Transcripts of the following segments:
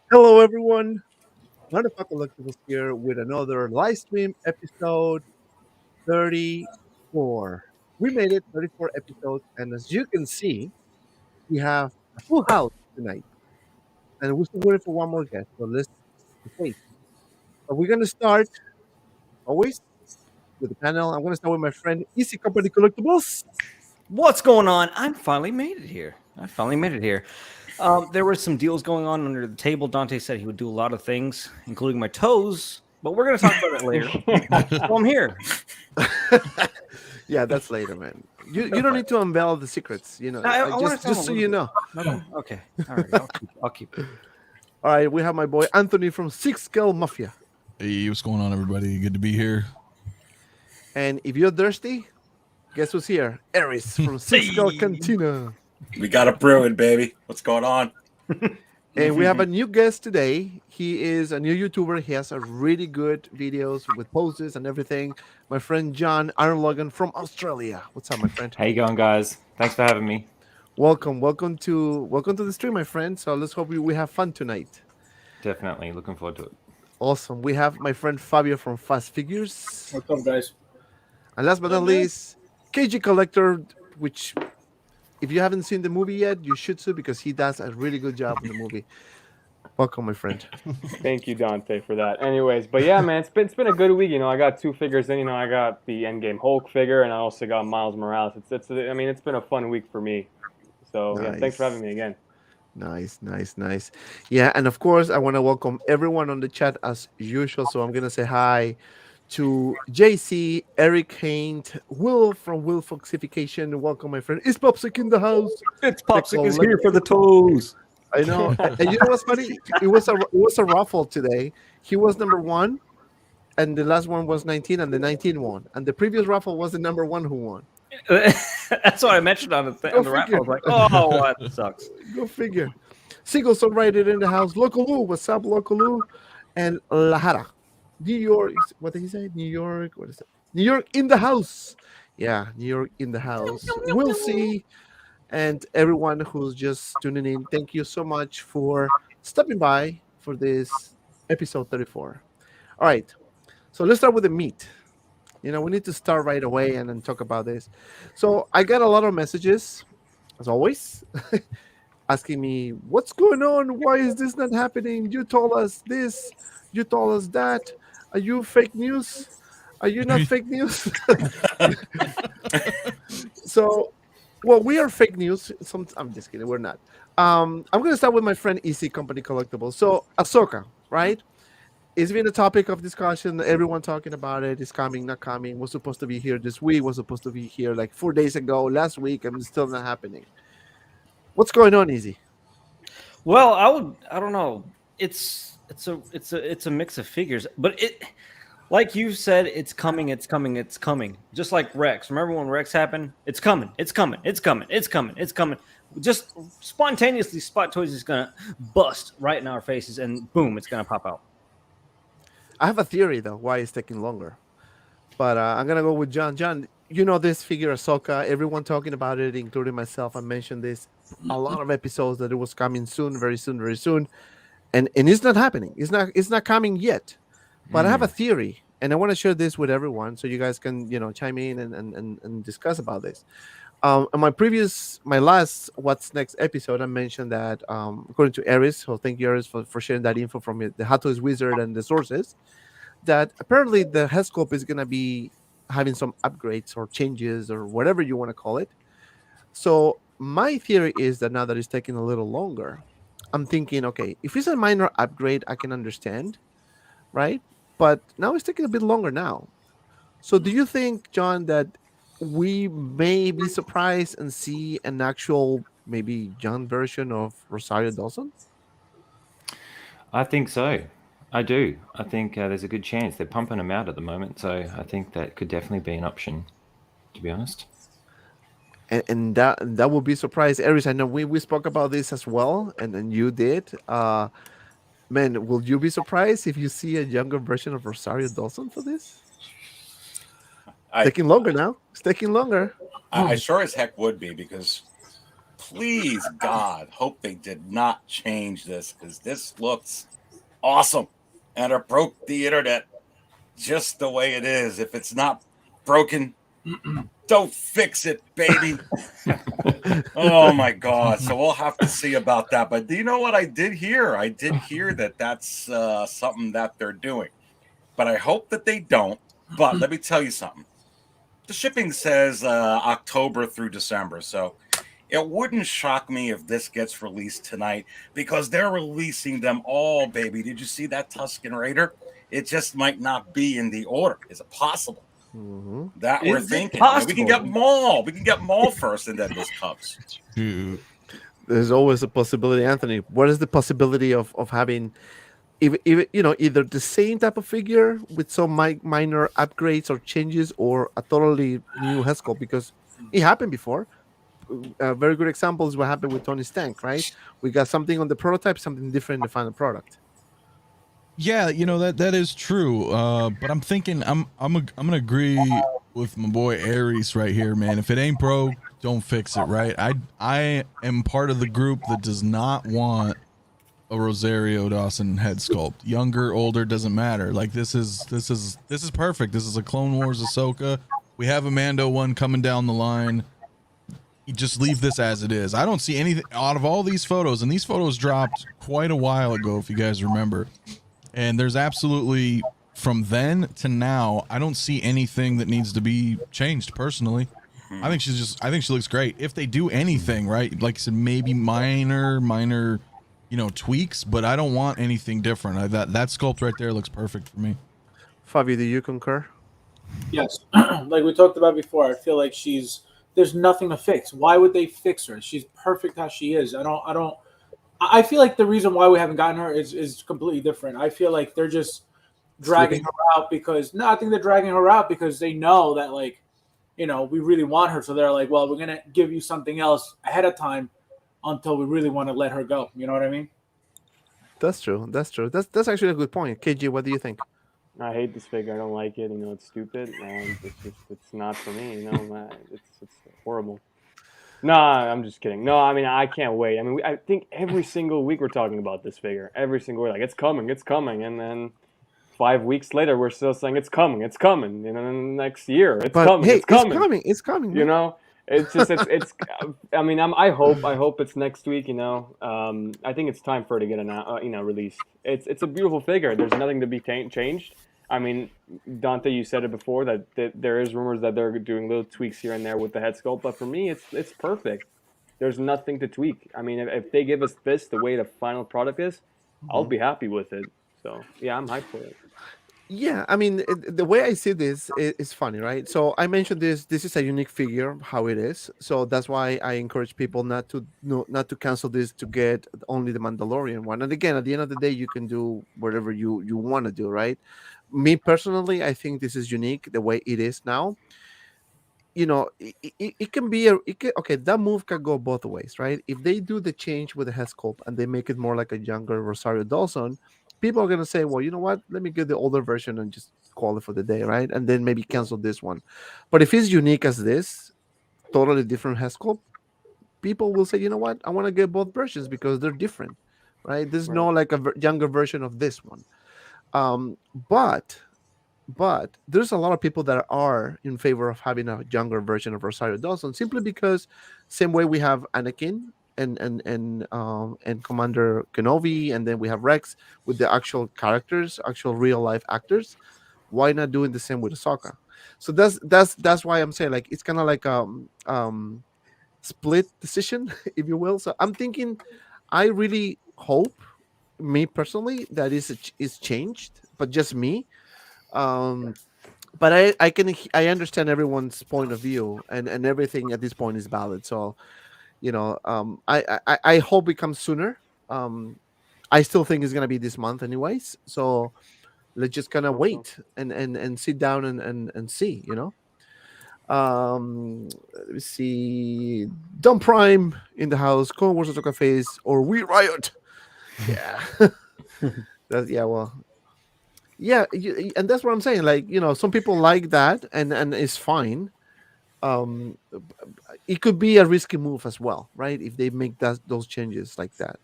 Hello, everyone. Wonderful Collectibles here with another live stream episode 34. We made it 34 episodes, and as you can see, we have a full house tonight, and we're still waiting for one more guest. So let's wait. But we're gonna start always with the panel. I'm gonna start with my friend Easy Company Collectibles. What's going on? I finally made it here. There were some deals going on under the table. Dante said he would do a lot of things, including my toes, but we're going to talk about it later. So I'm here. Yeah, that's later, man. You don't need to unveil the secrets. I wanna Just tell just so him a you little know. Okay. All right. I'll keep it. All right, we have my boy Anthony from Six Scale Mafia. Hey, what's going on, everybody? Good to be here. And if you're thirsty, guess who's here? Aries from Six Scale Cantina. We got a brewing, baby. What's going on? And we have a new guest today. He is a new YouTuber. He has a really good videos with poses and everything. My friend John Iron Logan from Australia. What's up, my friend? How you going, guys? Thanks for having me. Welcome to the stream, my friend. So let's hope we have fun tonight. Definitely looking forward to it. Awesome. We have my friend Fabio from Fast Figures. What's up, guys? And last but not least, KG Collector, which if you haven't seen the movie yet, you should see because he does a really good job in the movie. Welcome, my friend. Thank you, Dante, for that. Anyways, but yeah, man, it's been a good week. I got two figures in. I got the Endgame Hulk figure, and I also got Miles Morales. It's been a fun week for me. So yeah, thanks for having me again. Nice. Yeah, and of course, I want to welcome everyone on the chat as usual. So I'm gonna say hi to JC, Eric Haint, Will from Will Foxification. Welcome, my friend. Is Popsic in the house? It's Popsic is here for the toes. I know. And you know what's funny? It was a raffle today. He was number 1, and the last one was 19, and the 19 won. And the previous raffle was the number 1 who won. That's what I mentioned on the raffle. I was like, oh, that sucks. Go figure. Single songwriter in the house. Local Lou. What's up, Local Lou? And Lahara. New York. What did he say? New York. What is it? New York in the house. Yeah, New York in the house. We'll see. And everyone who's just tuning in, thank you so much for stopping by for this episode 34. All right. So let's start with the meat. We need to start right away and then talk about this. So I got a lot of messages, as always, asking me, what's going on? Why is this not happening? You told us this. You told us that. Are you fake news? Are you not fake news? So, well, we are fake news. I'm just kidding. We're not. I'm going to start with my friend Easy Company Collectibles. So, Ahsoka, right? It's been a topic of discussion. Everyone talking about it. It's coming, not coming. Was supposed to be here this week. Was supposed to be here like 4 days ago, last week, and it's still not happening. What's going on, Easy? Well, I don't know. It's a mix of figures, but like you said, it's coming. Just like Rex. Remember when Rex happened? It's coming. Just spontaneously, Spot Toys is gonna bust right in our faces, and boom, it's gonna pop out. I have a theory though why it's taking longer, but I'm gonna go with John. John, this figure Ahsoka. Everyone talking about it, including myself. I mentioned this a lot of episodes that it was coming soon, very soon, and it's not happening. It's not coming yet. But I have a theory, and I want to share this with everyone so you guys can chime in and discuss about this. In my last What's Next episode, I mentioned that according to Aries, so thank you Aries for sharing that info from the Hot Toys Wizard and the sources, that apparently the head sculpt is going to be having some upgrades or changes or whatever you want to call it. So my theory is that now that it's taking a little longer, I'm thinking, okay, if it's a minor upgrade, I can understand, right? But now it's taking a bit longer now. So do you think, John, that we may be surprised and see an actual maybe young version of Rosario Dawson? I think so. I do. I think there's a good chance. They're pumping them out at the moment, so I think that could definitely be an option, to be honest. And that would be surprised. Aries, I know we spoke about this as well, and you did. Man, will you be surprised if you see a younger version of Rosario Dawson for this? Taking longer now. It's taking longer. I sure as heck would be, because please, God, hope they did not change this because this looks awesome. And it broke the internet just the way it is. If it's not broken, don't fix it, baby. Oh my God. So we'll have to see about that. But do you know what I did hear? I did hear that that's something that they're doing. But I hope that they don't. But let me tell you something. The shipping says October through December. So it wouldn't shock me if this gets released tonight because they're releasing them all, baby. Did you see that Tusken Raider? It just might not be in the order. Is it possible? That we're thinking. We can get Maul. We can get Maul first, and then this comes. Dude. There's always a possibility, Anthony. What is the possibility of having, even either the same type of figure with some minor upgrades or changes, or a totally new head sculpt? Because it happened before. A very good example is what happened with Tony's tank, right? We got something on the prototype, something different in the final product. Yeah, that is true. But I'm thinking I'm gonna agree with my boy Aries right here, man. If it ain't broke, don't fix it, right? I am part of the group that does not want a Rosario Dawson head sculpt. Younger, older, doesn't matter. Like this is perfect. This is a Clone Wars Ahsoka. We have a Mando one coming down the line. You just leave this as it is. I don't see anything out of all these photos, and these photos dropped quite a while ago, if you guys remember. And there's absolutely, from then to now, I don't see anything that needs to be changed personally. I think she looks great. If they do anything, right, like I said, maybe minor, tweaks, but I don't want anything different. That sculpt right there looks perfect for me. Fabio, do you concur? Yes. Like we talked about before, I feel like there's nothing to fix. Why would they fix her? She's perfect how she is. I feel like the reason why we haven't gotten her is completely different. I feel like they're just dragging her out because I think they're dragging her out because they know that, like, we really want her. So they're like, well, we're gonna give you something else ahead of time until we really want to let her go. You know what I mean? That's true. That's actually a good point. KG, what do you think? I hate this figure. I don't like it. It's stupid. It's not for me. It's horrible. No, I'm just kidding. No, I mean, I can't wait. I mean, I think every single week we're talking about this figure. Every single week, like, it's coming. And then 5 weeks later, we're still saying it's coming. And then next year, it's coming. Hey, it's coming. It's just, I mean, I hope it's next week, I think it's time for it to get released. It's a beautiful figure. There's nothing to be changed. I mean, Dante, you said it before that there is rumors that they're doing little tweaks here and there with the head sculpt, but for me, it's perfect. There's nothing to tweak. I mean, if they give us this the way the final product is, I'll be happy with it. So yeah, I'm hyped for it. Yeah, I mean, the way I see this is funny, right? So I mentioned this is a unique figure, how it is. So that's why I encourage people not to cancel this to get only the Mandalorian one. And again, at the end of the day, you can do whatever you want to do, right? Me personally, I think this is unique the way it is now. It can be okay. That move can go both ways, right? If they do the change with the head sculpt and they make it more like a younger Rosario Dawson, people are going to say, well, you know what? Let me get the older version and just call it for the day, right? And then maybe cancel this one. But if it's unique as this, totally different head sculpt, people will say, you know what? I want to get both versions because they're different, right? There's no like a younger version of this one. But there's a lot of people that are in favor of having a younger version of Rosario Dawson simply because same way we have Anakin and Commander Kenobi, and then we have Rex with the actual characters, actual real life actors. Why not doing the same with Ahsoka? So that's why I'm saying, like, it's kind of like split decision, if you will. So I'm thinking, I really hope, me personally, that is changed, but just me. But I understand everyone's point of view, and everything at this point is valid. So I hope it comes sooner. I still think it's gonna be this month anyways. So let's just kind of wait and sit down and see. Let me see. Dumb Prime in the house. Clone Wars Ahsoka face or We Riot. Yeah. Yeah, and that's what I'm saying. Like, some people like that, and it's fine. um, it could be a risky move as well, right? If they make those changes like that.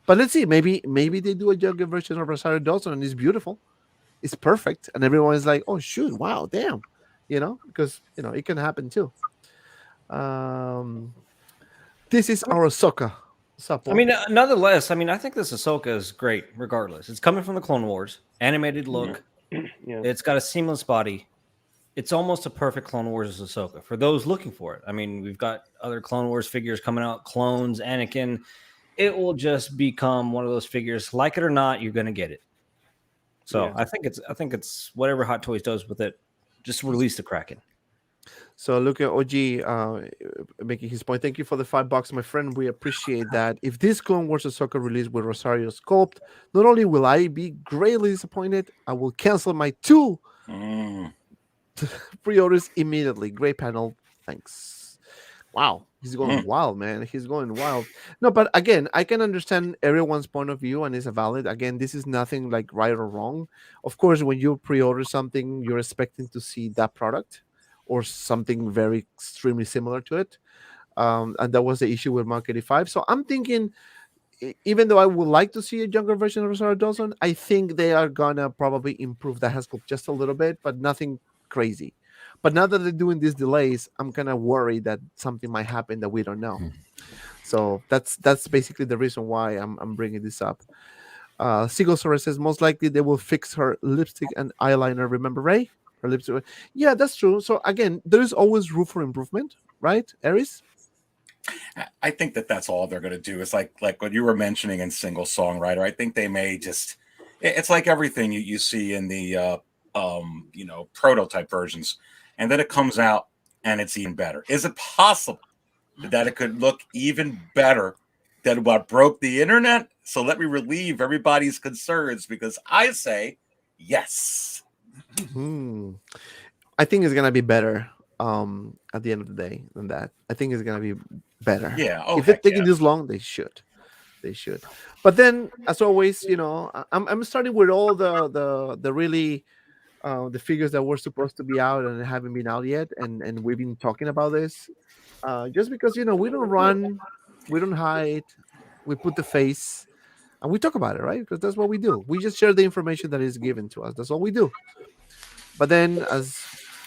But let's see. Maybe they do a younger version of Rosario Dawson, and it's beautiful. It's perfect, and everyone is like, "Oh shoot! Wow, damn!" Because it can happen too. Um, this is our Ahsoka. I mean, nonetheless, I mean, I think this Ahsoka is great regardless. It's coming from the Clone Wars, animated look. Yeah. It's got a seamless body. It's almost a perfect Clone Wars Ahsoka for those looking for it. I mean, we've got other Clone Wars figures coming out, clones, Anakin. It will just become one of those figures. Like it or not, you're going to get it. So Yeah. I think it's whatever Hot Toys does with it. Just release the Kraken. So look at OG making his point. Thank you for the $5, my friend. We appreciate that. If this Clone Wars Ahsoka release with Rosario sculpt, not only will I be greatly disappointed, I will cancel my 2 pre-orders immediately. Great panel. Thanks. Wow. He's going wild, man. He's going wild. No, but again, I can understand everyone's point of view and it's a valid. Again, this is nothing like right or wrong. Of course, when you pre-order something, you're expecting to see that product or something very extremely similar to it. And that was the issue with Mark 85. So I'm thinking, even though I would like to see a younger version of Rosario Dawson, I think they are gonna probably improve the head sculpt just a little bit, but nothing crazy. But now that they're doing these delays, I'm kind of worried that something might happen that we don't know. So that's basically the reason why I'm bringing this up. Seagull Sora says most likely they will fix her lipstick and eyeliner. Remember, Ray? Her lipstick. Yeah, that's true. So again, there is always room for improvement, right, Aries? I think that's all they're going to do. It's like what you were mentioning in single songwriter. I think they may just. It's like everything you see in the prototype versions, and then it comes out and it's even better. Is it possible that it could look even better than what broke the internet? So let me relieve everybody's concerns because I say yes. I think it's gonna be better at the end of the day than that. I think it's gonna be better. Yeah. If they're taking this long, they should. But then, as always, I'm starting with all the really the figures that were supposed to be out and haven't been out yet, and we've been talking about this just because we don't run, we don't hide, we put the face, and we talk about it, right? Because that's what we do. We just share the information that is given to us. That's all we do. But then, as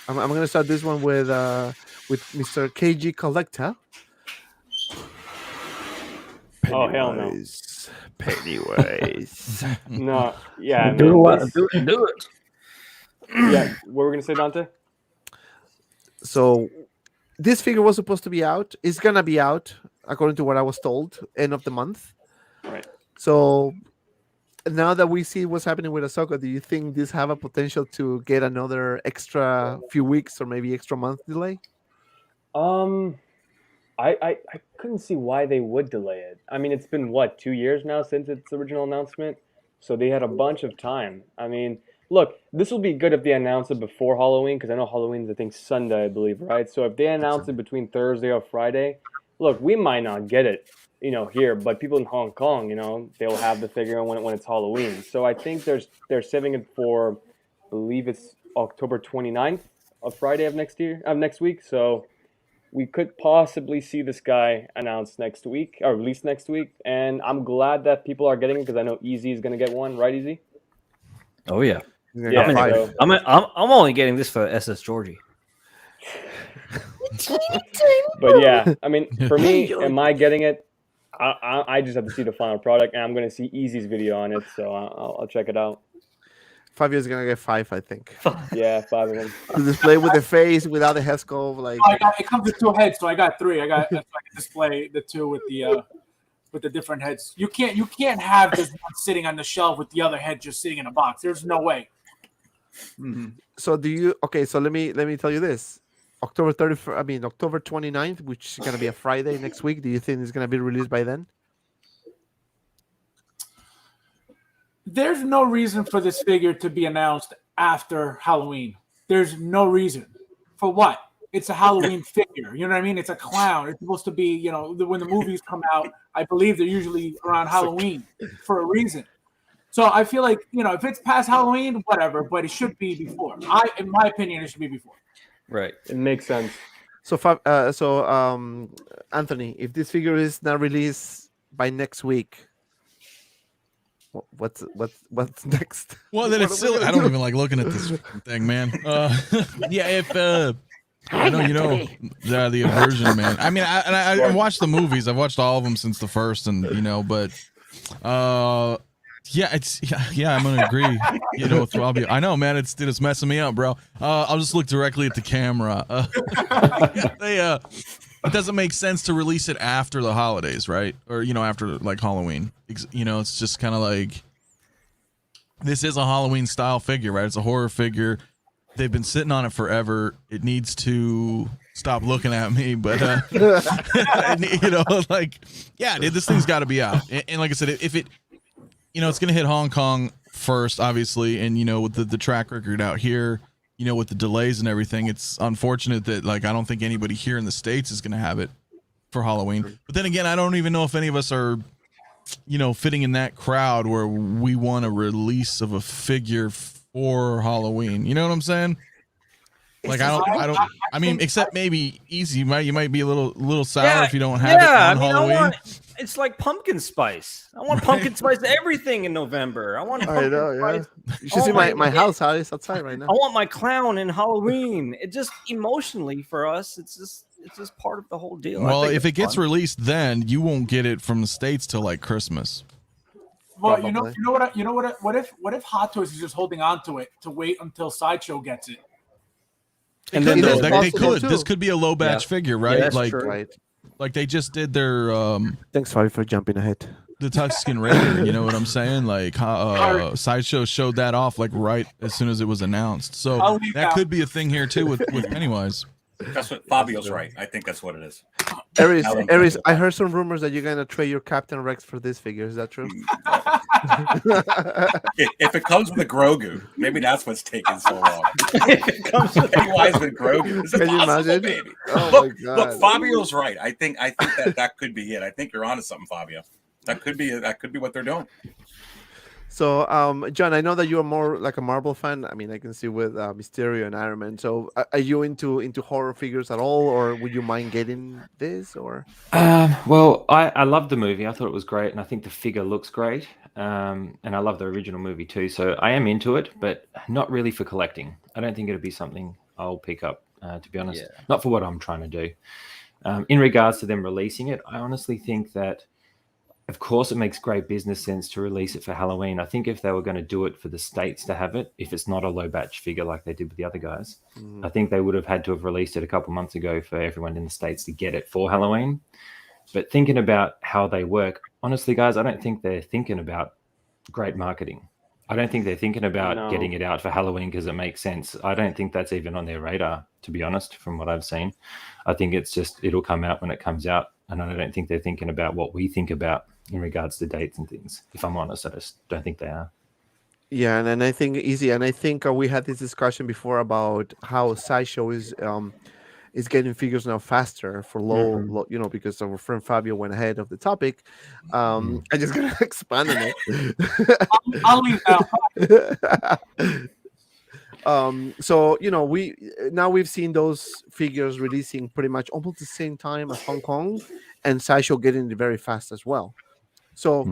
I'm going to start this one with Mr. KG Collector. Oh hell no! Pennywise. No, yeah, Do man, it. yeah. What were we gonna say, Dante? So this figure was supposed to be out. It's gonna be out, according to what I was told, end of the month. Right. So now that we see what's happening with Ahsoka, do you think this have a potential to get another extra few weeks or maybe extra month delay? I couldn't see why they would delay it. I mean, it's been what, 2 years now since its original announcement, so they had a bunch of time. I mean, look, this will be good if they announce it before Halloween, because I know Halloween's I think Sunday, I believe, right? So if they announce it between Thursday or Friday, look, we might not get it, here, but people in Hong Kong, they'll have the figure when it's Halloween. So I think they're saving it for, I believe it's October 29th, of Friday of next week. So we could possibly see this guy announced next week or released next week, and I'm glad that people are getting it because I know Easy is going to get one, right? Easy. Oh yeah. Yeah. So, I'm only getting this for SS Georgie. but yeah, I mean, for me, am I getting it? I just have to see the final product, and I'm going to see Easy's video on it, so I'll check it out. Fabio is gonna get 5, I think. Yeah, 5 of them. To display with the face without the head sculpt, like. It comes with 2 heads, so I got 3. So I can display the 2 with the different heads. You can't have this one sitting on the shelf with the other head just sitting in a box. There's no way. Mm-hmm. So do you? Okay, so let me tell you this. October 29th, which is gonna be a Friday next week. Do you think it's gonna be released by then? There's no reason for this figure to be announced after Halloween. There's no reason. For what? It's a Halloween figure. You know what I mean? It's a clown. It's supposed to be, when the movies come out, I believe they're usually around Halloween for a reason. So I feel like, if it's past Halloween, whatever, but it should be before. In my opinion, it should be before. Right. It makes sense. Anthony, if this figure is not released by next week, what's next? Well, then What it's are we still. gonna I don't do? even like looking at this thing, man. Yeah, if I know the aversion, man. I mean, I watched the movies. I've watched all of them since the first, and but yeah, I'm gonna agree. With Fabio. I know, man. It's messing me up, bro. I'll just look directly at the camera. It doesn't make sense to release it after the holidays, right? Or after like Halloween. It's just kind of like this is a Halloween style figure, right? It's a horror figure. They've been sitting on it forever. It needs to stop looking at me, but like, yeah, dude, this thing's got to be out. And like I said, if it, it's gonna hit Hong Kong first, obviously, and with the track record out here, with the delays and everything, it's unfortunate that like I don't think anybody here in the States is gonna have it for Halloween. But then again, I don't even know if any of us are, fitting in that crowd where we want a release of a figure for Halloween. You know what I'm saying? Like I mean, except maybe Easy, you might be a little sour if you don't have it on Halloween. It's like pumpkin spice. I want pumpkin spice everything in November. I want pumpkin spice. You should see my house how it's outside right now. I want my clown in Halloween. It just emotionally for us, it's just part of the whole deal. Well, if it gets released, then you won't get it from the States till like Christmas. Well, you know what? What if Hot Toys is just holding on to it to wait until Sideshow gets it? And then they could. This could be a low batch figure, right? Yeah, like, true. Like they just did their. Thanks, Fabi, for jumping ahead. The Tuxedo Raider, you know what I'm saying? Like Sideshow showed that off like right as soon as it was announced. So that could be a thing here too with Pennywise. That's what Fabio's right. I think that's what it is. Aries, I heard some rumors that you're gonna trade your Captain Rex for this figure. Is that true? If it comes with a Grogu, maybe that's what's taking so long. If it comes with Pennywise with Grogu, is it Can you possible, imagine? baby? Oh my God. Look, Fabio's right. I think that could be it. I think you're onto something, Fabio. That could be what they're doing. So, John, I know that you are more like a Marvel fan. I mean, I can see with Mysterio and Iron Man. So, are you into horror figures at all, or would you mind getting this? Or well, I loved the movie. I thought it was great, and I think the figure looks great. And I love the original movie too. So I am into it, but not really for collecting. I don't think it'll be something I'll pick up, to be honest. Yeah. Not for what I'm trying to do. In regards to them releasing it, I honestly think that, of course, it makes great business sense to release it for Halloween. I think if they were going to do it for the States to have it, if it's not a low batch figure like they did with the other guys, I think they would have had to have released it a couple months ago for everyone in the States to get it for Halloween. But thinking about how they work, honestly, guys, I don't think they're thinking about great marketing. I don't think they're thinking about getting it out for Halloween because it makes sense. I don't think that's even on their radar, to be honest, from what I've seen. I think it's just it'll come out when it comes out. And I don't think they're thinking about what we think about in regards to dates and things. If I'm honest, I just don't think they are. yeah, and I think we had this discussion before about how Sideshow is getting figures now faster for low, because our friend Fabio went ahead of the topic. I just gonna expand on it. I'll leave now. So we've seen those figures releasing pretty much almost the same time as Hong Kong, and Sideshow getting it very fast as well. So,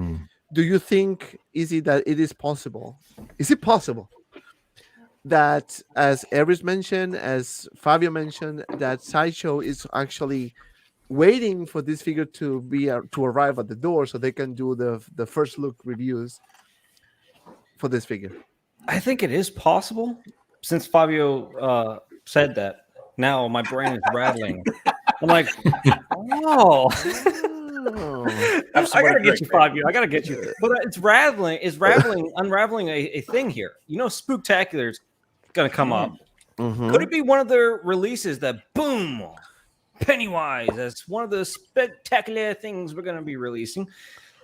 do you think that it is possible? Is it possible that, as Aries mentioned, as Fabio mentioned, that Sideshow is actually waiting for this figure to arrive at the door so they can do the first look reviews for this figure? I think it is possible. Since Fabio said that, now my brain is rattling. I'm like, oh. I gotta get you, Fabio. I gotta get you. But it's unraveling a thing here. Spooktacular is gonna come up. Could it be one of their releases that boom, Pennywise? That's one of the spectacular things we're gonna be releasing.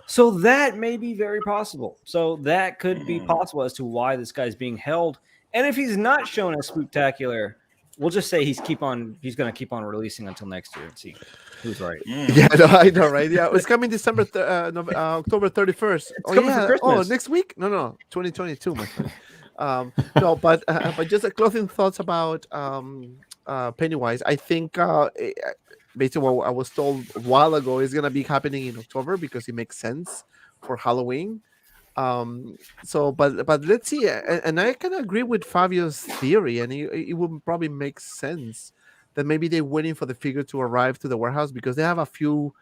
So that may be very possible. So that could be possible as to why this guy's being held. And if he's not shown as spectacular, we'll just say he's going to keep on releasing until next year and see who's right. Yeah, I know, right? Yeah, it's coming October 31st. It's coming for Christmas. Oh, next week? No, 2022, my friend. No, but just closing thoughts about Pennywise. I think based on what I was told a while ago, is gonna be happening in October because it makes sense for Halloween. So but let's see, and I can agree with Fabio's theory, and it would probably make sense that maybe they're waiting for the figure to arrive to the warehouse because they have a few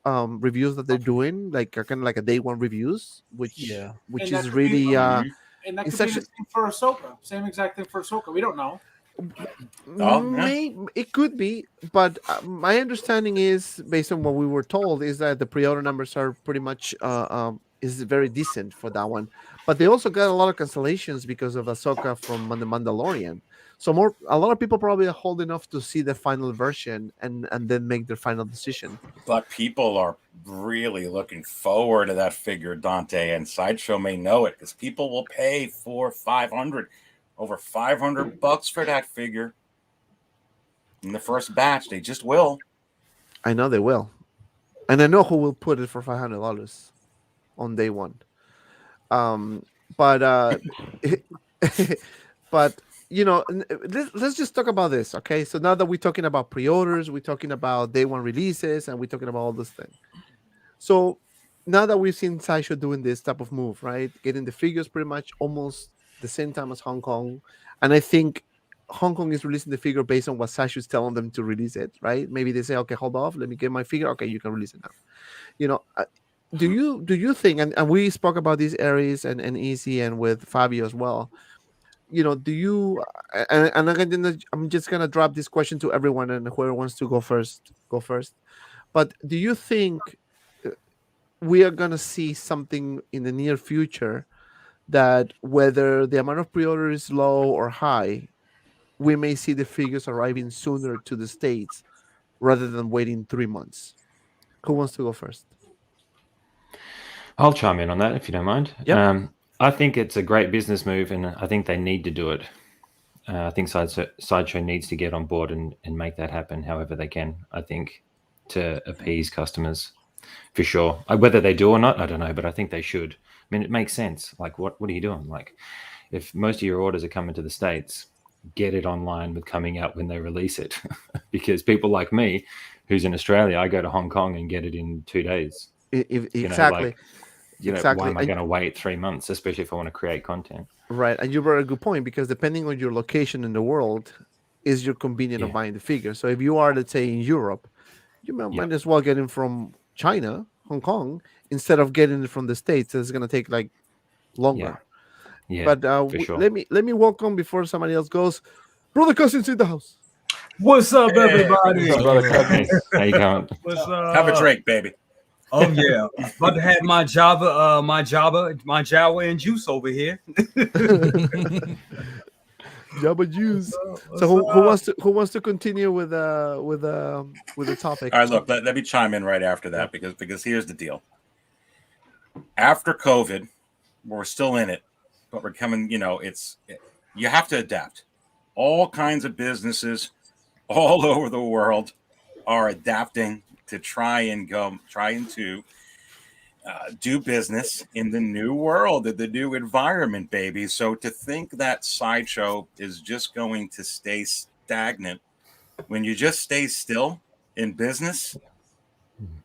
reviews that they're doing, like kind of like a day one reviews, which Yeah. which And that is could be really and that it's could be actually the same for Ahsoka. Same exact thing for Ahsoka. We don't know. Oh, yeah. It could be, but my understanding is, based on what we were told, is that the pre-order numbers are pretty much is very decent for that one. But they also got a lot of cancellations because of Ahsoka from The Mandalorian. So a lot of people probably are holding off to see the final version and then make their final decision. But people are really looking forward to that figure, Dante, and Sideshow may know it because people will pay over $500 for that figure in the first batch. They just will. I know they will, and I know who will put it for $500 on day one. But but let's just talk about this, okay? So now that we're talking about pre-orders, we're talking about day one releases, and we're talking about all this thing. So now that we've seen Sideshow doing this type of move, right, getting the figures pretty much almost the same time as Hong Kong, and I think Hong Kong is releasing the figure based on what Sideshow is telling them to release it, right? Maybe they say, okay, hold off, let me get my figure. Okay, you can release it now. Do you think, and we spoke about these Aries and Easy and with Fabio as well, do you and I'm just gonna drop this question to everyone, and whoever wants to go first, go first. But do you think we are gonna see something in the near future that whether the amount of pre-order is low or high, we may see the figures arriving sooner to the States rather than waiting 3 months? Who wants to go first? I'll chime in on that if you don't mind. Yep. I think it's a great business move, and I think they need to do it. I think Sideshow needs to get on board and make that happen however they can, I think, to appease customers, for sure. Whether they do or not, I don't know, but I think they should. I mean, it makes sense. Like, what are you doing? Like, if most of your orders are coming to the States, get it online with coming out when they release it. Because people like me, who's in Australia, I go to Hong Kong and get it in 2 days. Exactly. Why am I going to wait 3 months, especially if I want to create content? Right, and you brought a good point, because depending on your location in the world, is your convenient of buying the figure. So if you are, let's say, in Europe, you might as well get it from China, Hong Kong, instead of getting it from the States. It's going to take like longer. Yeah, but for sure. let me welcome, before somebody else goes, Brother Cousins in the house. What's up, everybody? What's up, brother Cousins? How you going? What's up? Have a drink, baby. Oh yeah, about to have my Java and juice over here. Jabba juice. So who wants to continue with the topic? All right, look, let me chime in right after that because here's the deal. After COVID, we're still in it, but we're coming. You have to adapt. All kinds of businesses all over the world are adapting to try and do business in the new world, in the new environment, baby. So to think that Sideshow is just going to stay stagnant, when you just stay still in business,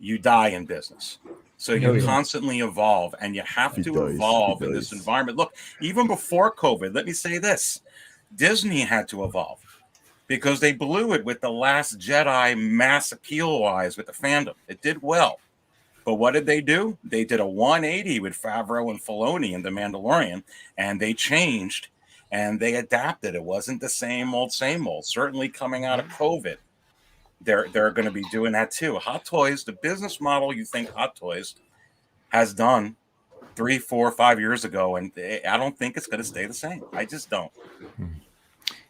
you die in business. So you constantly evolve, and you have to evolve in this environment. Look, even before COVID, let me say this. Disney had to evolve because they blew it with The Last Jedi mass appeal-wise with the fandom. It did well. But what did they do? They did a 180 with Favreau and Filoni in The Mandalorian, and they changed, and they adapted. It wasn't the same old. Certainly coming out of COVID, they're going to be doing that too. Hot Toys, the business model you think Hot Toys has done 3, 4, 5 years ago, and I don't think it's going to stay the same. I just don't.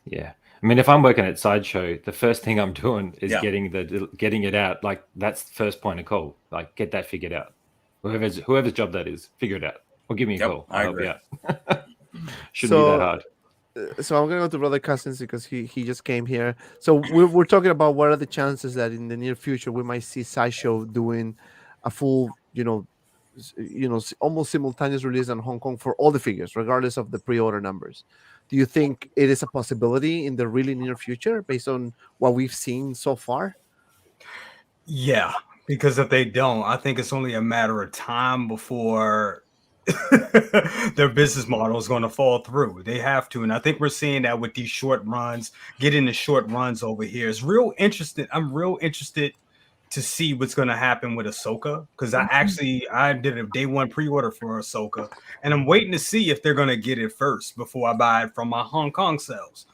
Yeah. I mean, if I'm working at Sideshow, the first thing I'm doing is getting it out. Like, that's the first point of call. Like, get that figured out. Whoever's job that is, figure it out. Or give me a call. I'll help you out. Shouldn't be that hard. So I'm gonna go to Brother Cousins because he just came here. So we're talking about what are the chances that in the near future we might see Sideshow doing a full, almost simultaneous release in Hong Kong for all the figures, regardless of the pre-order numbers. Do you think it is a possibility in the really near future based on what we've seen so far? Yeah, because if they don't, I think it's only a matter of time before their business model is going to fall through. They have to, and I think we're seeing that with these short runs, getting the short runs over here. It's real interesting. I'm real interested to see what's going to happen with Ahsoka, because I did a day one pre-order for Ahsoka, and I'm waiting to see if they're going to get it first before I buy it from my Hong Kong sales.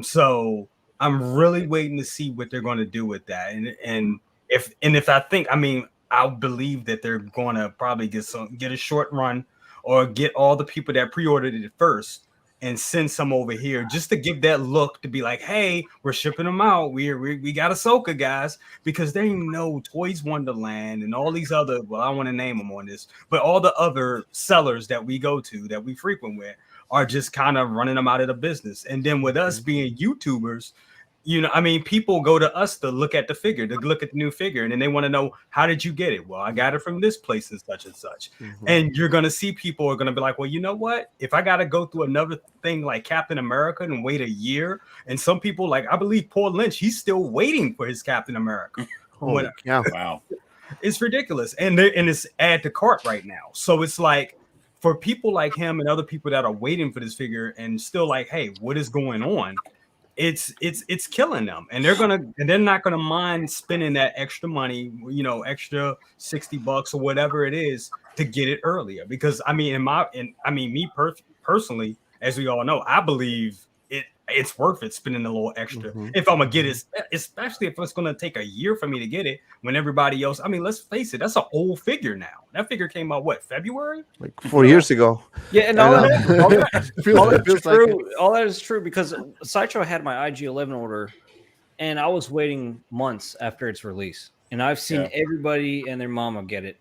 So I'm really waiting to see what they're going to do with that, and if I think, I mean, I believe that they're going to probably get a short run, or get all the people that pre-ordered it first and send some over here just to give that look, to be like, hey, we're shipping them out. We got Ahsoka, guys, because they know Toys Wonderland and all these other, well, I want to name them on this, but all the other sellers that we go to, that we frequent with, are just kind of running them out of the business. And then with us being YouTubers, you know, I mean, people go to us to look at the figure, to look at the new figure, and then they want to know, how did you get it? Well, I got it from this place and such and such. And you're going to see people are going to be like, well, you know what? If I got to go through another thing like Captain America and wait a year, and some people, like, I believe Paul Lynch, he's still waiting for his Captain America. Wow. It's ridiculous. And it's add to cart right now. So it's like, for people like him and other people that are waiting for this figure and still like, hey, what is going on? It's killing them, and they're not gonna mind spending that extra money, you know, extra $60 or whatever it is, to get it earlier. Because I mean, me personally, as we all know, I believe it's worth it spending a little extra if I'm gonna get it, especially if it's gonna take a year for me to get it when everybody else. I mean, let's face it, that's an old figure now. That figure came out February, like 4 years ago. Yeah, and all that is true, because Sideshow had my IG-11 order, and I was waiting months after its release, and I've seen everybody and their mama get it,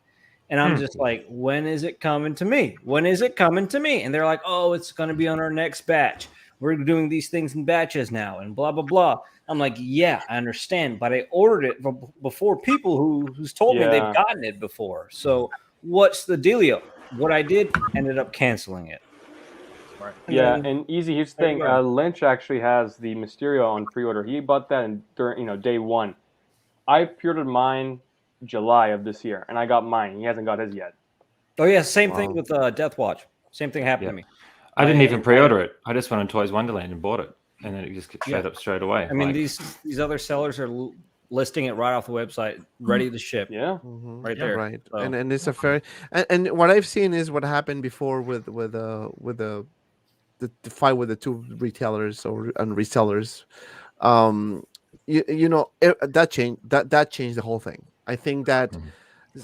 and I'm just like, when is it coming to me? When is it coming to me? And they're like, oh, it's going to be on our next batch. We're doing these things in batches now, and blah, blah, blah. I'm like, yeah, I understand, but I ordered it before people who's told me they've gotten it before. So what's the dealio? What I did, ended up canceling it. Right. Yeah, and Easy, here's the thing. Lynch actually has the Mysterio on pre-order. He bought that during day one. I pre-ordered mine July of this year, and I got mine. He hasn't got his yet. Oh yeah, same thing with Death Watch. Same thing happened to me. I didn't even pre-order it. I just went on Toys Wonderland and bought it, and then it just showed up straight away. I mean, these other sellers are listing it right off the website, ready to ship. Right there. Right, so. And it's a fair. And what I've seen is what happened before with the fight with the two retailers and resellers. You know, that changed the whole thing. I think that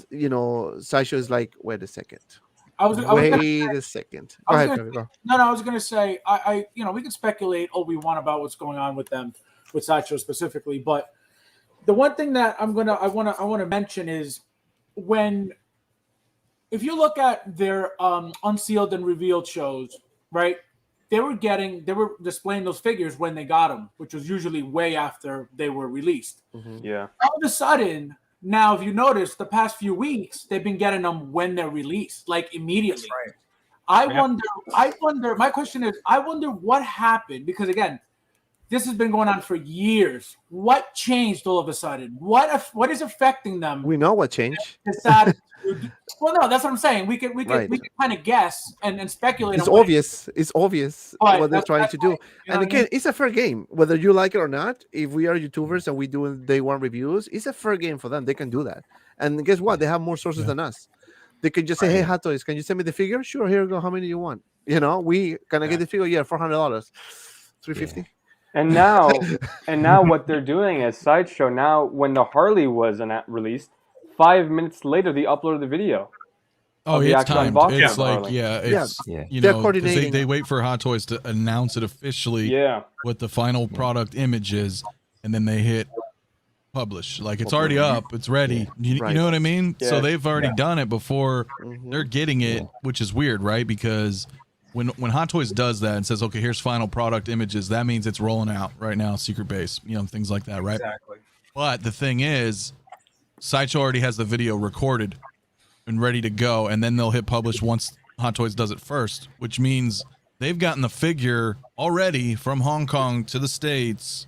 you know, Sasha is like, wait a second. Wait a second. Go ahead. No, I was going to say, I you know, we can speculate all we want about what's going on with them, with Sideshow specifically, but the one thing that I want to mention is if you look at their unsealed and revealed shows, right? They were displaying those figures when they got them, which was usually way after they were released. Yeah. All of a sudden, now, if you notice, the past few weeks, they've been getting them when they're released, like immediately. Right. I wonder, my question is, I wonder what happened, because again, this has been going on for years. What changed all of a sudden? What is affecting them? We know what changed. Well, no, that's what I'm saying. We can kind of guess and speculate. It's obvious what they're trying to do. And again, it's a fair game, whether you like it or not. If we are YouTubers and we do day one reviews, it's a fair game for them. They can do that. And guess what? They have more sources than us. They can just say, "Hey, Hot Toys, can you send me the figure? Sure, here you go. How many do you want? You know, can I get the figure? Yeah, $400, $350." And now what they're doing is Sideshow. Now, when the Harley was released, 5 minutes later, they uploaded the video. Oh, it's timed. It's like, you They're know, coordinating. they wait for Hot Toys to announce it officially with the final product images, and then they hit publish. Like, it's already up, it's ready. You know what I mean? Yeah. So they've already done it before they're getting it, which is weird, right? Because when Hot Toys does that and says, okay, here's final product images, that means it's rolling out right now, secret base, you know, things like that, right? Exactly. But the thing is, Sideshow already has the video recorded and ready to go, and then they'll hit publish once Hot Toys does it first, which means they've gotten the figure already from Hong Kong to the States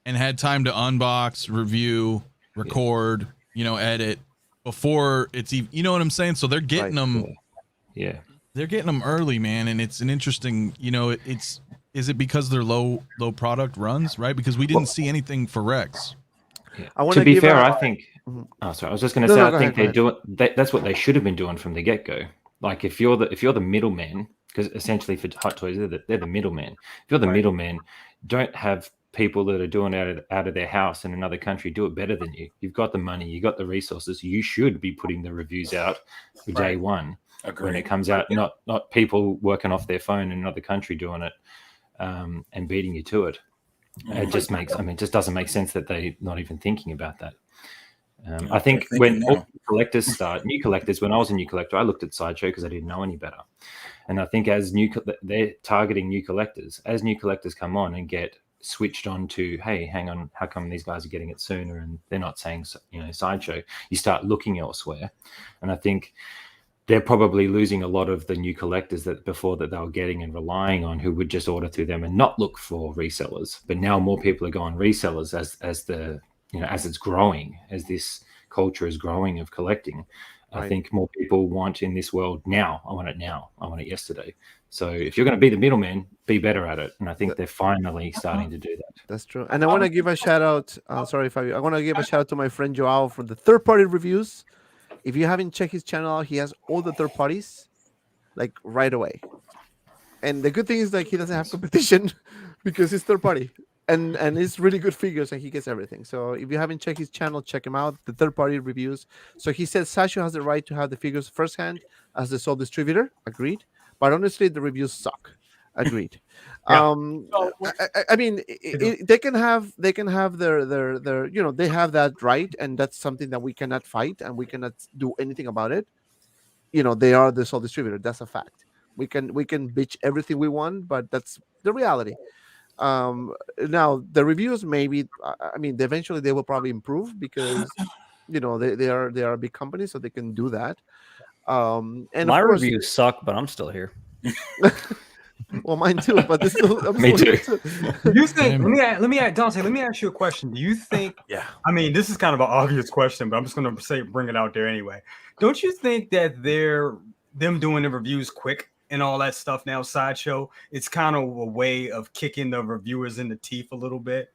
and had time to unbox, review, record, edit before it's even, you know what I'm saying? So they're getting them. Yeah. They're getting them early, man. And it's an interesting, is it because they're low product runs, right? Because we didn't see anything for Rex. Yeah. To be fair, I think. Oh, sorry. I was just going to say, I think that's what they should have been doing from the get go. Like if you're the middleman, because essentially for Hot Toys they're the middleman. If you're the middleman, don't have people that are doing it out of their house in another country do it better than you. You've got the money, you got the resources. You should be putting the reviews out for day one when it comes out. Not people working off their phone in another country doing it and beating you to it. It just just doesn't make sense that they're not even thinking about that. I think when collectors start, new collectors, when I was a new collector, I looked at Sideshow because I didn't know any better. And I think they're targeting new collectors. As new collectors come on and get switched on to, hey, hang on, how come these guys are getting it sooner and they're not saying, Sideshow, you start looking elsewhere. And I think they're probably losing a lot of the new collectors that before that they were getting and relying on, who would just order through them and not look for resellers. But now more people are going resellers as it's growing, as this culture is growing of collecting. I think more people want in this world now. I want it now. I want it yesterday. So if you're going to be the middleman, be better at it. And I think they're finally starting to do that. That's true. And I want to give a shout out. Sorry, Fabio. I want to give a shout out to my friend Joao for the third-party reviews. If you haven't checked his channel out, he has all the third parties, like right away. And the good thing is like he doesn't have competition because it's third party. And it's really good figures and he gets everything. So if you haven't checked his channel, check him out. The third-party reviews. So he said Sideshow has the right to have the figures firsthand as the sole distributor. Agreed. But honestly, the reviews suck. Agreed. I mean, they can have their they have that right, and that's something that we cannot fight and we cannot do anything about it. They are the sole distributor. That's a fact. We can bitch everything we want, but that's the reality. Now the reviews, maybe eventually they will probably improve because they are a big company, so they can do that. And my reviews suck, but I'm still here. Well, mine too, but this is Me too. Do you think? Let me ask Dante. Let me ask you a question. Do you think? Yeah. I mean, this is kind of an obvious question, but I'm just going to bring it out there anyway. Don't you think that them doing the reviews quick and all that stuff now, Sideshow, it's kind of a way of kicking the reviewers in the teeth a little bit?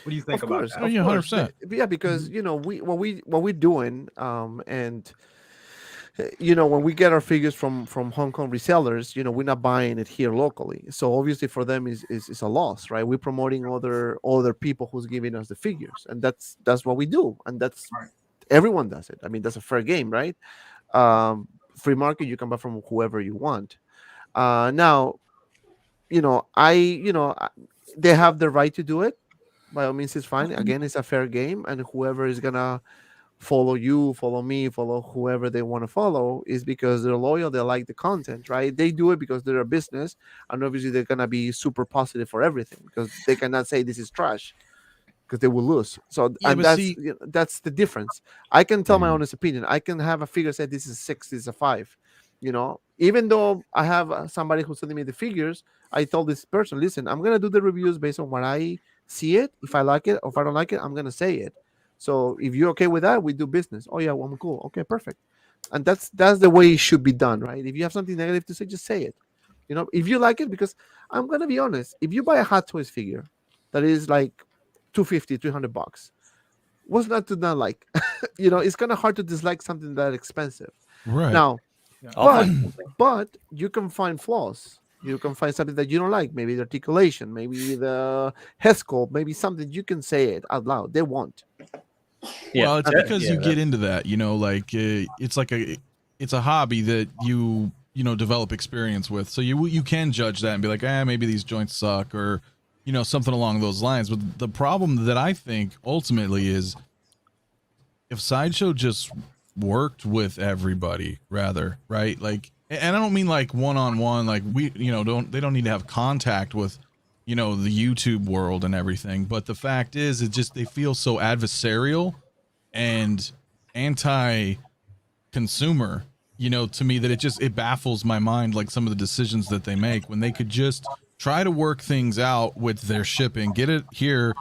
What do you think about that? Oh, yeah, 100%. Yeah, because what we're doing, and when we get our figures from Hong Kong resellers, we're not buying it here locally. So obviously for them is a loss, right? We're promoting other people who's giving us the figures, and that's what we do, and that's right. Everyone does it. I mean, that's a fair game, right? Free market, you can buy from whoever you want. Now, they have the right to do it. By all means, it's fine. Again, it's a fair game, and whoever is gonna follow you, follow me, follow whoever they want to follow is because they're loyal, they like the content, right? They do it because they're a business, and obviously they're gonna be super positive for everything because they cannot say this is trash because they will lose. So that's the difference. I can tell my honest opinion. I can have a figure say this is 6, this is a 5. Even though I have somebody who's sending me the figures, I told this person, listen, I'm gonna do the reviews based on what I see it. If I like it or if I don't like it, I'm gonna say it. So if you're okay with that, we do business. Oh yeah, well, I'm cool. Okay, perfect. And that's the way it should be done, right? If you have something negative to say, just say it. If you like it, because I'm gonna be honest, if you buy a Hot Toys figure that is like $250, $300, what's not to not like? It's kind of hard to dislike something that expensive. Right. Now, but you can find flaws. You can find something that you don't like, maybe the articulation, maybe the head sculpt, maybe something you can say it out loud. They won't. Yeah. Well, it's because you get into that, it's a hobby that you develop experience with. So you can judge that and be like, maybe these joints suck or, something along those lines. But the problem that I think ultimately is if Sideshow just worked with everybody rather, right? Like, and I don't mean like one-on-one, like they don't need to have contact with, the YouTube world and everything. But the fact is, they feel so adversarial and anti-consumer you know, to me that it baffles my mind, like some of the decisions that they make when they could just try to work things out with their shipping, get it here.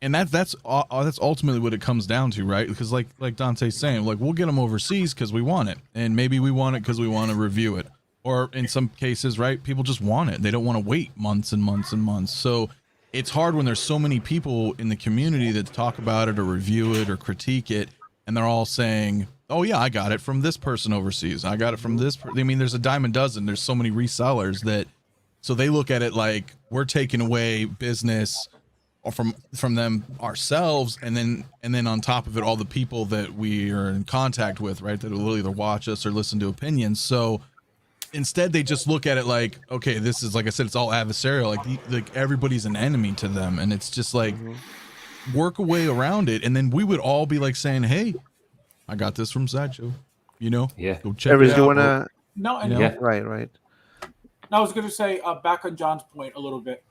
And that's ultimately what it comes down to, right? Because like Dante's saying, like we'll get them overseas because we want it, and maybe we want it because we want to review it, or in some cases, right, people just want it. They don't want to wait months and months and months. So it's hard when there's so many people in the community that talk about it or review it or critique it, and they're all saying, "Oh yeah, I got it from this person overseas. I got it from this." I mean, there's a dime a dozen. There's so many resellers that, so they look at it like we're taking away business or from them ourselves, and then on top of it, all the people that we are in contact with, right, that will either watch us or listen to opinions. So instead they just look at it like, okay, this is, like I said, it's all adversarial, like everybody's an enemy to them, and it's just like work a way around it, and then we would all be like saying, hey, I got this from Sideshow, you know, go check it out. You wanna No, and right. I was going to say, back on John's point a little bit.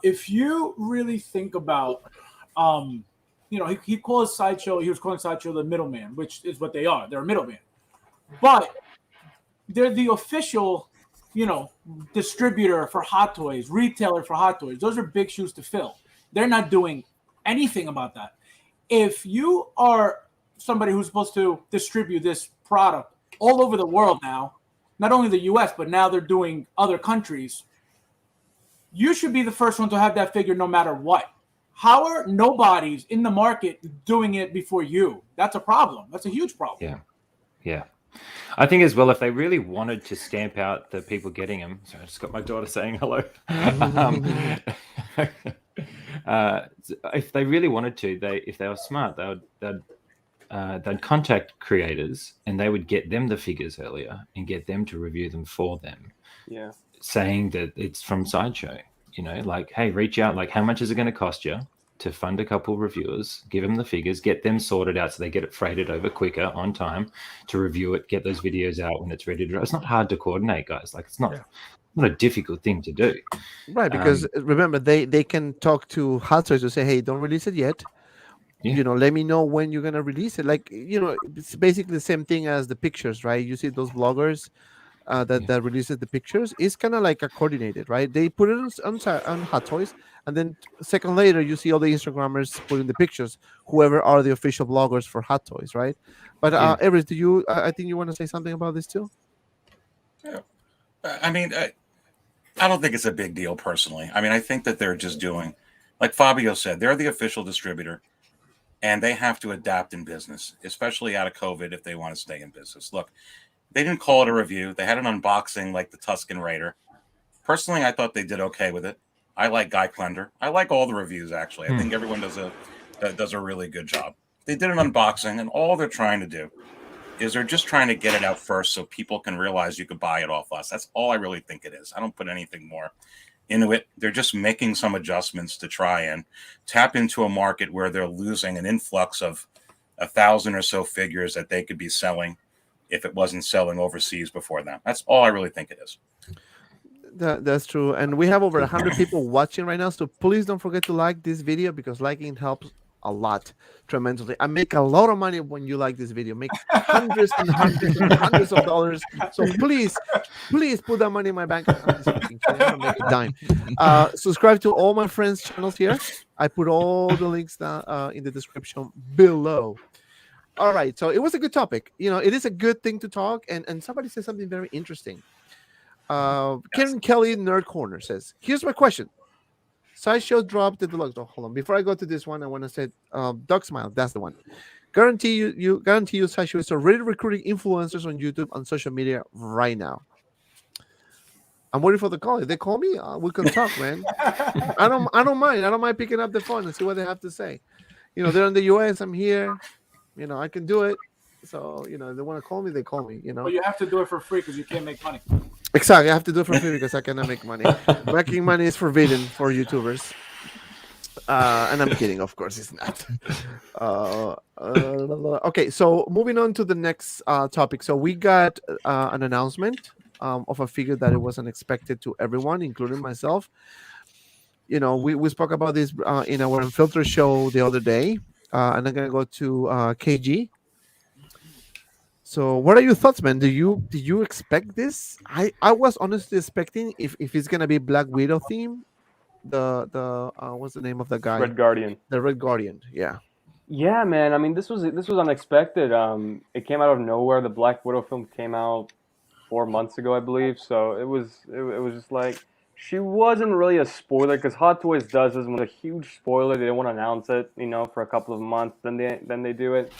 If you really think about, you know, he calls Sideshow, he was calling Sideshow the middleman, which is what they are. They're a middleman. But they're the official, you know, distributor for Hot Toys, retailer for Hot Toys. Those are big shoes to fill. They're not doing anything about that. If you are somebody who's supposed to distribute this product all over the world now, not only the US, but now they're doing other countries, you should be the first one to have that figure no matter what. How are nobodies in the market doing it before you? That's a problem. That's a huge problem. Yeah. I think as well, if they really wanted to stamp out the people getting them, sorry, I just got my daughter saying hello. If they really wanted to, if they were smart, they'd contact creators and they would get them the figures earlier and get them to review them for them. Yeah. Saying that it's from Sideshow, you know, like, hey, reach out, like, how much is it going to cost you to fund a couple reviewers, give them the figures, get them sorted out so they get it freighted over quicker on time to review it, get those videos out when it's ready to. It's not hard to coordinate, guys. Like, it's not a difficult thing to do. Right, because remember, they can talk to Hot Toys to say, hey, don't release it yet. You know, let me know when you're going to release it. Like, you know, it's basically the same thing as the pictures, right? You see those vloggers that releases the pictures. It's kind of like a coordinated, right? They put it on Hot Toys, and then a second later you see all the Instagrammers putting the pictures, whoever are the official bloggers for Hot Toys, right? But Everett, do you I think you want to say something about this too? I mean, I don't think it's a big deal personally. I mean, I think that they're just doing, like Fabio said, they're the official distributor, and they have to adapt in business, especially out of COVID, if they want to stay in business. Look, they didn't call it a review. They had an unboxing like the Tuscan Raider. Personally, I thought they did okay with it. I like Guy Plender. I like all the reviews, actually. I think everyone does a really good job. They did an unboxing, and all they're trying to do is they're just trying to get it out first so people can realize you could buy it off us. That's all I really think it is. I don't put anything more into it. They're just making some adjustments to try and tap into a market where they're losing an influx of 1,000 or so figures that they could be selling if it wasn't selling overseas before that. That's all I really think it is. That's true. And we have over 100 people watching right now. So please don't forget to like this video, because liking helps a lot, tremendously. I make a lot of money when you like this video. Make hundreds and hundreds and hundreds of dollars. So please put that money in my bank account. I'm gonna make a dime. Subscribe to all my friends' channels here. I put all the links down in the description below. All right, so it was a good topic. You know, it is a good thing to talk, and somebody said something very interesting. Karen Kelly Nerd Corner says, here's my question. Sideshow dropped the deluxe. Oh, hold on. Before I go to this one, I want to say Duck Smile, that's the one. Guarantee you Sideshow is already recruiting influencers on YouTube and social media right now. I'm waiting for the call. If they call me, we can talk, man. I don't mind. I don't mind picking up the phone and see what they have to say. You know, they're in the US, I'm here. You know, I can do it. So, you know, if they want to call me, they call me, you know. But you have to do it for free because you can't make money. Exactly. I have to do it for free because I cannot make money. Making money is forbidden for YouTubers. And I'm kidding, of course it's not. Okay, so moving on to the next topic. So we got an announcement of a figure that it wasn't expected to everyone, including myself. You know, we spoke about this in our Unfiltered show the other day. And I'm going to go to KG. So, what are your thoughts, man? Did you expect this? I was honestly expecting if it's gonna be Black Widow theme, the what's the name of the guy? Red Guardian. The Red Guardian. Yeah. Yeah, man. I mean, this was unexpected. It came out of nowhere. The Black Widow film came out 4 months ago, I believe. So it was just like she wasn't really a spoiler because Hot Toys does this when it's a huge spoiler. They don't want to announce it, for a couple of months. Then they do it.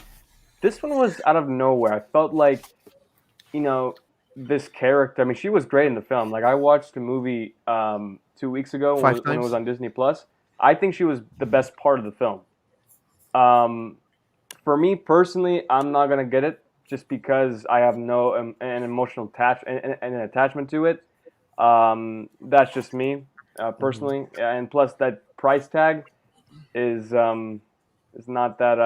This one was out of nowhere. I felt like, this character. I mean, she was great in the film. Like I watched the movie 2 weeks ago when it was on Disney Plus. I think she was the best part of the film. For me personally, I'm not gonna get it just because I have no an emotional an attachment to it. That's just me personally, and plus that price tag is not that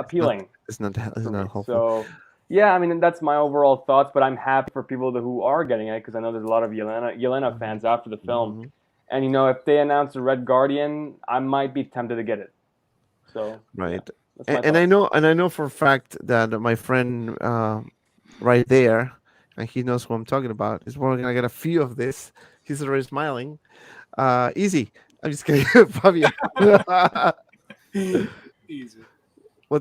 appealing. It's not helpful. So yeah, I mean that's my overall thoughts. But I'm happy for people who are getting it because I know there's a lot of Yelena fans after the film, and if they announce the Red Guardian, I might be tempted to get it. So right. Yeah, and I know for a fact that my friend right there, and he knows who I'm talking about, is probably gonna get a few of this. He's already smiling. Easy. I'm just kidding, Fabio. Easy. Well,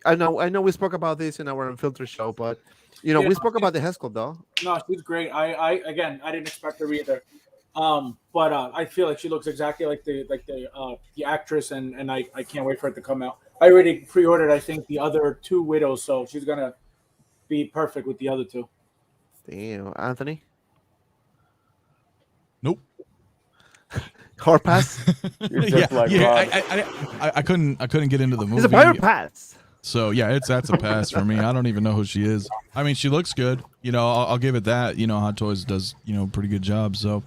I know we spoke about this in our Unfiltered show, but we spoke about the Heskel though. No, she's great. I didn't expect her either. But I feel like she looks exactly like the actress, and I can't wait for it to come out. I already pre-ordered, I think, the other 2 Widows, so she's gonna be perfect with the other 2. Damn, Anthony. Nope. Hard pass. You're just like Rob. I couldn't get into the movie. It's a fire pass. So yeah, that's a pass for me. I don't even know who she is. I mean, she looks good. I'll give it that. Hot Toys does pretty good job. So,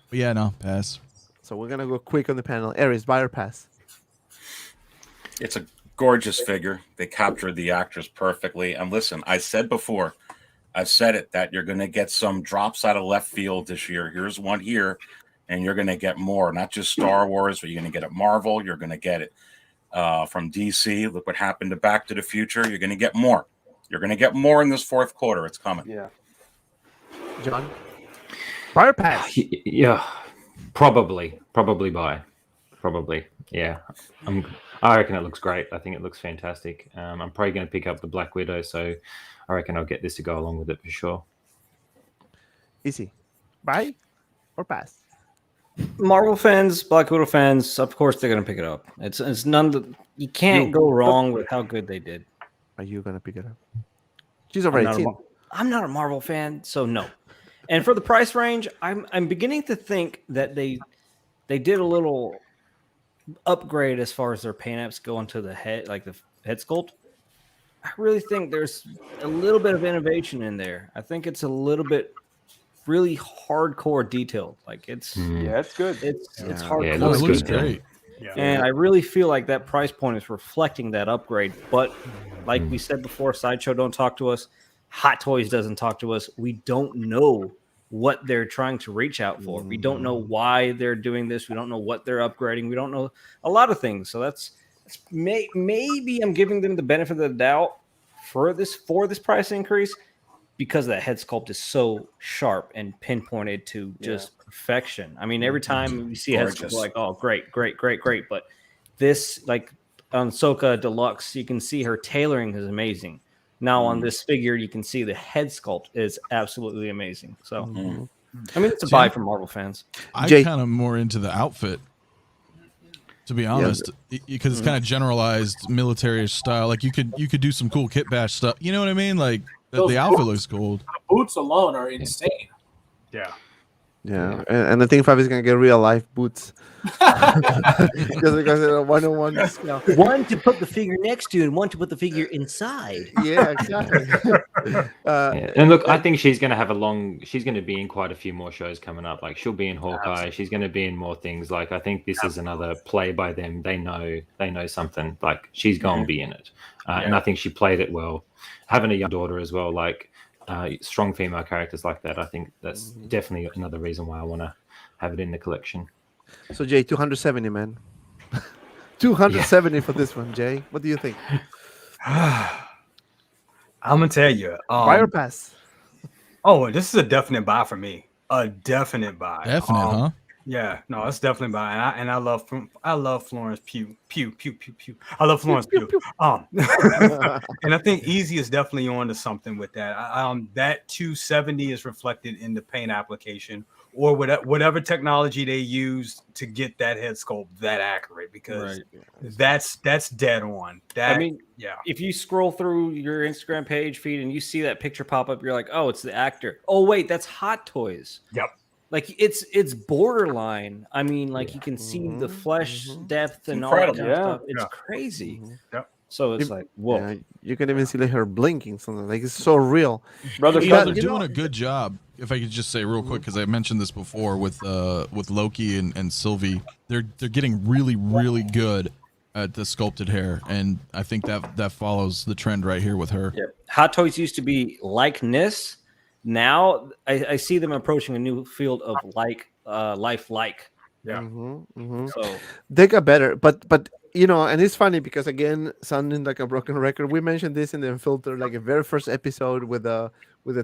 but yeah, no pass. So we're gonna go quick on the panel. Aries, buy or pass? It's a gorgeous figure. They captured the actress perfectly. And listen, I said before, I've said it, that you're going to get some drops out of left field this year. Here's one here, and you're going to get more. Not just Star Wars, but you're going to get it Marvel. You're going to get it from DC. Look what happened to Back to the Future. You're going to get more. You're going to get more in this fourth quarter. It's coming. Yeah. John? Buy or pass? Yeah, probably buy. Probably, yeah. I reckon it looks great. I think it looks fantastic. I'm probably going to pick up the Black Widow, so I reckon I'll get this to go along with it for sure. Easy. Buy or pass? Marvel fans, Black Widow fans, of course they're going to pick it up. It's none. You can't go wrong with how good they did. Are you going to pick it up? She's already seen. I'm not a Marvel fan, so no. And for the price range, I'm beginning to think that they did a little upgrade as far as their paint apps go into the head, like the head sculpt. I really think there's a little bit of innovation in there. I think it's a little bit really hardcore detailed. Like it's it's good. It's hardcore. Yeah, It looks great. Yeah. And I really feel like that price point is reflecting that upgrade. But like we said before, Sideshow don't talk to us. Hot Toys doesn't talk to us. We don't know what they're trying to reach out for. We don't know why they're doing this. We don't know what they're upgrading. We don't know a lot of things. So that's maybe I'm giving them the benefit of the doubt for this price increase because that head sculpt is so sharp and pinpointed to just perfection. I mean, every time we see a head sculpt, we're like, oh, great. But this, like on Ahsoka Deluxe, you can see her tailoring is amazing. Now on this figure, you can see the head sculpt is absolutely amazing. So, I mean, it's a buy for Marvel fans. I'm kind of more into the outfit, to be honest, because it's kind of generalized military style. Like you could do some cool kit bash stuff. You know what I mean? Like the outfit looks cool. Boots alone are insane. Yeah. Yeah, and I think Fabi's gonna get real life boots. Just because of a 101 discount. One to put the figure next to and one to put the figure inside. Yeah, exactly. And look, I think she's going to have she's going to be in quite a few more shows coming up. Like she'll be in Hawkeye. She's going to be in more things. Like I think this is another play by them. They know something. Like she's going to be in it. And I think she played it well. Having a young daughter as well, like strong female characters like that. I think that's definitely another reason why I want to have it in the collection. So Jay, 270, man. 270 for this one, Jay. What do you think? I'm gonna tell you. Buy or pass? Oh, this is a definite buy for me. A definite buy. Definite, huh? Yeah, no, it's definitely buy. And I love Florence Pugh. I love Florence Pugh. And I think Easy is definitely on to something with that. That 270 is reflected in the paint application or whatever technology they use to get that head sculpt that accurate, because that's dead on. That, I mean, yeah. If you scroll through your Instagram page feed and you see that picture pop up, you're like, oh, it's the actor. Oh, wait, that's Hot Toys. Yep. Like it's borderline. I mean, like you can see the flesh depth and all that kind of stuff. It's crazy. Yep. So it's like, whoa. Yeah, you can even see like her blinking something. Like it's so real. Brother, Yeah, Cousin, they're doing a good job. If I could just say real quick, because I mentioned this before with Loki and Sylvie, they're getting really, really good at the sculpted hair, and I think that follows the trend right here with her. Yep. Hot Toys used to be likeness. Now I see them approaching a new field of lifelike. Yeah. So They got better, but you know, and it's funny because again, sounding like a broken record, we mentioned this in the Unfiltered, like a very first episode with the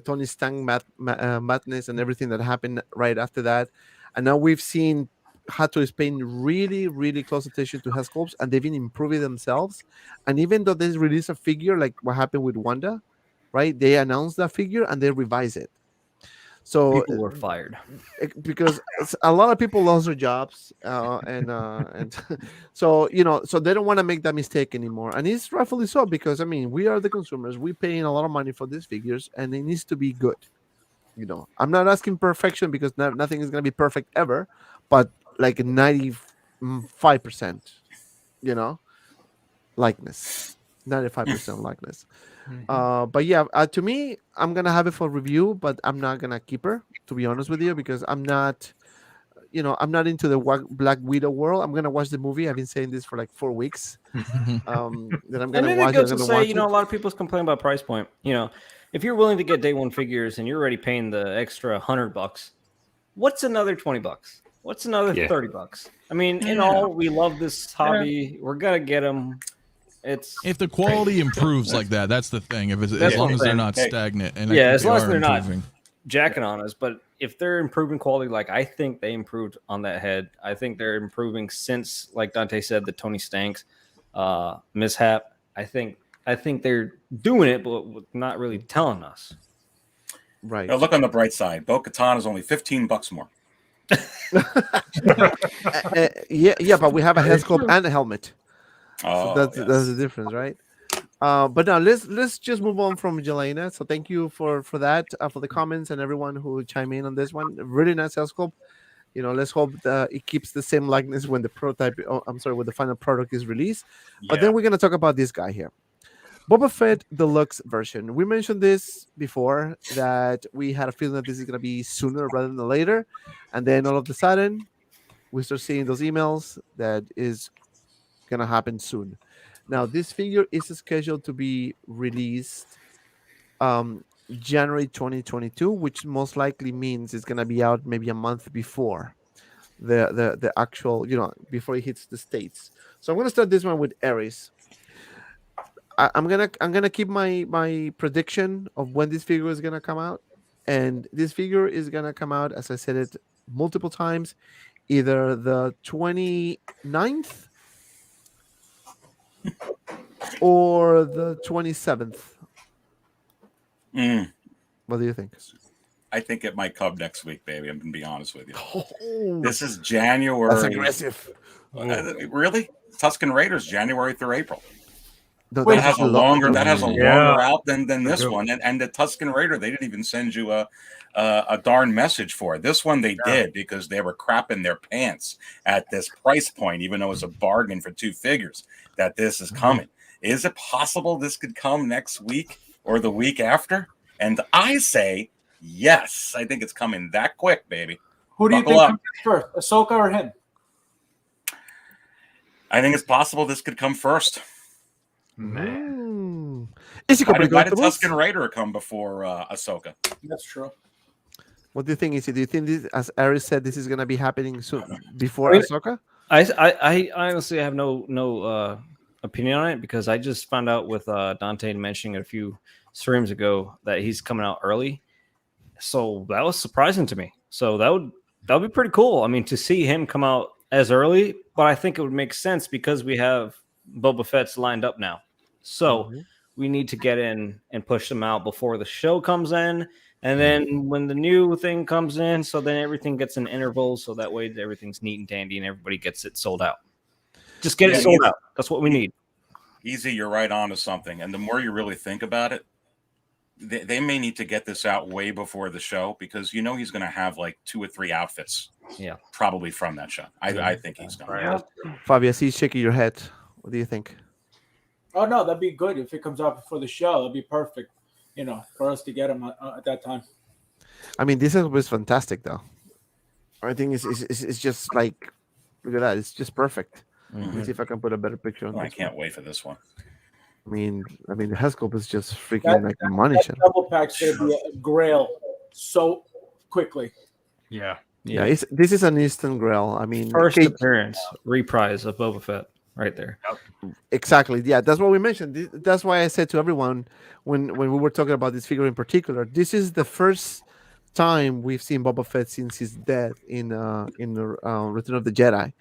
Tony Stang madness and everything that happened right after that, and now we've seen Hot Toys paying really, really close attention to head sculpts, and they've been improving themselves. And even though they release a figure like what happened with Wanda, right? They announced that figure and they revise it. So people were fired because a lot of people lost their jobs, and so you know, so they don't want to make that mistake anymore, and it's rightfully so, because I mean, we are the consumers, we're paying a lot of money for these figures, and it needs to be good. You know, I'm not asking perfection because nothing is going to be perfect ever, but like 95%, you know, likeness, 95% likeness. But yeah, to me, I'm gonna have it for review, but I'm not gonna keep her, to be honest with you, because I'm not, you know, I'm not into the Black Widow world. I'm gonna watch the movie. I've been saying this for like 4 weeks. Then I'm and gonna then watch it it. goes to say, you know, a lot of people complain about price point. You know, if you're willing to get day one figures and you're already paying the extra $100, what's another $20? What's another $30? I mean, in all, we love this hobby. We're gonna get them. If the quality improves like that, that's the thing. If it's, as long as they're not stagnant, and as long as they're improving. not jacking on us. But if they're improving quality, like I think they improved on that head. I think they're improving since, like Dante said, the Tony Stanks mishap. I think they're doing it, but not really telling us. Right. Now look on the bright side. Bo-Katan is only $15 more. Yeah, but we have a head sculpt and a helmet. Oh, So that's the difference, right? But now let's just move on from Yelena. So thank you for that, for the comments and everyone who chime in on this one. Really nice head sculpt. You know, let's hope that it keeps the same likeness when the prototype. When the final product is released. But then we're gonna talk about this guy here, Boba Fett deluxe version. We mentioned this before, that we had a feeling that this is gonna be sooner rather than later, and then all of a sudden, we start seeing those emails that is gonna happen soon. Now, this figure is scheduled to be released January 2022, which most likely means it's gonna be out maybe a month before the actual, you know, before it hits the States. So I'm gonna start this one with Aries. I'm gonna keep my prediction of when this figure is gonna come out, and this figure is gonna come out, as I said it multiple times, either the 29th or the 27th. What do you think? I think it might come next week, baby. I'm gonna be honest with you. This is January. That's aggressive. Really? Tusken Raiders, January through April. No, That has a longer out than this one. And the Tusken Raider, they didn't even send you a darn message for it. This one they did, because they were crapping their pants at this price point, even though it was a bargain for 2 figures, that this is coming. Is it possible this could come next week or the week after? And I say yes. I think it's coming that quick, baby. Who do you think comes first, Ahsoka or him? I think it's possible this could come first. Is he Why did Collectibles? Tusken Raider come before Ahsoka? That's true. What do you think? Do you think this, as Aries said, this is gonna be happening soon before Ahsoka? I honestly have no opinion on it, because I just found out with Dante mentioning it a few streams ago that he's coming out early. So that was surprising to me. So that would be pretty cool. I mean, to see him come out as early, but I think it would make sense because we have Boba Fett's lined up now. So we need to get in and push them out before the show comes in. And then when the new thing comes in, so then everything gets in intervals, so that way everything's neat and dandy and everybody gets it sold out. Just get it sold out. That's what we need. Easy, you're right on to something. And the more you really think about it, they may need to get this out way before the show because he's going to have like 2 or 3 outfits. Yeah, probably from that show. I think he's going to. Fabio, I see you shaking your head. What do you think? Oh no, that'd be good if it comes out before the show. That'd be perfect. For us to get him at that time. I mean, this was fantastic, though. I think it's just like, look at that. It's just perfect. Let me see if I can put a better picture on I this. can't wait for this one. I mean, the Hescope is just freaking like money shot. Double pack's gonna be a grail so quickly. Yeah. This is an instant grail. I mean, first appearance, reprise of Boba Fett, right there. Exactly. Yeah, that's what we mentioned. That's why I said to everyone when we were talking about this figure in particular, this is the first time we've seen Boba Fett since his death in the Return of the Jedi.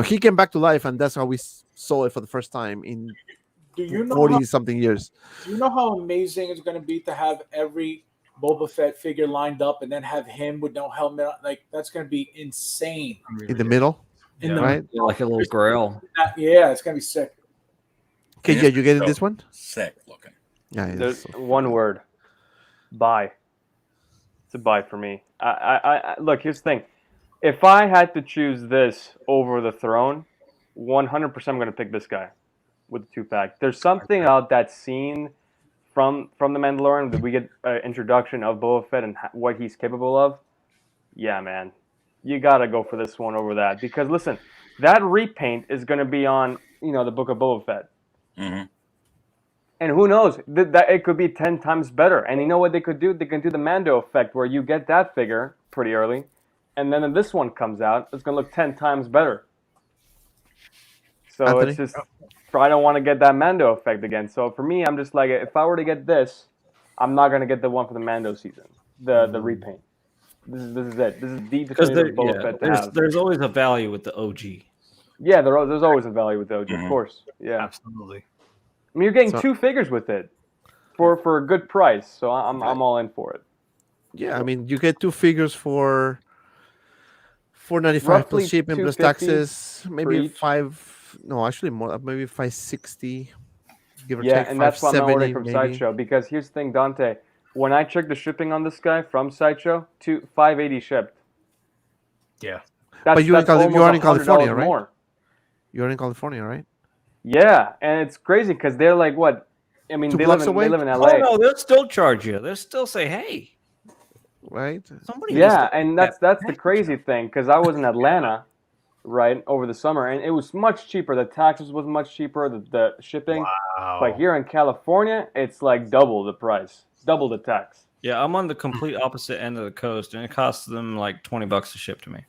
He came back to life, and that's how we saw it for the first time in 40-something years. Do you know how amazing it's going to be to have every Boba Fett figure lined up and then have him with no helmet on? Like, that's going to be insane. In the middle? Right? Yeah, like a little grail. Yeah, it's going to be sick. Okay, yeah, you getting this one? Sick looking. Yeah, There's one word. Buy. It's a buy for me. I look, here's the thing. If I had to choose this over the throne, 100% I'm going to pick this guy with the 2-pack. There's something about that scene from The Mandalorian that we get an introduction of Boba Fett and what he's capable of. Yeah, man. You got to go for this one over that. Because, listen, that repaint is going to be on, the Book of Boba Fett. Mm-hmm. And who knows? That it could be 10 times better. And you know what they could do? They can do the Mando effect where you get that figure pretty early. And then when this one comes out, it's going to look 10 times better. So Anthony? It's just, I don't want to get that Mando effect again. So for me, I'm just like, if I were to get this, I'm not going to get the one for the Mando season, the repaint. This is it. This is the definitive Boba Fett to have. There's always a value with the OG. Yeah, there's always a value with the OG, of course. Yeah, absolutely. I mean, you're getting 2 figures with it for a good price, so I'm all in for it. Yeah, I mean, you get 2 figures for $4.95 Roughly plus shipping plus $250 taxes, for maybe each. actually more, maybe $560, give or Yeah, take. and that's why I'm ordering $570 from maybe. Sideshow, because here's the thing, Dante. When I checked the shipping on this guy from Sideshow, to $580 shipped. Yeah. But you are in $100 California, right? more. You're in California, right? Yeah, and it's crazy because they're like, what? I mean, 2 they blocks live away? in Oh LA. no, they'll still charge you. They'll still say, "Hey, Right? somebody." needs Yeah, to and get that's that the crazy thing because I was in Atlanta, right, over the summer, and it was much cheaper. The taxes was much cheaper, the shipping. Wow. But here in California, it's like double the price, double the tax. Yeah, I'm on the complete opposite end of the coast, and it costs them like $20 to ship to me.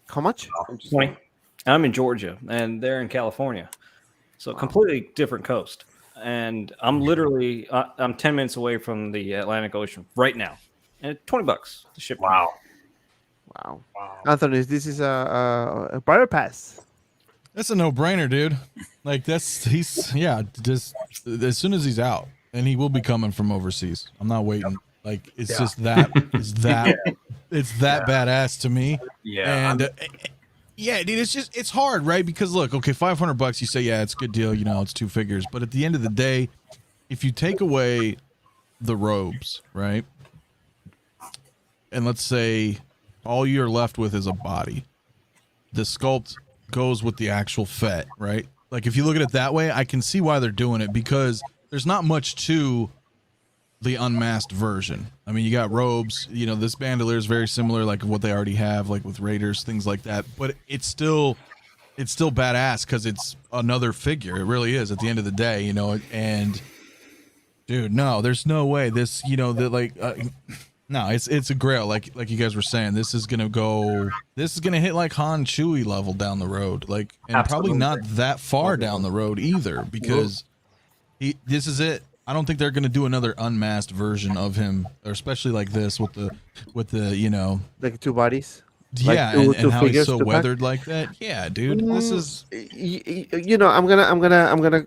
How much? 20. I'm in Georgia, and they're in California, so completely different coast. And I'm literally I'm 10 minutes away from the Atlantic Ocean right now, and $20 to ship. Wow. Wow. Anthony, this is a buyer pass. That's a no-brainer, dude. Like just as soon as he's out, and he will be coming from overseas. I'm not waiting. Like it's just that it's that badass to me. Yeah. And yeah, dude, it's hard, right? Because look, okay, $500, you say, yeah, it's a good deal, it's 2 figures. But at the end of the day, if you take away the robes, right? And let's say all you're left with is a body. The sculpt goes with the actual Fett, right? Like if you look at it that way, I can see why they're doing it because there's not much to the unmasked version. I mean, you got robes, this bandolier is very similar, like what they already have, like with Raiders, things like that. But it's still badass because it's another figure. It really is at the end of the day, and dude, no, there's no way this, no, it's a grail. Like you guys were saying, this is gonna hit like Han Chewie level down the road, like, and Absolutely. probably not that far down the road either because this is it. I don't think they're gonna do another unmasked version of him, or especially like this with the like two bodies. Like yeah, two and how he's figures, so two pack? weathered like that. Yeah, dude, this is I'm gonna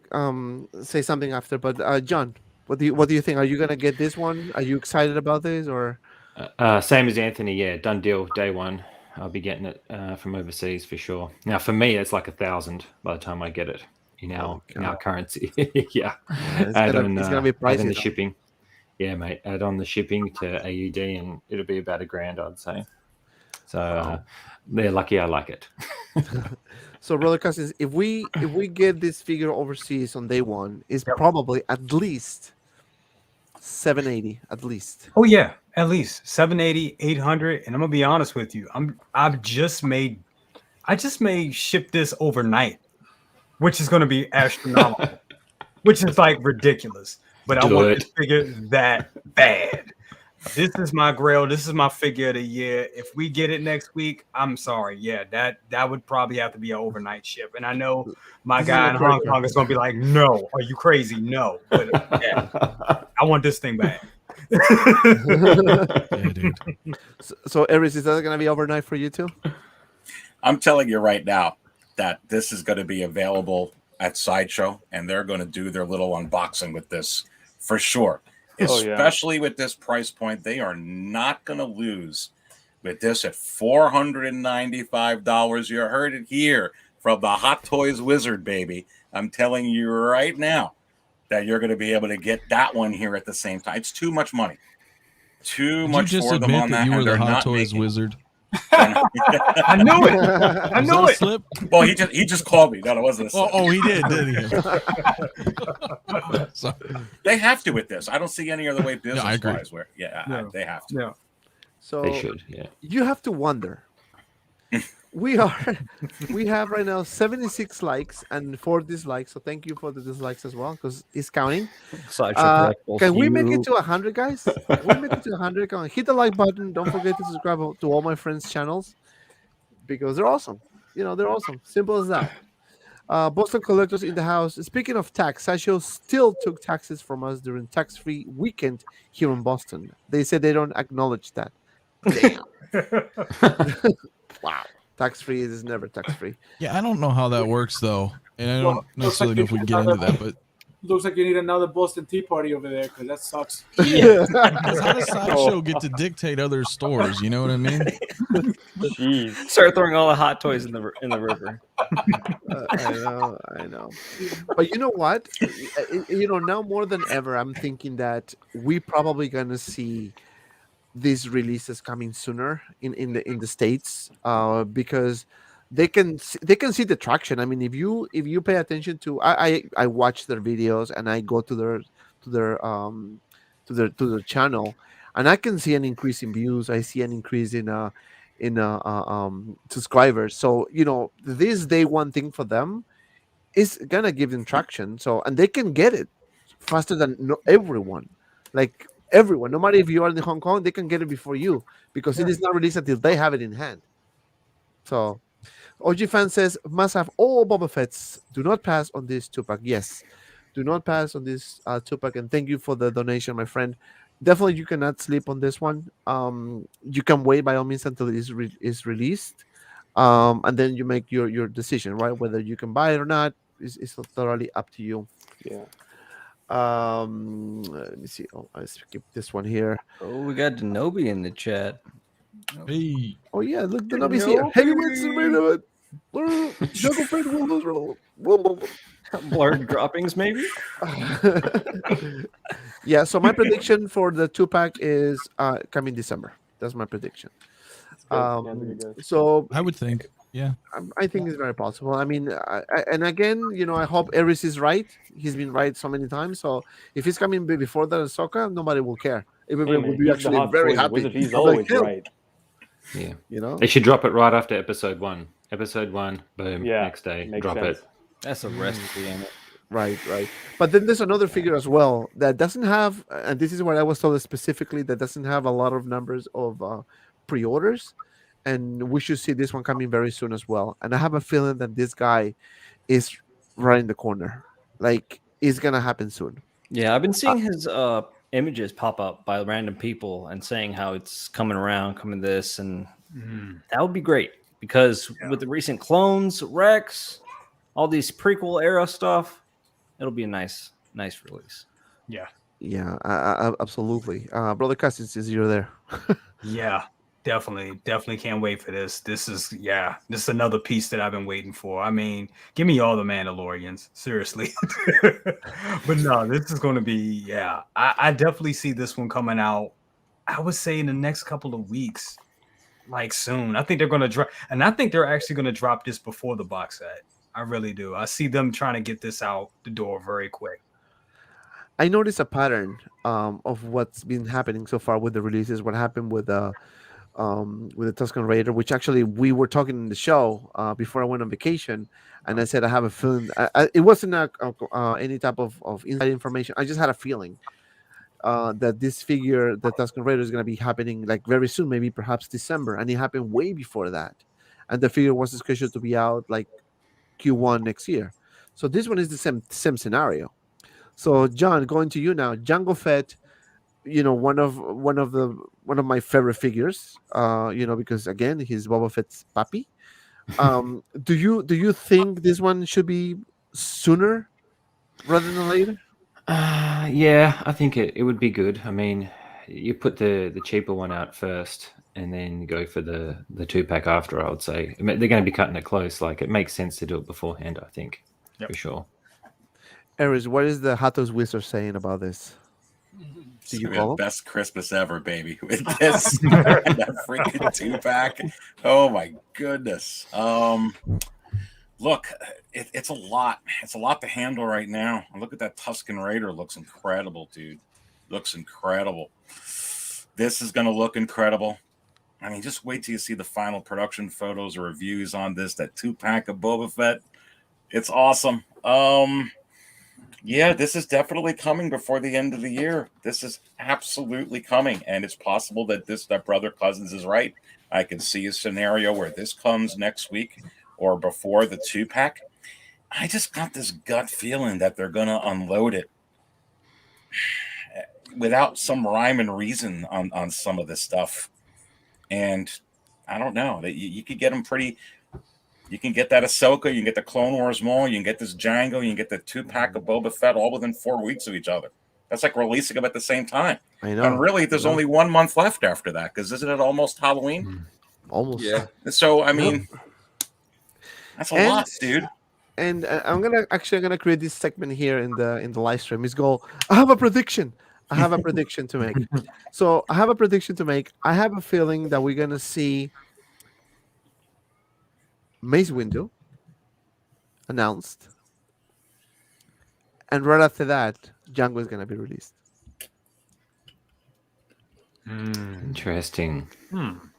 say something after, but John, what do you think? Are you gonna get this one? Are you excited about this or? Same as Anthony, yeah, done deal, day one. I'll be getting it from overseas for sure. Now, for me, it's like 1,000 by the time I get it in our currency. Yeah, It's gonna be add pricey. on the though. shipping. Yeah, mate. Add on the shipping to AUD, and it'll be about $1,000, I'd say. So they're lucky I like it. So roller coasters. If we get this figure overseas on day one, it's probably at least 780 at least. Oh yeah, at least 780, 800. And I'm gonna be honest with you, I just may ship this overnight, which is gonna be astronomical, which is like ridiculous. But I want this figure that bad. This is my grail. This is my figure of the year. If we get it next week, I'm sorry. Yeah, that would probably have to be an overnight ship. And I know my guy in Hong Kong is going to be like, no, are you crazy? No. But yeah, I want this thing back. yeah, dude. So Eris, is that going to be overnight for you too? I'm telling you right now that this is going to be available at Sideshow, and they're going to do their little unboxing with this for sure. Especially with this price point, they are not going to lose with this at $495. You heard it here from the Hot Toys Wizard, baby. I'm telling you right now that you're going to be able to get that one here at the same time. It's too much money. Too much you just for them admit on that that. you were And the they're Hot not Toys making. wizard? I knew it. I Was knew that a it. slip? Well, he just called me. No, it wasn't a slip. Oh, he did he? Sorry. They have to with this. I don't see any other way I agree. business-wise where they have to. Yeah. So They should, yeah. you have to wonder. We have right now 76 likes and 4 dislikes. So thank you for the dislikes as well, because it's counting. Sideshow Collectibles, Can we make you- it to 100, guys? Can we make it to 100? Come on, hit the like button. Don't forget to subscribe to all my friends' channels because they're awesome. They're awesome. Simple as that. Boston collectors in the house. Speaking of tax, Sideshow still took taxes from us during tax-free weekend here in Boston. They said they don't acknowledge that. Damn. Wow. Tax-free is never tax-free. Yeah, I don't know how that works though, and I Well, don't necessarily know if we get into that, but Looks like you need another Boston Tea Party over there because that sucks. because how does Sideshow get to dictate other stores? You know what I mean? Jeez. Start throwing all the hot toys in the river. I know. But you know what? Now more than ever, I'm thinking that we probably gonna see these releases coming sooner in the States, because they can see the traction. I mean, if you pay attention to, I watch their videos and I go to their channel, and I can see an increase in views. I see an increase in subscribers. So this day one thing for them is gonna give them traction. So, and they can get it faster than everyone. Like everyone, no matter if you are in Hong Kong, they can get it before you because it is not released until they have it in hand. So, OG fan says must have all Boba Fett's. Do not pass on this 2-pack. Yes, do not pass on this 2-pack. And thank you for the donation, my friend. Definitely, you cannot sleep on this one. You can wait by all means until it is released, and then you make your decision, right? Whether you can buy it or not is thoroughly up to you. Yeah. Let me see. Oh, I skipped this one here. Oh, we got Denobi in the chat. Hey, Oh yeah, look, the Nubby's here. Heavyweights in the main event. Juggle Fate will lose. Blurred droppings, maybe? Yeah, so my prediction for the 2-pack is coming December. That's my prediction. That's a good guess. So I would think, yeah. I think it's very possible. I mean, and again, I hope Eris is right. He's been right so many times. So if he's coming before that Ahsoka, nobody will care. Everybody will be He's the actually Hot very Toys happy. Wizard. He's I'm like, always "Hell," right. Yeah. They should drop it right after episode 1. Episode 1, boom, Yeah, next day, makes drop sense. it. That's a recipe, ain't it? Right. But then there's another figure as well that doesn't have, and this is what I was told specifically, that doesn't have a lot of numbers of pre-orders, and we should see this one coming very soon as well. And I have a feeling that this guy is right in the corner, like it's gonna happen soon. Yeah, I've been seeing his images pop up by random people and saying how it's coming around, coming this, and that would be great because with the recent clones, Rex, all these prequel era stuff, it'll be a nice release. Yeah. Yeah, absolutely. Brother Cousins, is you're there. Yeah, definitely can't wait for this. This is another piece that I've been waiting for. I mean, give me all the Mandalorians, seriously. But no, this is going to be I definitely see this one coming out. I would say in the next couple of weeks, like soon. I think they're going to drop, and I think they're actually going to drop this before the box set. I really do. I see them trying to get this out the door very quick. I noticed a pattern of what's been happening so far with the releases. What happened with the Tuscan Raider, which actually we were talking in the show before I went on vacation, and I said I have a feeling. It wasn't any type of inside information. I just had a feeling that this figure, the Tuscan Raider, is going to be happening like very soon, maybe perhaps December, and it happened way before that, and the figure was scheduled to be out like Q1 next year. So this one is the same scenario. So John, going to you now, Jango Fett, one of my favorite figures, because again he's Boba Fett's puppy. Do you think this one should be sooner rather than later? Yeah, I think it would be good. I mean, you put the cheaper one out first and then go for the 2-pack after, I would say. I mean, they're going to be cutting it close. Like, it makes sense to do it beforehand, I think, for sure. Aries, what is the Hatos Wizard saying about this? Do you call best Christmas ever, baby? With this that freaking 2-pack. Oh my goodness. Look, it's a lot. It's a lot to handle right now. Look at that Tuscan Raider. Looks incredible, dude. Looks incredible. This is going to look incredible. I mean, just wait till you see the final production photos or reviews on this. That 2-pack of Boba Fett. It's awesome. Yeah, this is definitely coming before the end of the year. This is absolutely coming, and it's possible that that Brother Cousins is right. I can see a scenario where this comes next week or before the 2-pack. I just got this gut feeling that they're going to unload it without some rhyme and reason on some of this stuff. And I don't know. You could get them pretty... You can get that Ahsoka, you can get the Clone Wars Maul, you can get this Django, you can get the 2-pack of Boba Fett all within 4 weeks of each other. That's like releasing them at the same time. I know. And really, there's only 1 month left after that, because isn't it almost Halloween? Almost. Yeah. So, I mean, that's a lot, dude. And I'm gonna create this segment here in the live stream. Is go. I have a prediction. I have a prediction to make. So I have a prediction to make. I have a feeling that we're gonna see Mace Windu announced, and right after that, Django is gonna be released. Interesting.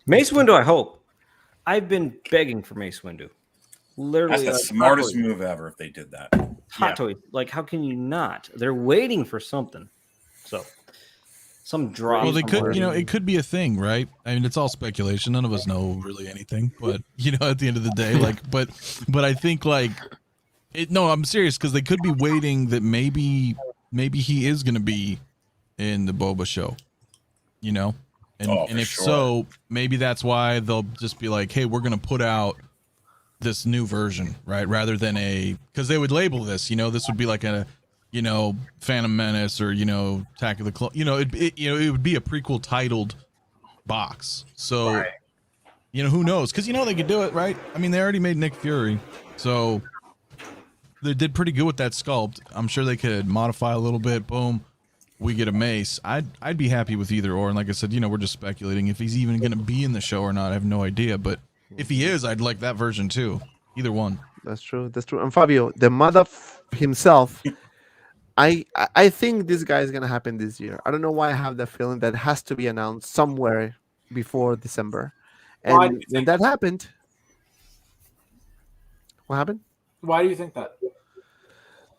Mace Windu, I hope. I've been begging for Mace Windu. Literally, that's the smartest move ever if they did that. Hot toy. Like, how can you not? They're waiting for something. So, some drop. Well, they could, it could be a thing, right? I mean, it's all speculation. None of us know really anything, but at the end of the day, like, but I think like, no, I'm serious because they could be waiting that maybe he is going to be in the Boba show, and if so, maybe that's why they'll just be like, hey, we're going to put out this new version, right? Rather than because they would label this, this would be like a, Phantom Menace or, Attack of the Clones, it would be a prequel titled box. So, right. Who knows? Because, they could do it, right? I mean, they already made Nick Fury. So they did pretty good with that sculpt. I'm sure they could modify a little bit. Boom. We get a Mace. I'd be happy with either or. And like I said, we're just speculating if he's even going to be in the show or not. I have no idea. But if he is, I'd like that version too. Either one. That's true. That's true. And Fabio, the mother himself, I think this guy is gonna happen this year. I don't know why I have that feeling that it has to be announced somewhere before December. And when that happened, what happened? Why do you think that?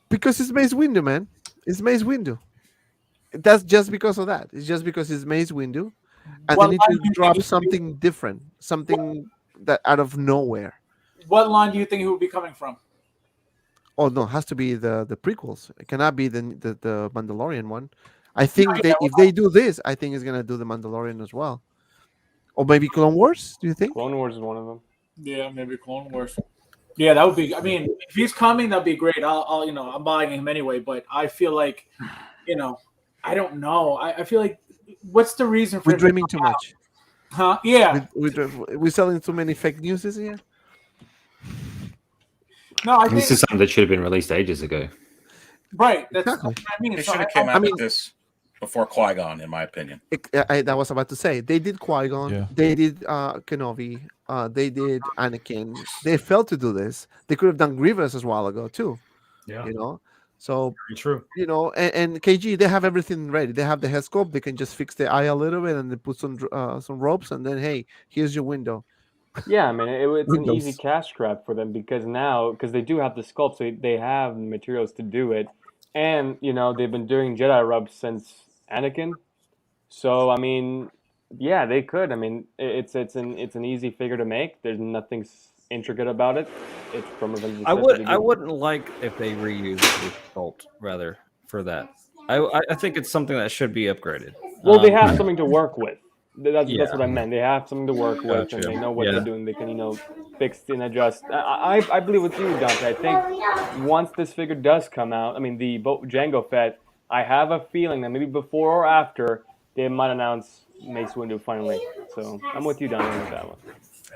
Because it's Mace Windu, man. It's Mace Windu. That's just because of that. It's just because it's Mace Windu. And they need to drop something different, something that out of nowhere. What line do you think he would be coming from? Oh no, it has to be the prequels. It cannot be the Mandalorian one. I think if they do this, I think it's gonna do the Mandalorian as well, or maybe Clone Wars. Do you think? Clone Wars is one of them. Yeah, maybe Clone Wars. Yeah, that would be. I mean, if he's coming, that'd be great. I'll I'm buying him anyway. But I feel like, I don't know. I feel like, what's the reason for We're him to dreaming too come out? much. Huh? Yeah. We're selling too many fake news this year. No, I This think is something that should have been released ages ago. right. That's Exactly. what I mean. They So should have I came out mean- with this before Qui-Gon, in my opinion. That was about to say. They did Qui-Gon. Yeah. They did Kenobi. They did Anakin. They failed to do this. They could have done Grievous as while ago too. Yeah, So very true. and KG, they have everything ready. They have the head sculpt. They can just fix the eye a little bit and then put some ropes, and then hey, here's your window. Yeah, I mean, it's an easy Windows. cash grab for them because they do have the sculpt, so they have the materials to do it, and they've been doing Jedi rubs since Anakin, so I mean, yeah, they could. I mean, it's an easy figure to make. There's nothing intricate about it. It's from Revenge of the Sith. I wouldn't like if they reuse the sculpt rather for that. I think it's something that should be upgraded. Well, they have something to work with. That's Yeah. what I meant. They have something to work with, and Gotcha. they know what Yeah. they're doing. They can, fix and adjust. I believe with you, Dante. I think once this figure does come out, I mean, the Jango Fett, I have a feeling that maybe before or after, they might announce Mace Windu finally. So I'm with you, Dante, with that one.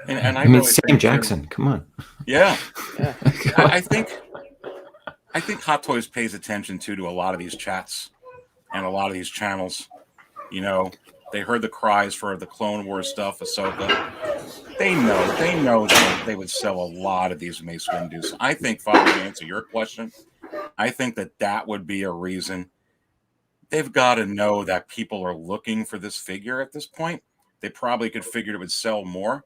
And I mean, really Sam think Jackson. Come on. Yeah. Yeah. I think Hot Toys pays attention to a lot of these chats and a lot of these channels. They heard the cries for the Clone Wars stuff, Ahsoka. They know that they would sell a lot of these Mace Windus. I think, Father, to answer your question, I think that would be a reason. They've got to know that people are looking for this figure at this point. They probably could figure it would sell more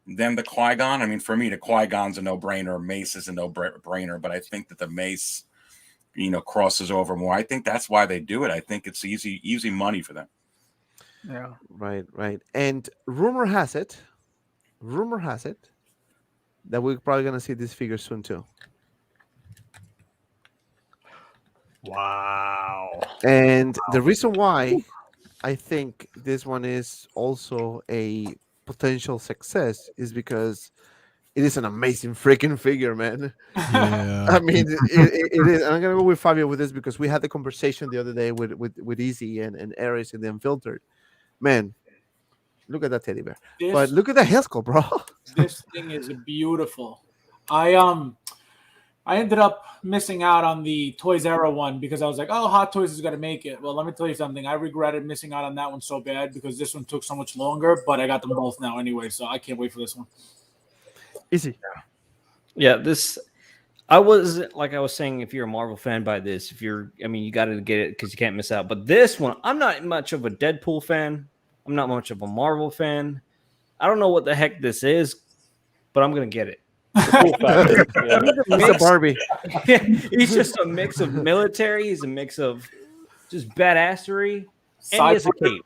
than the Qui-Gon. I mean, for me, the Qui-Gon's a no-brainer. Mace is a no-brainer, but I think that the Mace, crosses over more. I think that's why they do it. I think it's easy money for them. Yeah. Right. And rumor has it that we're probably gonna see this figure soon too. Wow. And the reason why I think this one is also a potential success is because it is an amazing freaking figure, man. Yeah. I mean, it is. And I'm gonna go with Fabio with this because we had the conversation the other day with Easy and Aries in the Unfiltered. Man, look at that teddy bear. But look at that Heskel, bro. This thing is beautiful. I ended up missing out on the Toys Era one because I was like, oh, Hot Toys is going to make it. Well, let me tell you something. I regretted missing out on that one so bad because this one took so much longer, but I got them both now anyway, so I can't wait for this one. Easy. Yeah, I was saying, if you're a Marvel fan, buy this. You got to get it because you can't miss out. But this one, I'm not much of a Deadpool fan. I'm not much of a Marvel fan. I don't know what the heck this is, but I'm gonna get it. Cool factor. Yeah. It's a Barbie. He's just a mix of military. He's a mix of just badassery, and he has a cape,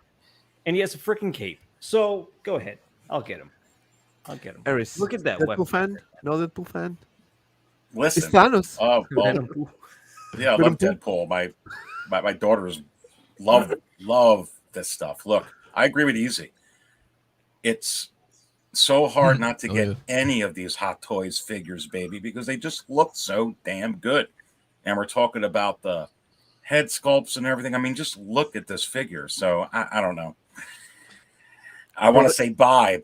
and he has a freaking cape. So go ahead, I'll get him. Aries, Look at that Deadpool weapon. fan? No Deadpool fan? Listen. It's Thanos. Oh, well, yeah, I love Deadpool. My daughters love this stuff. Look, I agree with Easy. It's so hard not to get any of these Hot Toys figures, baby, because they just look so damn good. And we're talking about the head sculpts and everything. I mean, just look at this figure. So I don't know. I want to say buy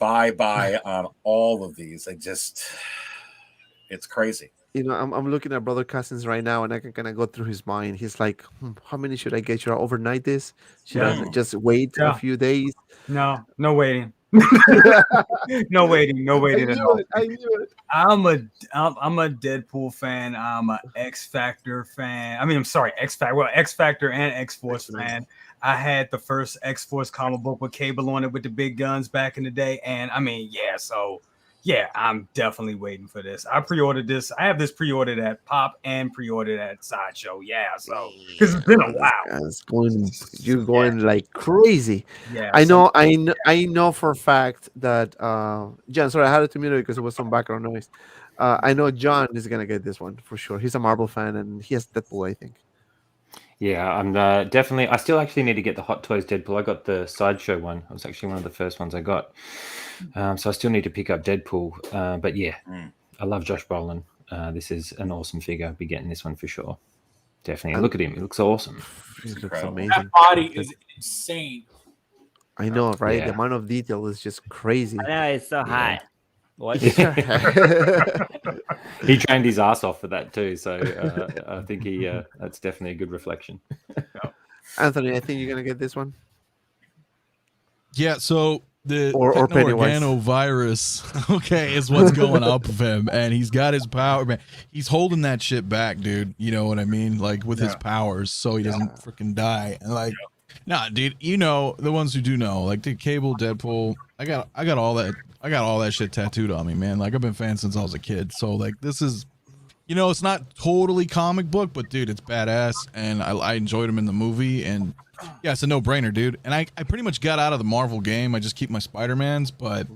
on all of these. It's crazy. I'm looking at Brother Cousins right now, and I can kind of go through his mind. He's like, how many should I get? Should I overnight this? Should I just wait a few days? No waiting. No waiting at all. I knew it. I'm a Deadpool fan. I'm a X Factor fan. I mean, I'm sorry, X Factor and X Force fan. I had the first X Force comic book with Cable on it with the big guns back in the day, and I mean, I'm definitely waiting for this. I pre-ordered this. I have this pre-ordered at Pop and pre-ordered at Sideshow. Yeah, so because it's been a while. You're going like crazy. Yeah, I know for a fact that Jan, sorry, I had it to mute because there was some background noise. I know John is gonna get this one for sure. He's a Marvel fan and he has Deadpool, I think. Yeah, I'm definitely. I still actually need to get the Hot Toys Deadpool. I got the Sideshow one. It was actually one of the first ones I got. So I still need to pick up Deadpool. But yeah, I love Josh Brolin. This is an awesome figure. I'll be getting this one for sure. Definitely. Look at him. He looks awesome. He looks incredible. amazing. That body is insane. I know, right? Yeah. The amount of detail is just crazy. I know, it's so hot. What? He trained his ass off for that too. So I think that's definitely a good reflection. Anthony, I think you're gonna get this one. Yeah, so the Or Pennywise. organovirus, okay, is what's going up with him, and he's got his power, man. He's holding that shit back, dude. You know what I mean? Like with his powers, so he doesn't freaking die. And like, nah, dude, you know the ones who do know, like the Cable, Deadpool. I got all that. I got all that shit tattooed on me, man. Like I've been fans since I was a kid. So like this is, you know, it's not totally comic book, but dude, it's badass, and I enjoyed him in the movie, and yeah, it's a no-brainer, dude. And I pretty much got out of the Marvel game. I just keep my Spider-Mans, but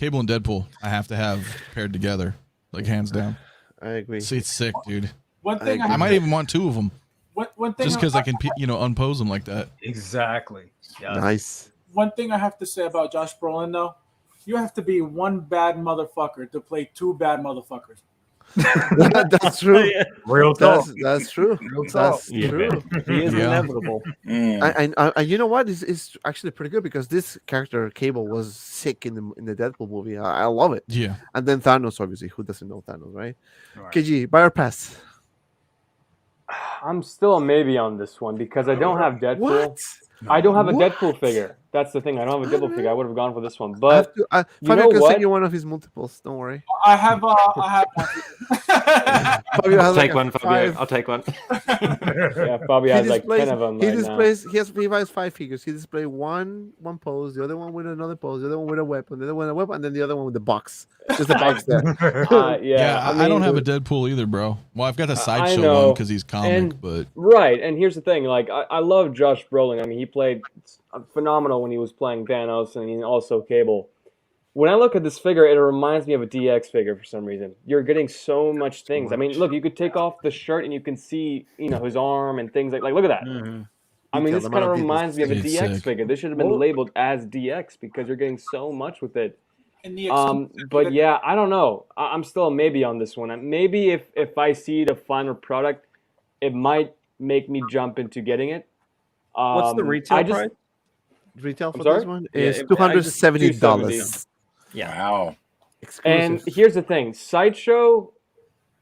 Cable and Deadpool I have to have paired together, like hands down. I agree. See, it's sick, dude. One thing I might even want two of them, one thing just because I can, you know, unpose them like that. Exactly. Yeah. Nice. One thing I have to say about Josh Brolin, though, you have to be one bad motherfucker to play two bad motherfuckers. That's true. Real talk. That's true. Real talk. That's true. He is Yeah. inevitable. And you know what? It's actually pretty good because this character Cable was sick in the Deadpool movie. I love it. Yeah. And then Thanos, obviously, who doesn't know Thanos, right? Right. KG, buy or pass? I'm still a maybe on this one because I don't have Deadpool. What? I don't have a What? Deadpool figure. That's the thing. I don't have a Deadpool figure. I would have gone for this one, I but have to, you Fabio know can what? send you one of his multiples. Don't worry. I have Fabio has I'll like take a one, Fabio. 5. I'll take one. yeah, probably He has like 10 displays. of them He right displays. He has 5 figures. He displays one pose, the other one with another pose, the other one with a weapon, the other one with a weapon, and then the other one with the box. Just the box there. now. Yeah, I don't mean, have a Deadpool either, bro. Well, I've got the I Sideshow know, one because he's comic, and- but Right, and here's the thing. Like, I love Josh Brolin. I mean, he played phenomenal when he was playing Thanos, and he also Cable. When I look at this figure, it reminds me of a DX figure for some reason. You're getting so much things. I mean, look, you could take off the shirt and you can see, you know, his arm and things like look at that. I mean, Detail, this the kind amount of of detail reminds me of a is DX sick. figure. This should have been labeled as DX because you're getting so much with it. And the But yeah, I don't know. I'm still a maybe on this one. Maybe if I see the final product, it might make me jump into getting it. What's the retail price? Retail for sorry? this one Yeah, is I just- $270. Yeah. Wow. And Exclusive. here's the thing, Sideshow,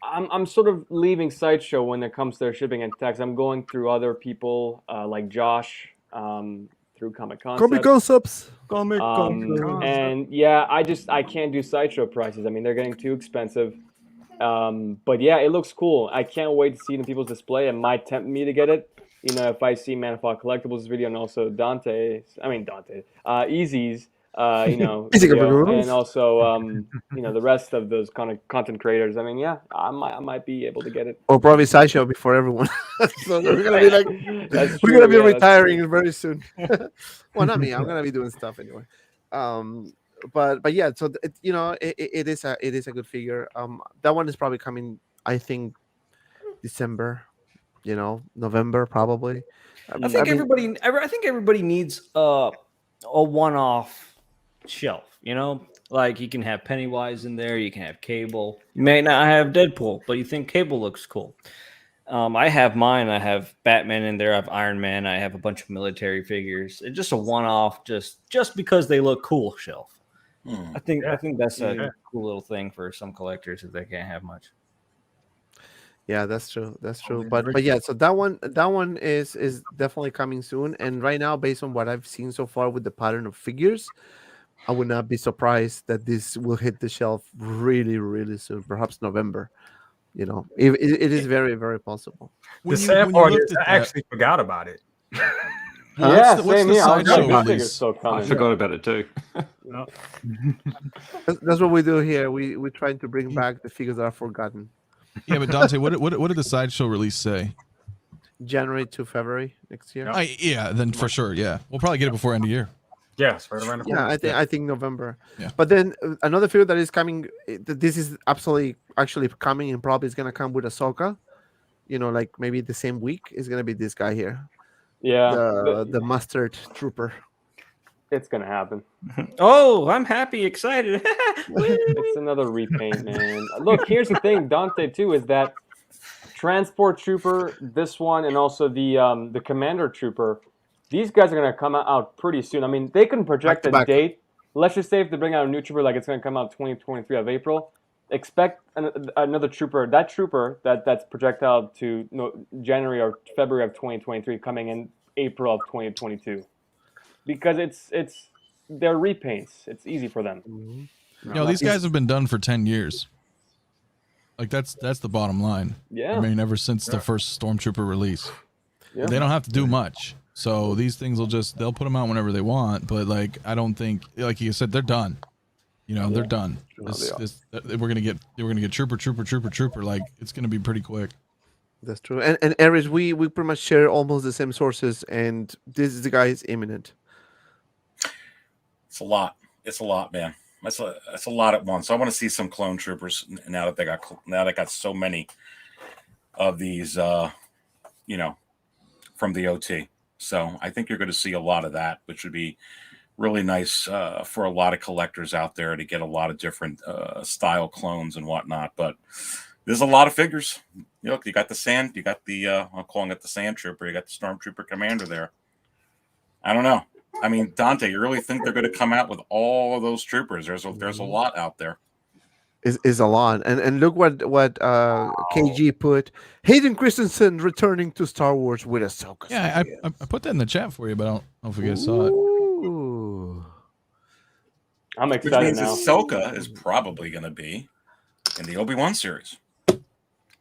I'm sort of leaving Sideshow when it comes to their shipping and tax. I'm going through other people like Josh through Comic Comic Concepts. concepts. And yeah, I can't do Sideshow prices. I mean, they're getting too expensive. But yeah, it looks cool. I can't wait to see it in people's display. It might tempt me to get it. You know, if I see Manifold Collectibles video and also Easy's, you know, Easy video, Collectibles. and also, you know, the rest of those kind of content creators. I mean, yeah, I might be able to get it. Or probably Sideshow before everyone. So we're gonna be like, That's we're true, gonna be yeah, that's retiring very soon. Well, not me. I'm gonna be doing stuff anyway. But yeah. So you know, it is a good figure. That one is probably coming. I think December. You know, November probably. I think everybody needs a one-off shelf. You know, like you can have Pennywise in there, you can have Cable. You may not have Deadpool, but you think Cable looks cool. I have mine. I have Batman in there. I have Iron Man. I have a bunch of military figures. It's just a one-off, just because they look cool shelf. I think that's a cool little thing for some collectors if they can't have much. Yeah, that's true. That's true. But yeah, so that one is definitely coming soon. And right now, based on what I've seen so far with the pattern of figures, I would not be surprised that this will hit the shelf really, really soon. Perhaps November. You know, it is very, very possible. The sad part is I actually forgot about it. Yeah, what's same the here. I was Sideshow like, this release? figure's still I coming. forgot about it too. That's what we do here. We're trying to bring back the figures that are forgotten. Yeah, but Dante, what did the Sideshow release say? January to February next year. Yeah, then for sure, yeah. We'll probably get it before end of year. Yeah, it's right around the corner. Yeah, I think November. Yeah. But then another figure that is coming. This is absolutely actually coming, and probably is gonna come with Ahsoka. Like maybe the same week is gonna be this guy here, Yeah, the mustard trooper. it's gonna happen. Oh, I'm happy, excited. It's another repaint, man. Look, here's the thing, Dante, too, is that Transport Trooper, this one, and also the Commander Trooper, these guys are going to come out pretty soon. I mean, they can project a Back-to-back. date. Let's just say if they bring out a new trooper, like it's going to come out 2023 of April, expect another trooper. That trooper that's projected out to January or February of 2023 coming in April of 2022. Because they're repaints. It's easy for them. These guys have been done for 10 years. Like that's the bottom line. Yeah. I mean, ever since the first Stormtrooper release, Yeah. they don't have to do much. So these things they'll put them out whenever they want. But like, I don't think, like you said, they're done. They're done. We're gonna get trooper. Like it's gonna be pretty quick. That's true. And Aries, we pretty much share almost the same sources, and this guy is imminent. It's a lot. It's a lot, man. That's a lot at once. I want to see some clone troopers now that they got so many of these, from the OT. So I think you're going to see a lot of that, which would be really nice for a lot of collectors out there to get a lot of different style clones and whatnot. But there's a lot of figures. You got the sand, you got the I'm calling it the sand trooper, you got the stormtrooper commander there. I don't know. I mean, Dante, you really think they're going to come out with all of those troopers? There's a lot out there. Is a lot, and look what KG put. Hayden Christensen returning to Star Wars with Ahsoka. Yeah, I put that in the chat for you, but I don't know if you guys saw it. Ooh. I'm Which excited means now. Ahsoka is probably going to be in the Obi-Wan series.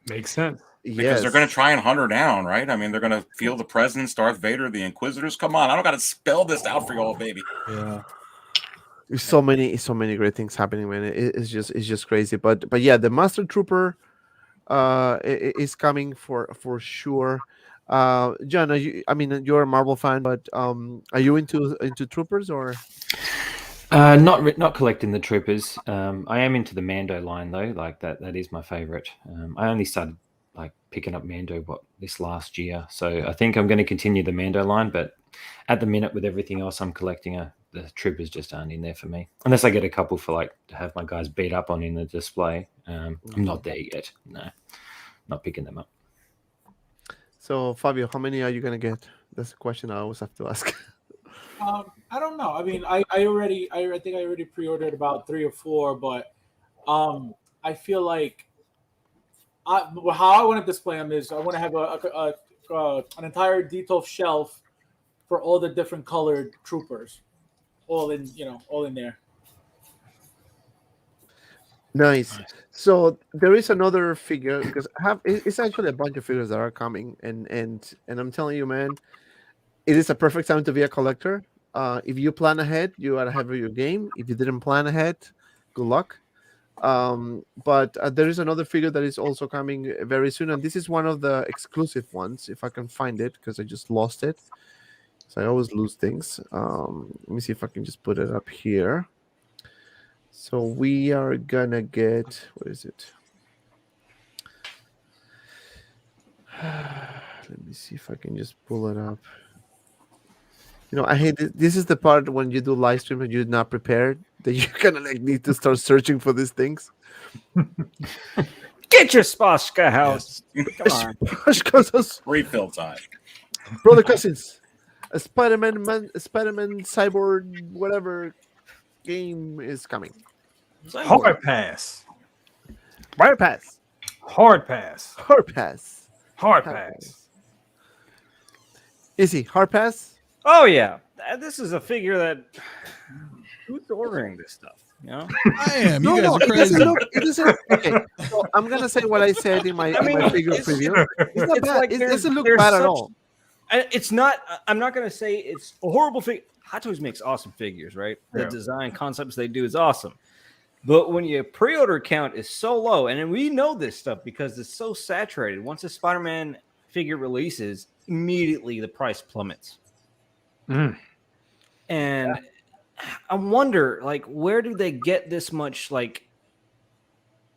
Makes sense. Because they're going to try and hunt her down, right? I mean, they're going to feel the presence, Darth Vader, the Inquisitors. Come on, I don't got to spell this out for y'all, baby. Yeah. There's so many great things happening, man. It's just crazy. But yeah, the Master Trooper is coming for sure. John, you're a Marvel fan, but are you into troopers or? Not collecting the troopers. I am into the Mando line though. Like that is my favorite. I only started like picking up Mando this last year, so I think I'm going to continue the Mando line. But at the minute, with everything else I'm collecting, the troopers just aren't in there for me. Unless I get a couple for like to have my guys beat up on in the display. I'm not there yet. No, not picking them up. So Fabio, how many are you going to get? That's a question I always have to ask. I don't know. I mean, I think I already pre-ordered about 3 or 4, but I feel like how I want to display them is I want to have an entire detailed shelf for all the different colored troopers, all in there. Nice. So there is another figure because it's actually a bunch of figures that are coming, and I'm telling you, man, it is a perfect time to be a collector. If you plan ahead, you are ahead of your game. If you didn't plan ahead, good luck. But there is another figure that is also coming very soon, and this is one of the exclusive ones. If I can find it, because I just lost it. So I always lose things. Let me see if I can just put it up here. So we are gonna get, what is it? Let me see if I can just pull it up. I hate this. This is the part when you do live stream and you're not prepared, that you kind of like need to start searching for these things. Get your Spaska house. Come on. Refill time. Brother cousins, a Spider-Man cyborg, whatever game is coming. Hard pass. Wire pass. Hard pass. Hard pass. Hard pass. Easy. Hard pass. Oh yeah, this is a figure that who's ordering this stuff? I am. You guys are crazy. It doesn't. Okay, so I'm gonna say what I said in my figure preview. It's not bad. Like it doesn't look there's bad at all. It's not. I'm not gonna say it's a horrible figure. Hot Toys makes awesome figures, right? The design concepts they do is awesome. But when your pre-order count is so low, and we know this stuff because it's so saturated, once a Spider-Man figure releases, immediately the price plummets. And I wonder, like, where do they get this much like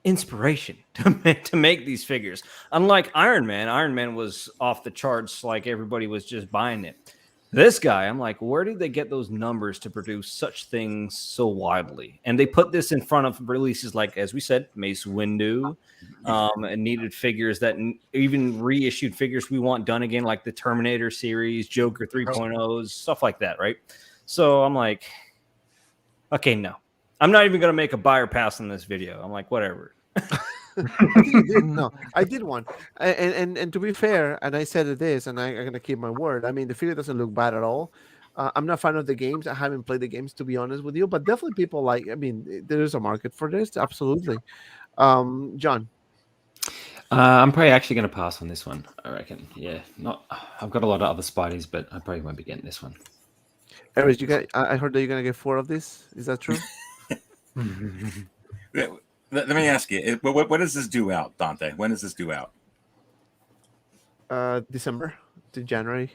inspiration to make these figures? Unlike Iron Man was off the charts, like everybody was just buying it. This guy, I'm like, where did they get those numbers to produce such things so widely? And they put this in front of releases like, as we said, Mace Windu, and needed figures that even reissued figures we want done again, like the Terminator series, Joker 3.0s, stuff like that, right? So I'm like, okay, no. I'm not even going to make a buyer pass on this video. I'm like, whatever. I think you did. No, I did one. And to be fair, and I said this, and I'm going to keep my word. I mean, the figure doesn't look bad at all. I'm not a fan of the games. I haven't played the games, to be honest with you. But definitely people like, I mean, there is a market for this. Absolutely. John? I'm probably actually going to pass on this one, I reckon. Yeah, I've got a lot of other Spideys, but I probably won't be getting this one. Aries, I heard that you're going to get 4 of these. Is that true? Let me ask you, what does this due out, Dante? When does this due out? December to January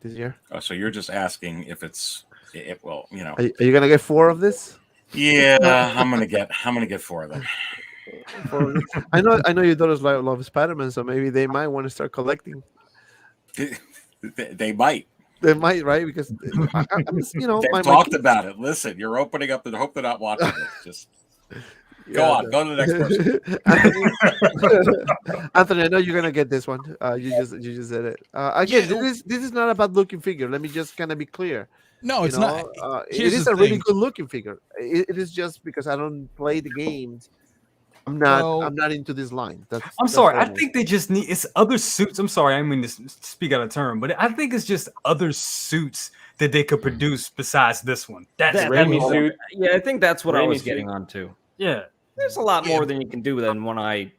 this year. Oh, so you're just asking if it's, well, you know. Are you going to get 4 of this? Yeah, I'm gonna get 4 of them. I know your daughters love Spider-Man, so maybe they might want to start collecting. They might. They might, right? Because you know, they've talked about it. Listen, you're opening up the hope they're not watching it. Just go on, go to the next person. Anthony, I know you're gonna get this one. You just said it. Again, this is not a bad looking figure. Let me just kind of be clear. No, it's not. It is a really good looking figure. It is just because I don't play the games. I'm not into this line. I'm sorry. I think they just need other suits. I'm sorry. I mean to speak out of turn, but I think it's just other suits that they could produce besides this one. That's Raimi suit. Yeah, I think that's what I Raimi was suit. getting onto. Yeah. There's a lot more than you can do than one eye.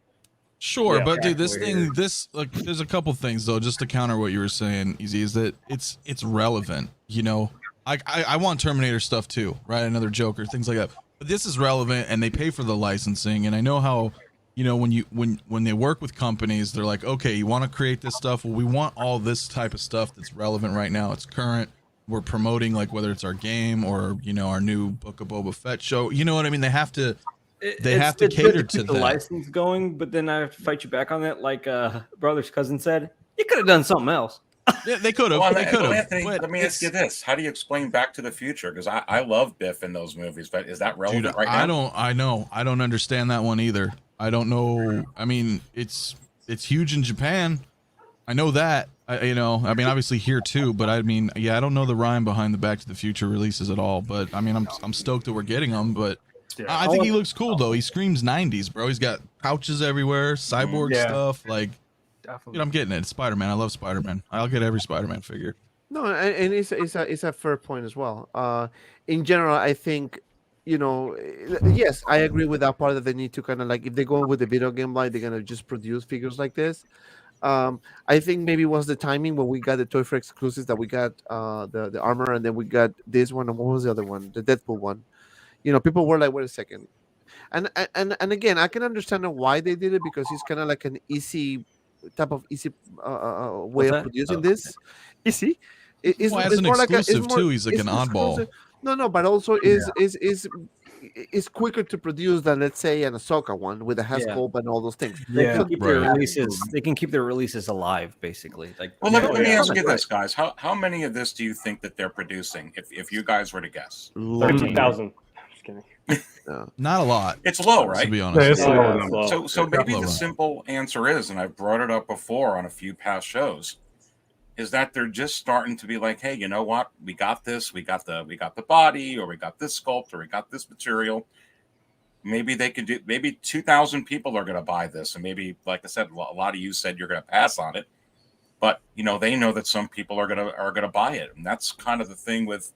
Sure, Yeah, but dude, exactly. this like, there's a couple things though, just to counter what you were saying, Easy, is that it's relevant. You know, I want Terminator stuff too, right? Another Joker, things like that. But this is relevant, and they pay for the licensing. And I know how, you know, when they work with companies, they're like, okay, you want to create this stuff? Well, we want all this type of stuff that's relevant right now. It's current. We're promoting, like, whether it's our game or, you know, our new Book of Boba Fett show. You know what I mean? They have to. They have to cater to the that. license going, but then I have to fight you back on that. Like brother's cousin said, you could have done something else. Yeah, they could have. Well, they could have. Anthony, let me ask you this: how do you explain Back to the Future? Because I love Biff in those movies, but is that relevant Dude, right now? I don't understand that one either. I don't know. I mean, it's huge in Japan. I know that. You know, I mean, obviously here too. But I mean, yeah, I don't know the rhyme behind the Back to the Future releases at all. But I mean, I'm stoked that we're getting them. But I think he looks cool though. He screams 90s, bro. He's got pouches everywhere, cyborg stuff. Like, dude, I'm getting it. Spider-Man. I love Spider-Man. I'll get every Spider-Man figure. No, and it's a fair point as well. In general, I think, you know, yes, I agree with that part that they need to kind of like, if they go with the video game line, they're gonna just produce figures like this. I think maybe it was the timing when we got the Toy Fair exclusives that we got the armor, and then we got this one, and what was the other one? The Deadpool one. You know, people were like, wait a second. And again, I can understand why they did it, because it's kind of like an easy type of way of producing this. Easy. It's as an more like exclusive too, he's like an oddball. No, but also is quicker to produce than, let's say, an Ahsoka one with a Hascope and all those things. They can keep their releases. They can keep their releases alive, basically. Like, well, let me ask you this, guys: how many of this do you think that they're producing? If you guys were to guess, 13,000. Just kidding. Not a lot. It's low, right? To be honest. So maybe the simple answer is, and I've brought it up before on a few past shows, is that they're just starting to be like, hey, you know what? We got this. We got the body, or we got this sculpt, or we got this material. Maybe they could do. Maybe 2,000 people are going to buy this, and maybe, like I said, a lot of you said you're going to pass on it, but you know they know that some people are going to buy it, and that's kind of the thing with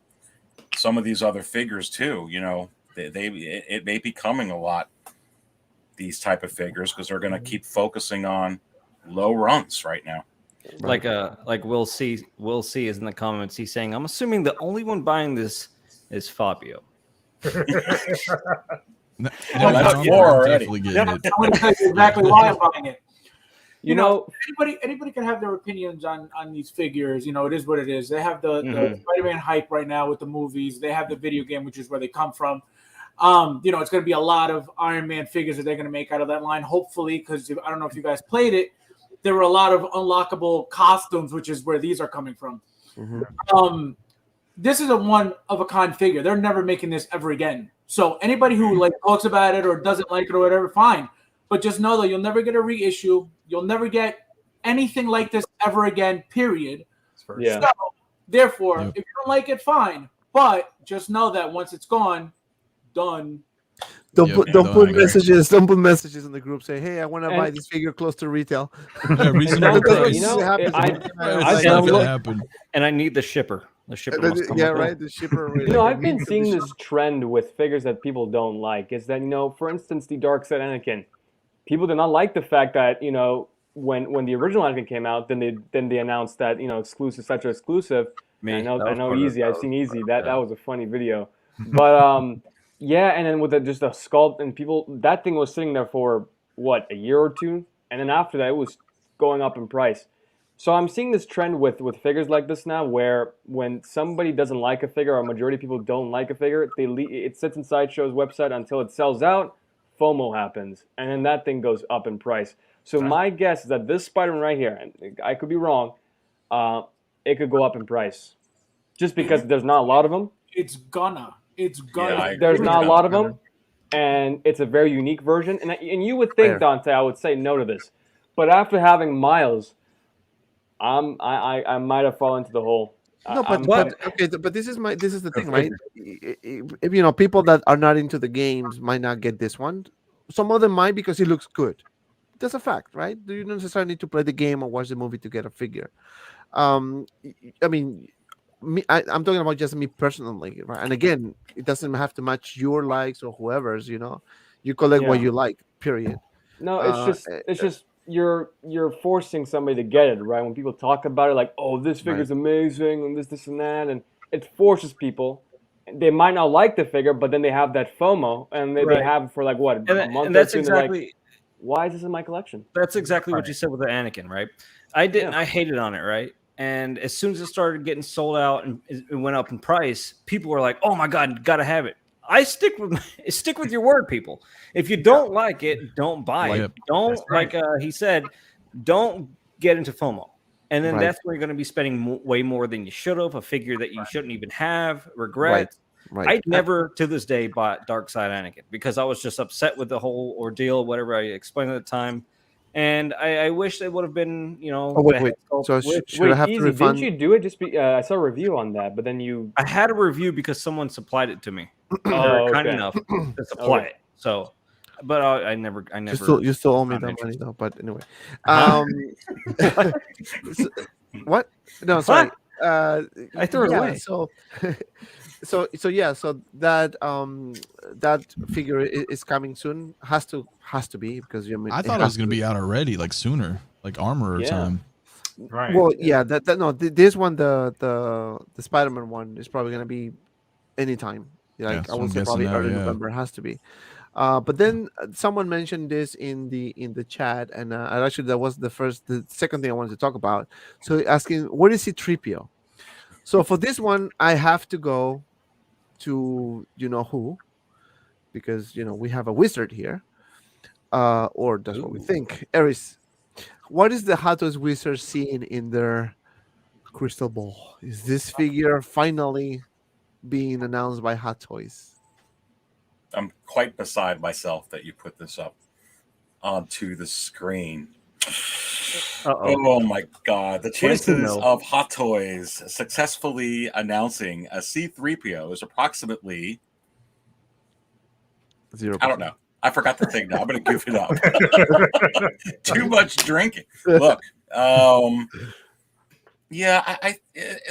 some of these other figures too. You know, it may be coming a lot, these type of figures, because they're going to keep focusing on low runs right now. Like Will C is in the comments. He's saying, I'm assuming the only one buying this is Fabio. No, that's I'm four already. definitely getting it. I'm going to tell you exactly why I'm buying it. You know, anybody can have their opinions on these figures. You know, it is what it is. They have the Mhm. Spider-Man hype right now with the movies. They have the video game, which is where they come from. You know, it's going to be a lot of Iron Man figures that they're going to make out of that line, hopefully, because I don't know if you guys played it. There were a lot of unlockable costumes, which is where these are coming from. Mhm. This is a one of a kind figure. They're never making this ever again. So anybody who like talks about it or doesn't like it or whatever, fine. But just know that you'll never get a reissue. You'll never get anything like this ever again. Period. yeah. So therefore, Yep. if you don't like it, fine. But just know that once it's gone, done. Don't Yep, put don't I put agree. messages. Don't put messages in the group. Say, hey, I want to And- buy this figure close to retail. Yeah, reasonable That's what price. you know, happens I- every time Right, I it's like not it. gonna happen. And I need the shipper. The shipper must come Yeah, with it. right. The shipper. You know, I've been seeing this trend with figures that people don't like. Is that, you know, for instance, the Dark Side Anakin. People did not like the fact that, you know, when the original Anakin came out, then they announced that, you know, exclusive, such exclusive. Me. I That was know part of Easy. it. I've seen Easy. That yeah. was a funny video. But yeah, and then with just a sculpt and people, that thing was sitting there for what, a year or two, and then after that, it was going up in price. So I'm seeing this trend with figures like this now, where when somebody doesn't like a figure, or a majority of people don't like a figure, it sits in Sideshow's website until it sells out. FOMO happens, and then that thing goes up in price. So my guess is that this Spider-Man right here, and I could be wrong, it could go up in price, just because there's not a lot of them. It's gonna. It's gonna. Yeah, I There's agree. not a lot of Yeah. them, and it's a very unique version. And you would think, Fair. Dante, I would say no to this, but after having Miles, I might have fallen into the hole. No, I'm- but okay, but this is the thing, right? If, you know, people that are not into the games might not get this one. Some of them might because it looks good. That's a fact, right? You don't necessarily need to play the game or watch the movie to get a figure. I mean, I'm talking about just me personally, right? And again, it doesn't have to match your likes or whoever's. You know, you collect what Yeah. you like. Period. No, Uh, it's just you're forcing somebody to get it, right? When people talk about it, like, oh, this figure's amazing, and this and that, and it forces people. They might not like the figure, but then they have that FOMO, and they Right. have it for like what, a month And or that's two. And they're like, exactly why is this in my collection? that's exactly what you said with the Anakin, right? I didn't. I hated on it, right? And as soon as it started getting sold out and it went up in price, people were like, "Oh my god, gotta have it." I stick with your word, people. If you don't like it, don't buy it. Yep. Don't like he said, don't get into FOMO. And then Right. that's where you're going to be spending way more than you should have. A figure that you shouldn't even have. Regret. Right. I never to this day bought Dark Side Anakin because I was just upset with the whole ordeal, whatever I explained at the time. And I wish it would have been, you know. Oh, wait. So should I have Easy, to refund? didn't you do it? I saw a review on that, but then you. I had a review because someone supplied it to me. They Oh, were kind okay. enough to supply it. So, but I never. You still owe me I'm that interested. money though. But anyway, Huh? what? No, sorry. I threw it away. So yeah, so that that figure is coming soon. Has to be because you. I thought it was gonna be out already, like sooner, like Armorer Yeah. time. Right. Well, yeah, that no, this one, the Spider-Man one is probably gonna be anytime. Yeah, Like so I I'm would say guessing probably now, early yeah. November has to be. But then someone mentioned this in the chat, and actually that was the second thing I wanted to talk about. So asking, what is C-3PO? So for this one, I have to go to you know who, because you know we have a wizard here, or that's what we think. Eris, what is the Hot Toys wizard seeing in their crystal ball? Is this figure finally being announced by Hot Toys? I'm quite beside myself that you put this up onto the screen. Oh my god, the chances of Hot Toys successfully announcing a C-3PO is approximately 0%. I don't know. I forgot the thing now. I'm going to goof it up. Too much drinking. Look, yeah, I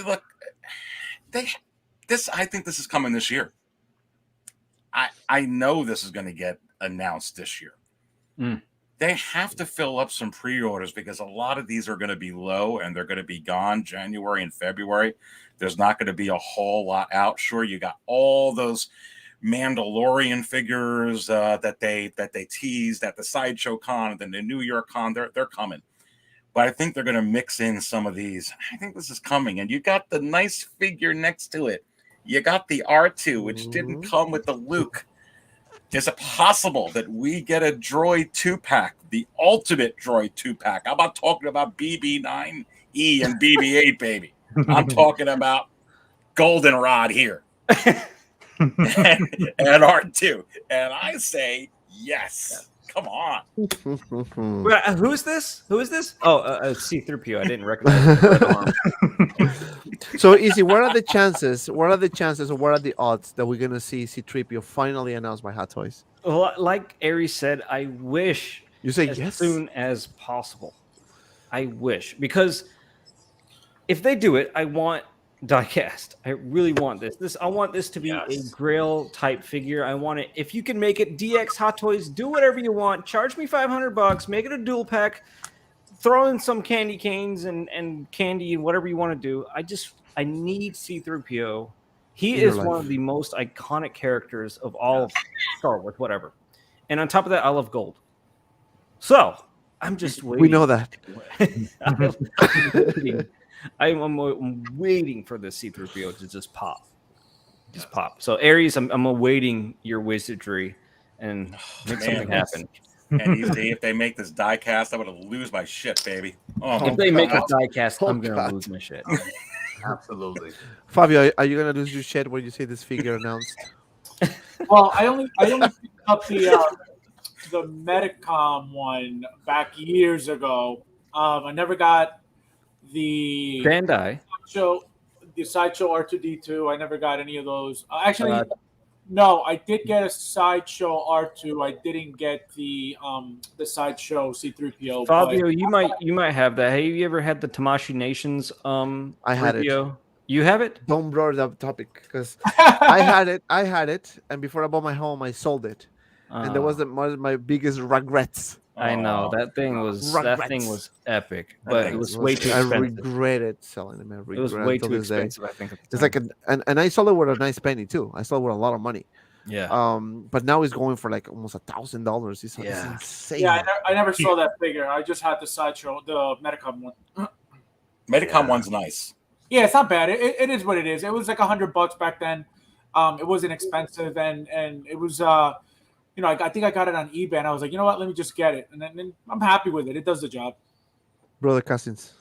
look. I think this is coming this year. I know this is going to get announced this year. They have to fill up some pre-orders because a lot of these are going to be low and they're going to be gone January and February. There's not going to be a whole lot out. Sure, you got all those Mandalorian figures that they teased at the Sideshow Con and then the New York Con. They're coming. but I think they're going to mix in some of these. I think this is coming, and you got the nice figure next to it. You got the R2, which didn't come with the Luke. Is it possible that we get a droid 2-pack, the ultimate droid 2-pack? I'm not talking about BB9E and BB8, baby. I'm talking about Goldenrod here. and R2. And I say yes. Come on. Who's this? Who is this? Oh, C-3PO. I didn't recognize it. So, Easy, what are the chances? What are the chances, or what are the odds that we're gonna see C-3PO finally announced by Hot Toys? Well, like Aries said, I wish You say as yes? soon as possible. I wish, because if they do it, I want diecast. I really want this. I want this to be a Grail type figure. I want it. If you can make it DX Hot Toys, do whatever you want. Charge me $500. Make it a dual pack. Throw in some candy canes and candy and whatever you want to do. I need C-3PO. He is one of the most iconic characters of all of Star Wars, whatever. And on top of that, I love gold. So I'm just waiting. We know that. I'm waiting for the C-3PO to just pop. Just pop. So Aries, I'm awaiting your wizardry and make something happen. And Easy, if they make this die cast, I'm gonna lose my shit, baby. If they make a die cast, I'm gonna lose my shit. Absolutely. Fabio, are you gonna lose your shit when you see this figure announced? Well, I only picked up the Metacom one back years ago. I never got the Bandai. Sideshow R2D2. I never got any of those. Actually, no, I did get a Sideshow R2. I didn't get the Sideshow C-3PO. Fabio, you might have that. Have you ever had the Tamashii Nations? I had 3PO? You have it? Don't brought up topic because I had it, and before I bought my home, I sold it, and that was one of my biggest regrets. I know that thing was epic, but it was way too I expensive. regretted selling them. It was way too expensive, I think. It's like and I sold it with a nice penny too. I sold it with a lot of money. Yeah. But now it's going for like almost $1,000. It's insane. Yeah, I never saw that figure. I just had the Sideshow, the Metacom one. Metacom one's nice. Yeah, it's not bad. It is what it is. It was like $100 back then. It wasn't expensive, and it was I think I got it on eBay, and I was like, you know what, let me just get it, and then I'm happy with it. It does the job. Brother Cousins.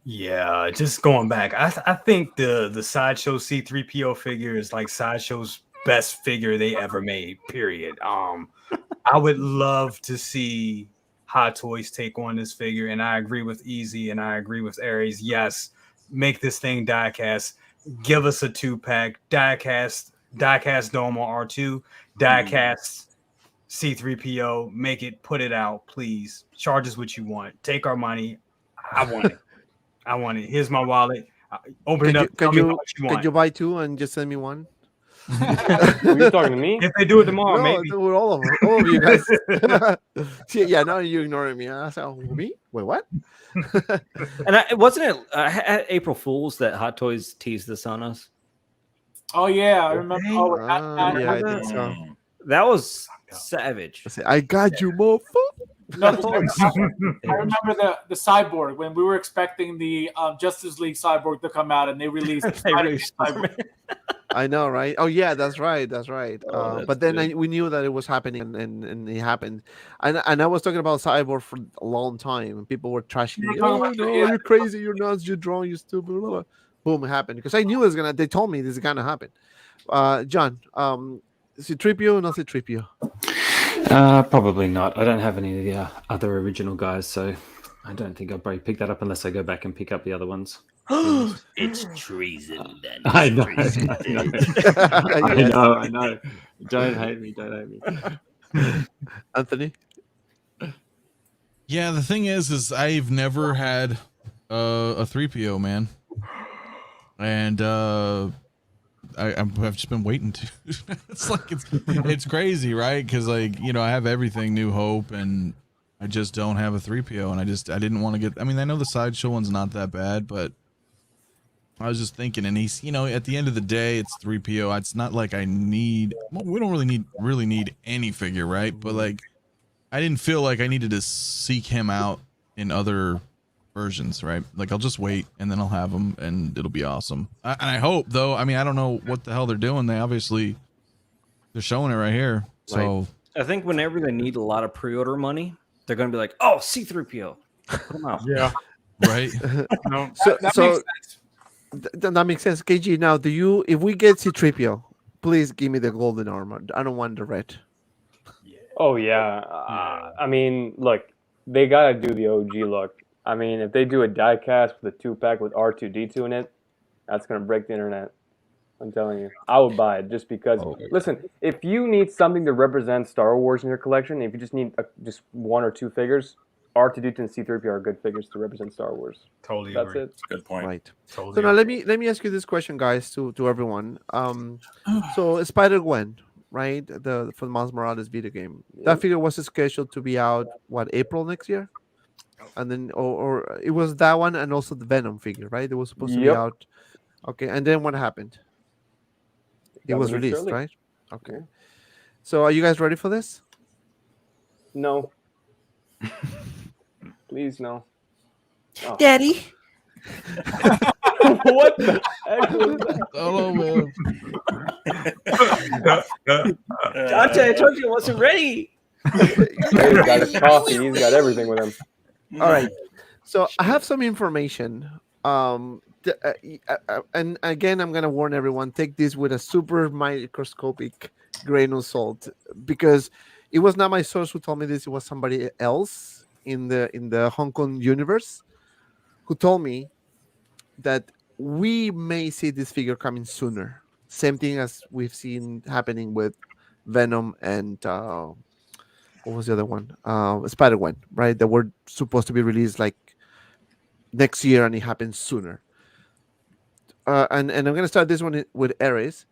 Yeah, just going back, I think the Sideshow C-3PO figure is like Sideshow's best figure they ever made. Period. I would love to see Hot Toys take on this figure, and I agree with Easy, and I agree with Aries. Yes, make this thing diecast. Give us a 2-pack diecast Dome on R2, diecast C-3PO. Make it, put it out, please. Charge us what you want. Take our money. I want it. I want it. Here's my wallet. Open it up. Can you buy two and just send me one? Are you talking to me? If they do it tomorrow, No, maybe. with all of you guys. Yeah, now you're ignoring me. I said, me? Wait, what? And wasn't it at April Fool's that Hot Toys teased this on us? Oh yeah, I remember. Yeah, I think so. That was savage. I got you, motherfucker. No, I remember the Cyborg when we were expecting the Justice League Cyborg to come out, and they released. Cyborg. I know, right? Oh yeah, that's right. But then we knew that it was happening, and it happened. And I was talking about Cyborg for a long time, and people were trashing me. Oh no, you're crazy, you're nuts, you're drunk, you're stupid. Blah, blah. Boom, it happened because I knew it was gonna. They told me this is gonna happen. John, C-3PO, not C-3PO. Probably not. I don't have any of the other original guys, so I don't think I'll probably pick that up unless I go back and pick up the other ones. It's treason, then. I know. I know. Don't hate me. Anthony? Yeah, the thing is I've never had a 3PO, man. And I've just been waiting to. It's like it's crazy, right? Because I have everything New Hope, and I just don't have a 3PO, and I didn't want to get. I mean, I know the Sideshow one's not that bad, but I was just thinking, and he's at the end of the day, it's 3PO. It's not like I need. Well, we don't really need any figure, right? But like, I didn't feel like I needed to seek him out in other versions, right? Like I'll just wait and then I'll have them and it'll be awesome. And I hope though. I mean, I don't know what the hell they're doing. They're showing it right here. So I think whenever they need a lot of pre-order money, they're going to be like, "Oh, C-3PO, put them out." Yeah. right. No. That makes sense. KG, now if we get C-3PO, please give me the golden armor. I don't want the red. Oh yeah. I mean, look, they gotta do the OG look. I mean, if they do a die-cast with a 2-pack with R2-D2 in it, that's gonna break the internet. I'm telling you, I would buy it just because. Listen, if you need something to represent Star Wars in your collection, if you just need just 1 or 2 figures, R2-D2 and C-3PO are good figures to represent Star Wars. Totally That's agree. it. Good point. Right. Totally So now agree. let me ask you this question, guys, to everyone. So Spider-Gwen, right? For the Miles Morales video game. That figure was scheduled to be out April next year? And then or it was that one and also the Venom figure, right? It was supposed to be out. Okay, and then what happened? It was released, early. right? Okay. So are you guys ready for this? No. Please no. Oh. Daddy. What the heck was that? Oh man. Dante, I told you I wasn't ready. He's got his coffee. He's got everything with him. All right. So I have some information. And again, I'm gonna warn everyone: take this with a super microscopic grain of salt, because it was not my source who told me this. It was somebody else in the Hong Kong universe who told me that we may see this figure coming sooner. Same thing as we've seen happening with Venom and what was the other one? Spider-Gwen, right? That were supposed to be released like next year, and it happens sooner. And I'm gonna start this one with Ares.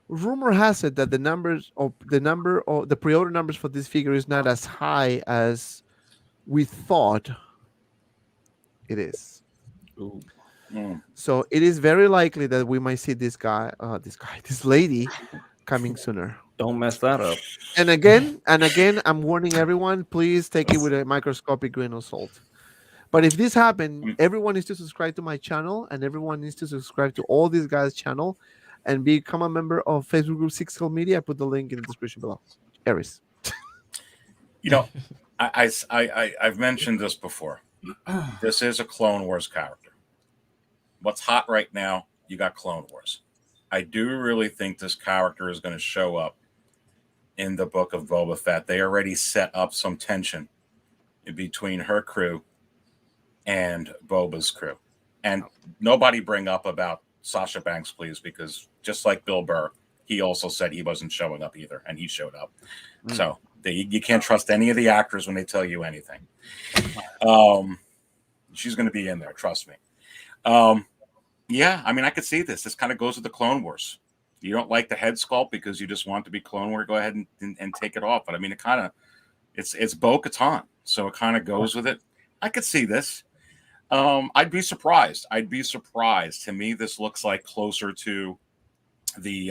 Rumor has it that the pre-order numbers for this figure is not as high as we thought it is. Ooh. So it is very likely that we might see this lady coming sooner. Don't mess that up. And again, I'm warning everyone: please take it with a microscopic grain of salt. But if this happens, everyone needs to subscribe to my channel, and everyone needs to subscribe to all these guys' channel, and become a member of Facebook group Six Media. I put the link in the description below. Ares. You know, I've mentioned this before. This is a Clone Wars character. What's hot right now? You got Clone Wars. I do really think this character is going to show up in the Book of Boba Fett. They already set up some tension in between her crew and Boba's crew. And nobody bring up about Sasha Banks, please, because just like Bill Burr, he also said he wasn't showing up either, and he showed up. So you can't trust any of the actors when they tell you anything. She's going to be in there, trust me. Yeah, I mean, I could see this. This kind of goes with the Clone Wars. You don't like the head sculpt because you just want to be Clone Wars, go ahead and take it off. But I mean, it kind of, it's Bo-Katan, so it kind of goes with it. I could see this. I'd be surprised. To me, this looks like closer to the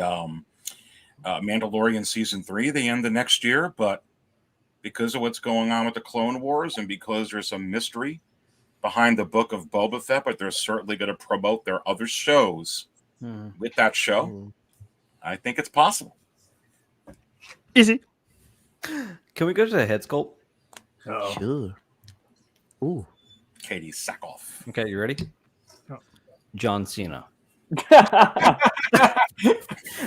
Mandalorian season 3, the end of next year. But because of what's going on with the Clone Wars, and because there's some mystery behind the Book of Boba Fett, but they're certainly going to promote their other shows with that show. I think it's possible. Easy. Can we go to the head sculpt? Sure. Ooh. Katie Sackhoff. Okay, you ready? John Cena.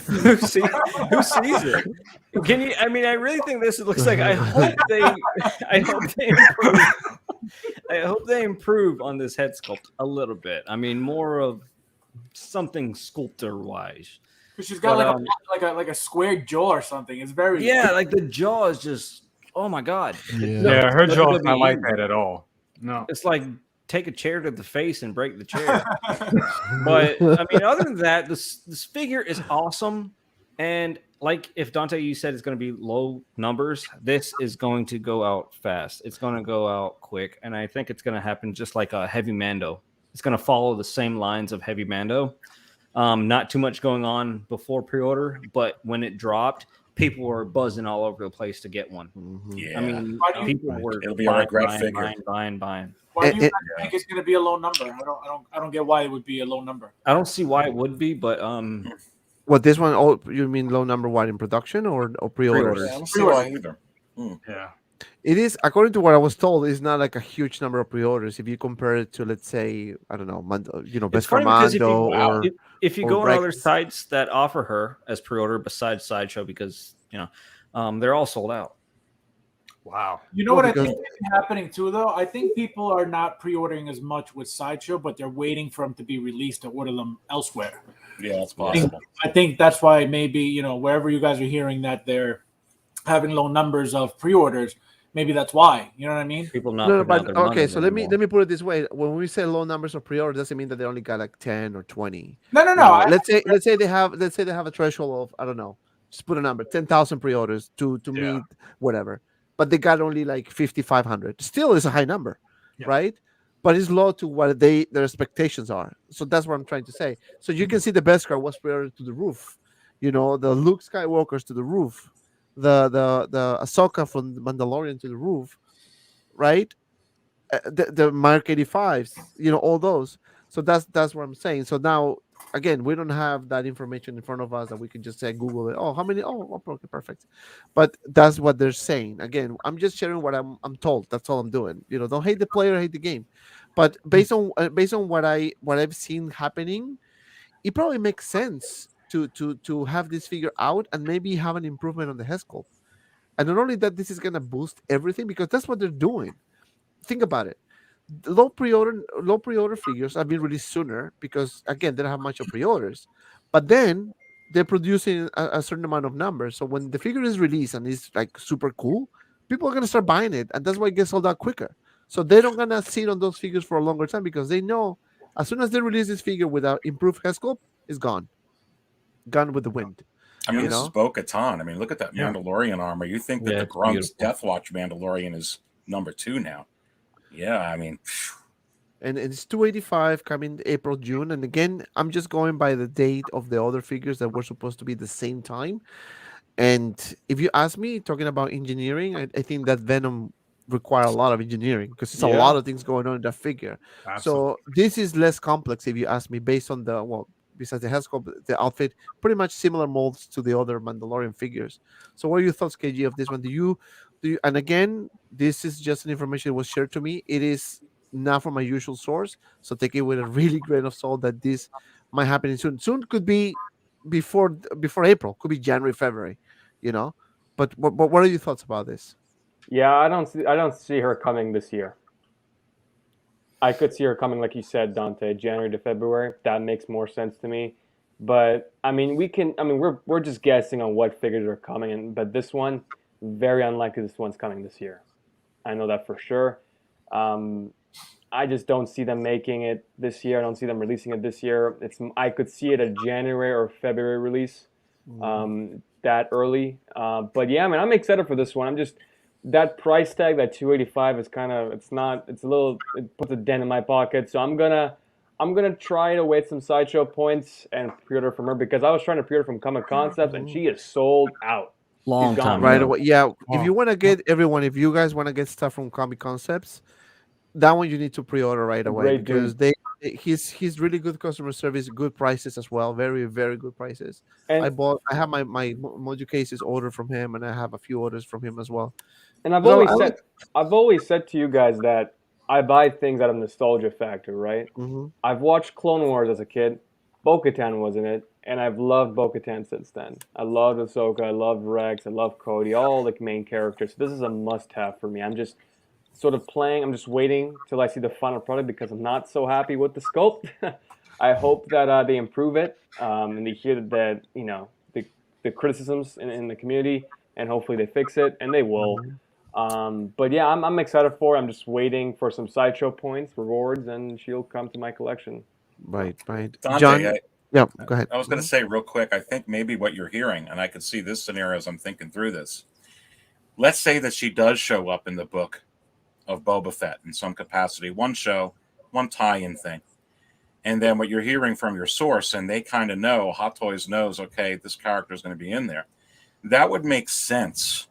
Who sees it? Can you? I mean, I really think this looks like. I hope they improve on this head sculpt a little bit. I mean, more of something sculptor wise. She's got like a square jaw or something. It's very like the jaw is just. Oh my god. Yeah, her jaw's not like that at all. No, it's like take a chair to the face and break the chair. But I mean, other than that, this figure is awesome. And like if Dante, you said it's going to be low numbers, this is going to go out fast. It's going to go out quick, and I think it's going to happen just like a Heavy Mando. It's going to follow the same lines of Heavy Mando. Not too much going on before pre-order, but when it dropped, people were buzzing all over the place to get one. Yeah. I mean, people were It'll be a regret figure. buying. Why do you guys think it's going to be a low number? I don't get why it would be a low number. I don't see why it would be, but What, this one? Oh, you mean low number one in production or pre-orders? Yeah, I don't see why either. Yeah. It is, according to what I was told, it's not like a huge number of pre-orders if you compare it to, let's say, I don't know, it's Best funny because Commando if you or go on other Rex. sites that offer her as pre-order besides Sideshow, because they're all sold out. Wow. You know what I think is happening too, though? I think people are not pre-ordering as much with Sideshow, but they're waiting for them to be released to order them elsewhere. Yeah, that's possible. I think that's why maybe, wherever you guys are hearing that they're having low numbers of pre-orders, maybe that's why. You know what I mean? People not No, putting out but their okay. money So let me anymore. put it this way: when we say low numbers of pre-order, doesn't mean that they only got like 10 or 20. No. Let's say they have a threshold of, I don't know, just put a number, 10,000 pre-orders to meet whatever, but they got only like 5,500. Still is a high number, right? But it's low to what their expectations are. So that's what I'm trying to say. So you can see the best car was pre-ordered to the roof. The Luke Skywalker's to the roof, the Ahsoka from the Mandalorian to the roof, right? The Mark 85s, all those. So that's what I'm saying. So now again, we don't have that information in front of us that we can just say Google it. Oh, how many? Oh, okay, perfect. But that's what they're saying. Again, I'm just sharing what I'm told. That's all I'm doing. Don't hate the player, hate the game. But based on what I've seen happening, it probably makes sense to have this figure out and maybe have an improvement on the head sculpt. And not only that, this is gonna boost everything because that's what they're doing. Think about it. The low pre-order figures have been released sooner because again they don't have much of pre-orders, but then they're producing a certain amount of numbers. So when the figure is released and it's like super cool, people are gonna start buying it, and that's why it gets sold out quicker. So they're not gonna sit on those figures for a longer time because they know as soon as they release this figure with an improved head sculpt, it's gone with the wind. I mean, this is Bo-Katan. I mean, look at that Mandalorian armor. You think that the Grunk's Death Watch Mandalorian is number 2 now? Yeah, I mean, and it's 285 coming April, June. And again, I'm just going by the date of the other figures that were supposed to be the same time. And if you ask me, talking about engineering, I think that Venom require a lot of engineering because there's a lot of things going on in that figure. Absolutely. So this is less complex, if you ask me, based on besides the head sculpt, the outfit, pretty much similar molds to the other Mandalorian figures. So what are your thoughts, KG, of this one? Do you? And again, this is just an information that was shared to me. It is not from my usual source, so take it with a really grain of salt that this might happen soon. Soon could be before April, could be January, February, But what are your thoughts about this? Yeah, I don't see her coming this year. I could see her coming, like you said, Dante, January to February. That makes more sense to me. But I mean, we're just guessing on what figures are coming, but this one, very unlikely this one's coming this year. I know that for sure. I just don't see them making it this year. I don't see them releasing it this year. I could see it a January or February release, that early. But yeah, I'm excited for this one. I'm just, that price tag, that 285 is it puts a dent in my pocket. So I'm gonna try to wait some Sideshow points and pre-order from her because I was trying to pre-order from Comic Concepts and she is sold out. Long time right away. Yeah, if you want to get if you guys want to get stuff from Comic Concepts, that one you need to pre-order right away because he's really good customer service, good prices as well, very very good prices. And I have my Mojo cases ordered from him, and I have a few orders from him as well. And I've always said to you guys that I buy things out of nostalgia factor, right? Mm-hmm. I've watched Clone Wars as a kid. Bo-Katan was in it, and I've loved Bo-Katan since then. I love Ahsoka, I love Rex, I love Cody, all the main characters. So this is a must-have for me. I'm just sort of playing. I'm just waiting till I see the final product because I'm not so happy with the sculpt. I hope that they improve it and they hear that the criticisms in the community, and hopefully they fix it, and they will. But yeah, I'm excited for it. I'm just waiting for some Sideshow points, rewards, and she'll come to my collection. Right. Dante, John, yeah, go ahead. I was going to say real quick, I think maybe what you're hearing, and I could see this scenario as I'm thinking through this. Let's say that she does show up in the Book of Boba Fett in some capacity, one show, one tie-in thing. And then what you're hearing from your source, and they kind of know, Hot Toys knows, okay, this character is going to be in there. That would make sense,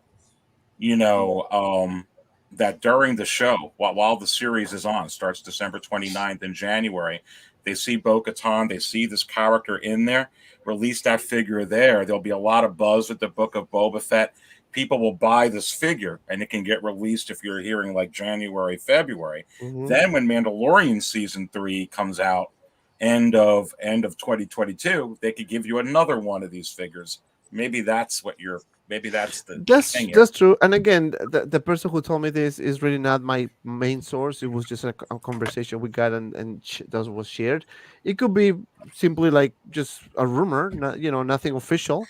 that during the show, while the series is on, starts December 29th in January, they see Bo-Katan, they see this character in there, release that figure there. There'll be a lot of buzz with the Book of Boba Fett. People will buy this figure, and it can get released if you're hearing like January, February. Mhm. Then when Mandalorian season 3 comes out, end of 2022, they could give you another one of these figures. Maybe that's what you're. Maybe that's the thing here. That's true. And again, the person who told me this is really not my main source. It was just a conversation we got and that was shared. It could be simply like just a rumor, not, nothing official.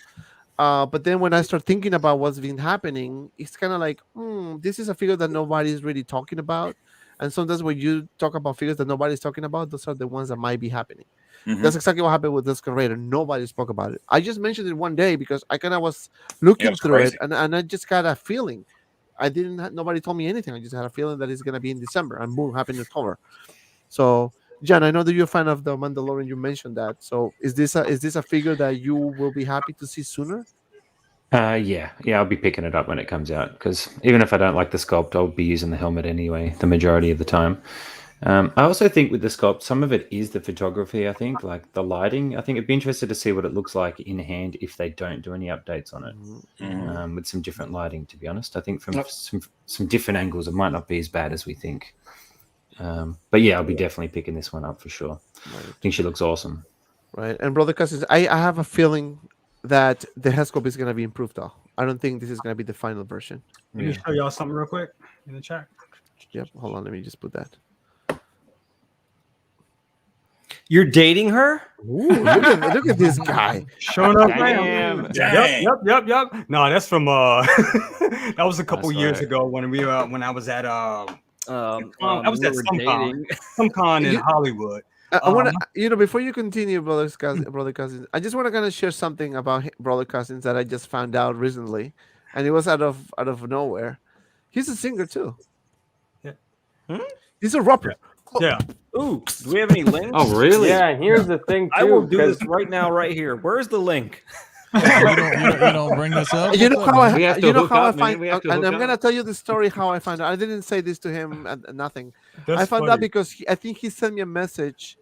But then when I start thinking about what's been happening, it's kind of like, this is a figure that nobody's really talking about. And sometimes when you talk about figures that nobody's talking about, those are the ones that might be happening. Mhm. That's exactly what happened with this Raider. Nobody spoke about it. I just mentioned it one day because I kind of was looking it's through crazy. it, and I just got a feeling. Nobody told me anything. I just had a feeling that it's gonna be in December, and boom, happened to cover. So, John, I know that you're a fan of the Mandalorian. You mentioned that. So, is this a figure that you will be happy to see sooner? Yeah, I'll be picking it up when it comes out because even if I don't like the sculpt, I'll be using the helmet anyway, the majority of the time. I also think with the sculpt, some of it is the photography. I think, like the lighting. I think I'd be interested to see what it looks like in hand if they don't do any updates on it, Mhm. with some different lighting. To be honest, I think from some different angles, it might not be as bad as we think. But yeah, I'll be definitely picking this one up for sure. I think she looks awesome. Right. And brother Cousins, I have a feeling that the head sculpt is gonna be improved. Though I don't think this is gonna be the final version. Let me show y'all something real quick in the chat. Yep. Hold on. Let me just put that. You're dating her? Ooh, look at this guy. Showing up, Damn. man. Dang. Yep. No, that's from that was a couple That's years right. ago when I was at I was we at were some con in You- Hollywood. I want to, before you continue, brother cousins, I just want to kind of share something about brother cousins that I just found out recently, and it was out of nowhere. He's a singer too. Yeah. He's a rapper. Yeah. Ooh, do we have any links? Oh, really? Yeah, and here's the thing too. I will do 'cause- this right now, right here. Where's the link? you don't bring this up. You know What's up, how man? I, We have to you know hook how I up, man. find, We have to and hook I'm gonna up. tell you the story how I found out. I didn't say this to him, nothing. That's I found funny. out because I think he sent me a message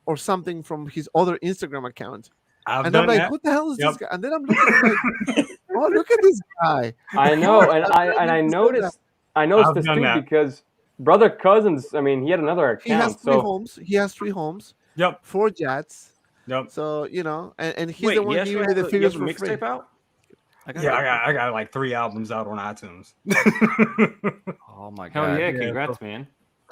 or something from his other Instagram account, I've and I'm done like, that. "Who the hell is Yep. this guy?" And then I'm looking, I'm like, "Oh, look at this guy!" I know, and I He said noticed I've this done too that. because brother Cousins. I mean, he had another He has account, three so homes. He has 3 homes, Yep. 4 jets. Yep. So and he's Wait, the one yes, giving me the you figures have a for free. mixtape out? Yeah, I got like 3 albums out on iTunes. Oh my Hell god. yeah! Yeah, Congrats, man.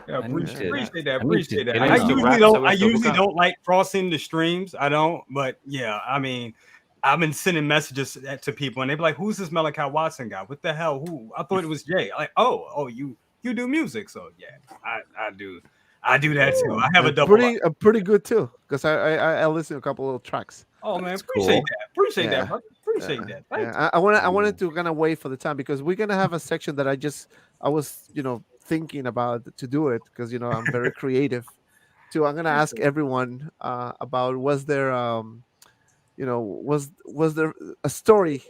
Yeah, I need to- appreciate that. I need Appreciate to that. get I into usually rap, don't. so I we have to hook usually up. don't like crossing the streams. I don't. But yeah, I mean, I've been sending messages to people, and they be like, "Who's this Malachi Watson guy? What the hell? Who? I thought it was Jay." Like, oh, you do music, so yeah, I do. I do that too. I have a double. Pretty good too, because I listen to a couple of tracks. Oh man, That's appreciate cool. that. Appreciate Yeah. that, brother. Appreciate that. Thank Yeah, I wanted to kind of wait for the time because we're gonna have a section that I was thinking about to do it because I'm very creative. Too, I'm gonna ask everyone about was there was there a story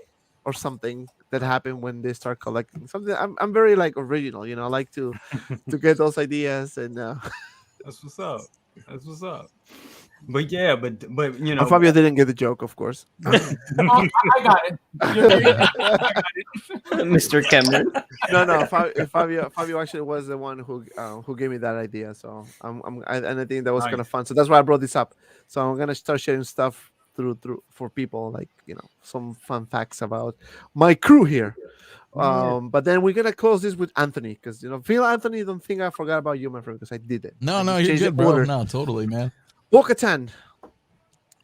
or something that happened when they start collecting something. I'm very like original, I like to get those ideas and. That's what's up. That's what's up. But yeah, but Fabio didn't get the joke, of course. I got it. Mr. Cameron. No. Fabio actually was the one who gave me that idea. So and I think that was kind of fun. So that's why I brought this up. So I'm gonna start sharing stuff through for people, like some fun facts about my crew here. But then we're gonna close this with Anthony because Phil Anthony, don't think I forgot about you, my friend, because I did it. No, I you're changed the good, bro. order. No, totally, man. Bo-Katan.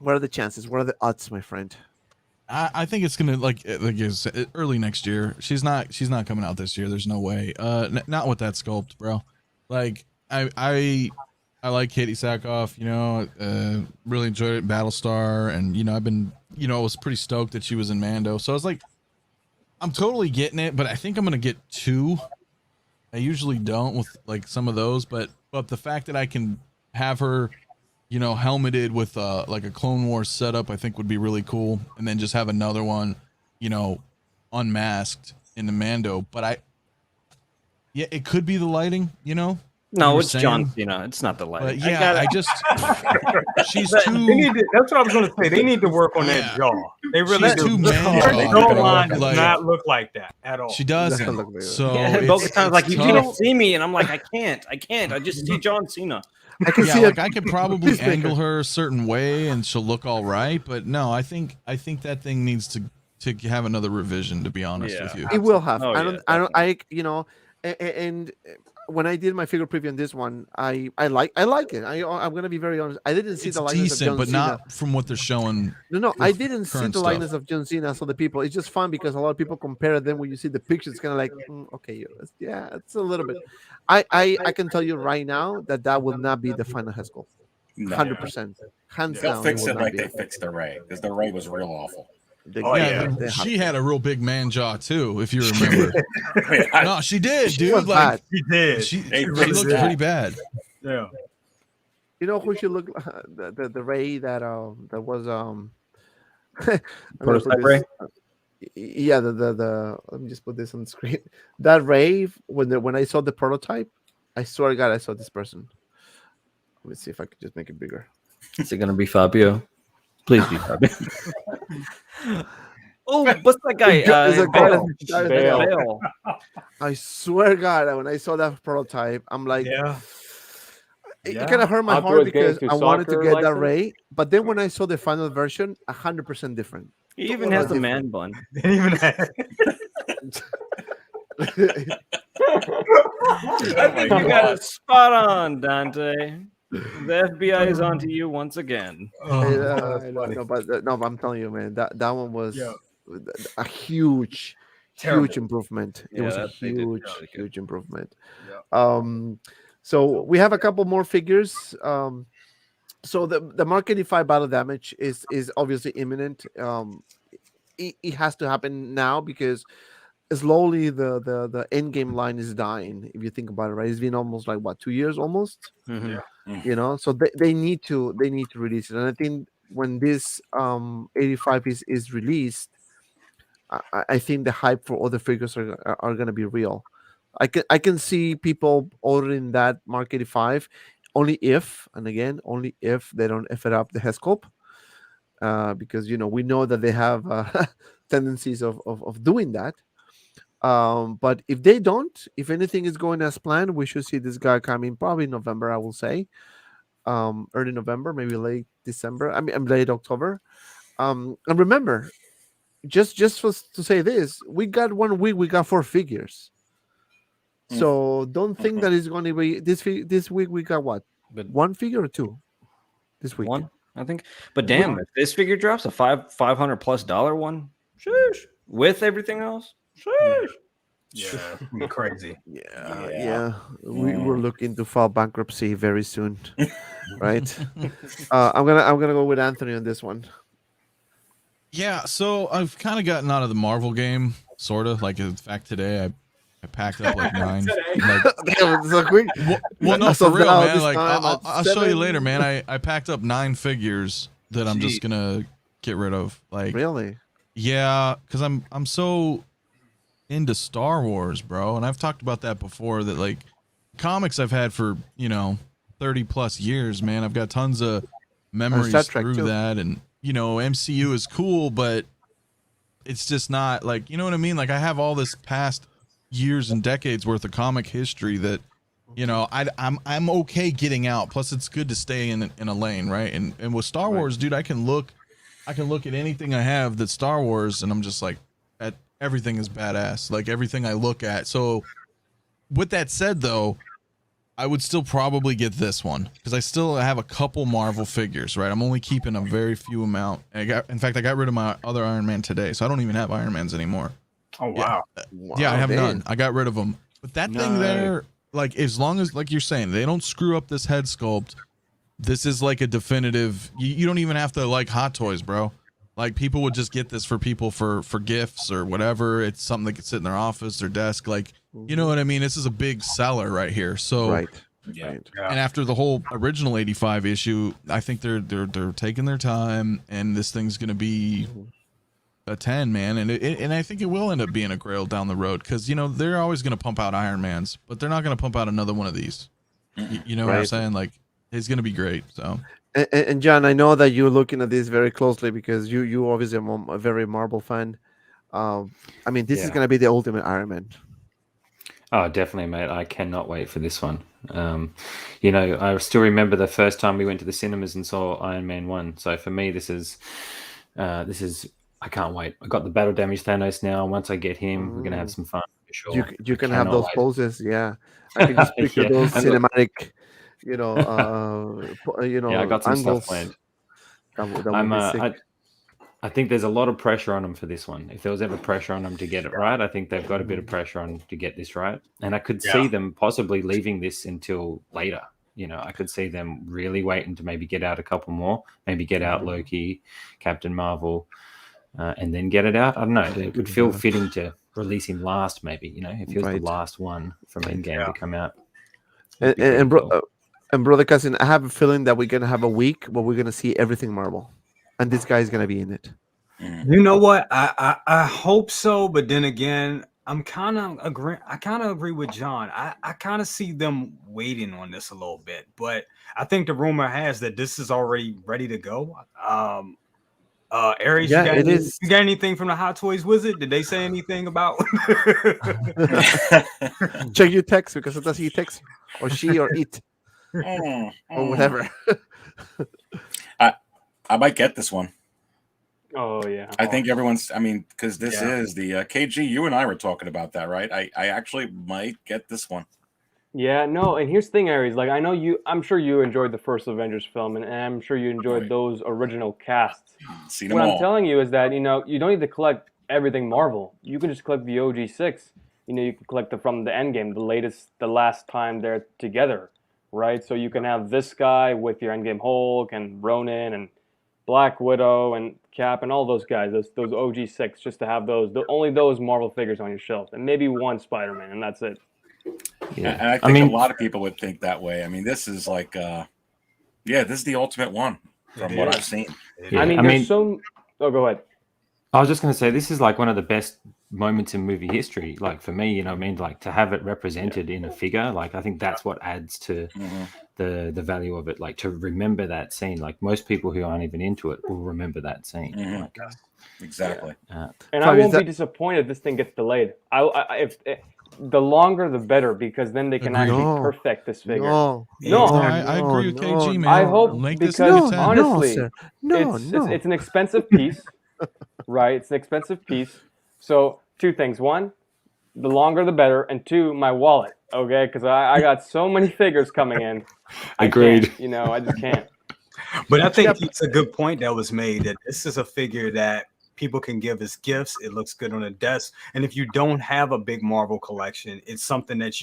What are the chances? What are the odds, my friend? I think it's gonna like you said, early next year. She's not coming out this year. There's no way. Not with that sculpt, bro. Like I like Katie Sackhoff. Really enjoyed it in Battlestar, and I've been I was pretty stoked that she was in Mando. So I was like, I'm totally getting it, but I think I'm gonna get 2. I usually don't with like some of those, but the fact that I can have her helmeted with like a Clone Wars setup, I think would be really cool. And then just have another one, unmasked in the Mando. But Yeah, it could be the lighting, you know. No, You're it's John saying- Cena. It's not the lighting. But yeah, I just she's too. They need to, that's what I was going to say. They need to work on Yeah. that jaw. They really She's do. too Her man-jawed, jawline bro. does Like- not look like that at all. She Doesn't doesn't. look like that. So Yeah, it's Bo-Katan's like, you tough. can't see me, and I'm like, I can't. I just see John Cena. I can Yeah, see like it. I could probably Peacemaker. angle her a certain way and she'll look all right, but no, I think that thing needs to have another revision. To be honest with you, It will have. Oh, I yeah, don't. You know, and when I did my figure preview on this one, I like it. I'm gonna be very honest. I didn't see it's the likeness of decent, John but Cena. not from what they're showing. No, I didn't see current the stuff. likeness of John Cena. So the people, it's just fun because a lot of people compare them. When you see the pictures, it's kind of like, okay, yeah, it's a little bit. I can tell you right now that will not be the final Haskell. 100%, hands They'll down. fix will it not like be. they fixed the Ray, because the Ray was real awful. Yeah, she had a real big man jaw too, if you remember. No, she did, dude. was Like bad. She did. she really looked did. pretty bad. Yeah. You know who should look the Ray that was I'm gonna put Prototype this- Ray? Yeah, the let me just put this on the screen. That Ray, when I saw the prototype, I swear to God, I saw this person. Let me see if I could just make it bigger. Is it gonna be Fabio? Please be Fabio. Oh, what's that guy? It's a guy Bale. that's- Bale. Bale. I swear to God, when I saw that prototype, I'm like, Yeah. it Yeah. kind of hurt my Afterwards, heart getting because to I wanted to soccer get that license? Ray. But then when I saw the final version, 100% different. He even has the man bun. They didn't even have. I think you got it spot on, Dante. The FBI is onto you once again. No, but I'm telling you, man, that one was Yeah. a huge Terrible. improvement. It Yeah, was a they did huge, really good. huge improvement. Yeah. So we have a couple more figures. So the Mark 85 battle damage is obviously imminent. It has to happen now because slowly the end game line is dying. If you think about it, right? It's been almost like what, 2 years almost. Mhm. You know, so they need to release it, and I think when this 85 is released, I think the hype for other figures are going to be real. I can see people ordering that Mark 85 only if they don't F it up the Hescope, because we know that they have tendencies of doing that. But if they don't, if anything is going as planned, we should see this guy coming probably in November, I will say. Early November, maybe late December. I mean, late October. And remember, just to say this, we got 1 week, we got 4 figures. So don't think that it's going to be this week. We got what? But 1 figure or 2 this week? one, I think. But damn, if this figure drops a $500+ one, sheesh, with everything else, sheesh. Yeah. Crazy. Yeah. We're looking to file bankruptcy very soon, right? I'm gonna go with Anthony on this one. Yeah, so I've kind of gotten out of the Marvel game, sort of. Like, in fact, today I packed up like 9. Like, Damn, it's so quick. well, no, As for of real, now, man. this Like, time I'll at show you 7. later, man. I packed up 9 figures that I'm just gonna get rid of. Like, Really? yeah, because I'm so into Star Wars, bro, and I've talked about that before. That like comics I've had for 30+ years, man. I've got tons of memories Star Trek, through too. that, and MCU is cool, but it's just not like, you know what I mean? Like, I have all this past years and decades worth of comic history that I'm okay getting out. Plus, it's good to stay in a lane, right? And with Star Wars, dude, I can look at anything I have that's Star Wars, and I'm just like, everything is badass. Like, everything I look at. So, with that said, though, I would still probably get this one because I still have a couple Marvel figures, right? I'm only keeping a very few amount. In fact, I got rid of my other Iron Man today, so I don't even have Iron Mans anymore. Oh wow. Yeah, I have damn. none. I got rid of them. But that thing there, like, as long as, like you're saying, they don't screw up this head sculpt, this is like a definitive. You don't even have to like Hot Toys, bro. Like, people would just get this for people for gifts or whatever. It's something they could sit in their office, their desk. Like, you know what I mean? This is a big seller right here. So, Right. Yeah. Right. and after the whole original 85 issue, I think they're taking their time, and this thing's gonna be a 10, man, and I think it will end up being a Grail down the road because they're always going to pump out Iron Mans, but they're not going to pump out another one of these. You know what I'm saying? Like, it's going to be great. So. And John, I know that you're looking at this very closely because you obviously are a very Marvel fan. I mean, this is going to be the ultimate Iron Man. Oh, definitely, mate. I cannot wait for this one. I still remember the first time we went to the cinemas and saw Iron Man 1. So for me, this is I can't wait. I got the battle damage Thanos now. Once I get him, we're gonna have some fun for sure. You can have those poses, yeah. I can just picture those cinematic, I got some angles. stuff planned. That would be sick. I think there's a lot of pressure on them for this one. If there was ever pressure on them to get it right, I think they've got a bit of pressure on to get this right. And I could see them possibly leaving this until later. I could see them really waiting to maybe get out a couple more, maybe get out Loki, Captain Marvel, and then get it out. I don't know. It would feel fitting to release him last, maybe. If he was the last one from Endgame to come out. And brother cousin, I have a feeling that we're gonna have a week where we're gonna see everything Marvel, and this guy's gonna be in it. You know what? I hope so, but then again, I kind of agree with John. I kind of see them waiting on this a little bit, but I think the rumor has that this is already ready to go. Aries, Yeah, it is. You got anything from the Hot Toys Wizard? Did they say anything about? Check your text because sometimes he texts or she or it or whatever. I might get this one. Oh yeah. I think everyone's. I mean, because this is the KG. You and I were talking about that, right? I actually might get this one. Yeah, no, and here's the thing, Aries. Like, I know I'm sure you enjoyed the first Avengers film, and I'm sure you enjoyed those original casts. Seen them what all. I'm telling you is that, you don't need to collect everything Marvel. You can just collect the OG6. You can collect it from the Endgame, the last time they're together, right? So you can have this guy with your Endgame Hulk and Ronin and Black Widow and Cap and all those guys, those OG6, just to have only those Marvel figures on your shelf, and maybe one Spider-Man, and that's it. Yeah. And I think a lot of people would think that way. I mean, this is like, this is the ultimate one from what I've seen. Yeah. Oh, go ahead. I was just going to say, this is like one of the best moments in movie history. Like for me, like to have it represented in a figure, like I think that's what adds to the value of it. Like to remember that scene, like most people who aren't even into it will remember that scene. Like, exactly. And I won't be disappointed if this thing gets delayed. The longer the better, because then they can actually perfect this figure. I agree with KG, man. I hope because honestly, it's an expensive piece, right? It's an expensive piece. So 2 things: 1, the longer the better, and 2, my wallet. Okay, because I got so many figures coming in. Agreed. I just can't. But I think it's a good point that was made that this is a figure that people can give as gifts. It looks good on a desk. And if you don't have a big Marvel collection, it's something that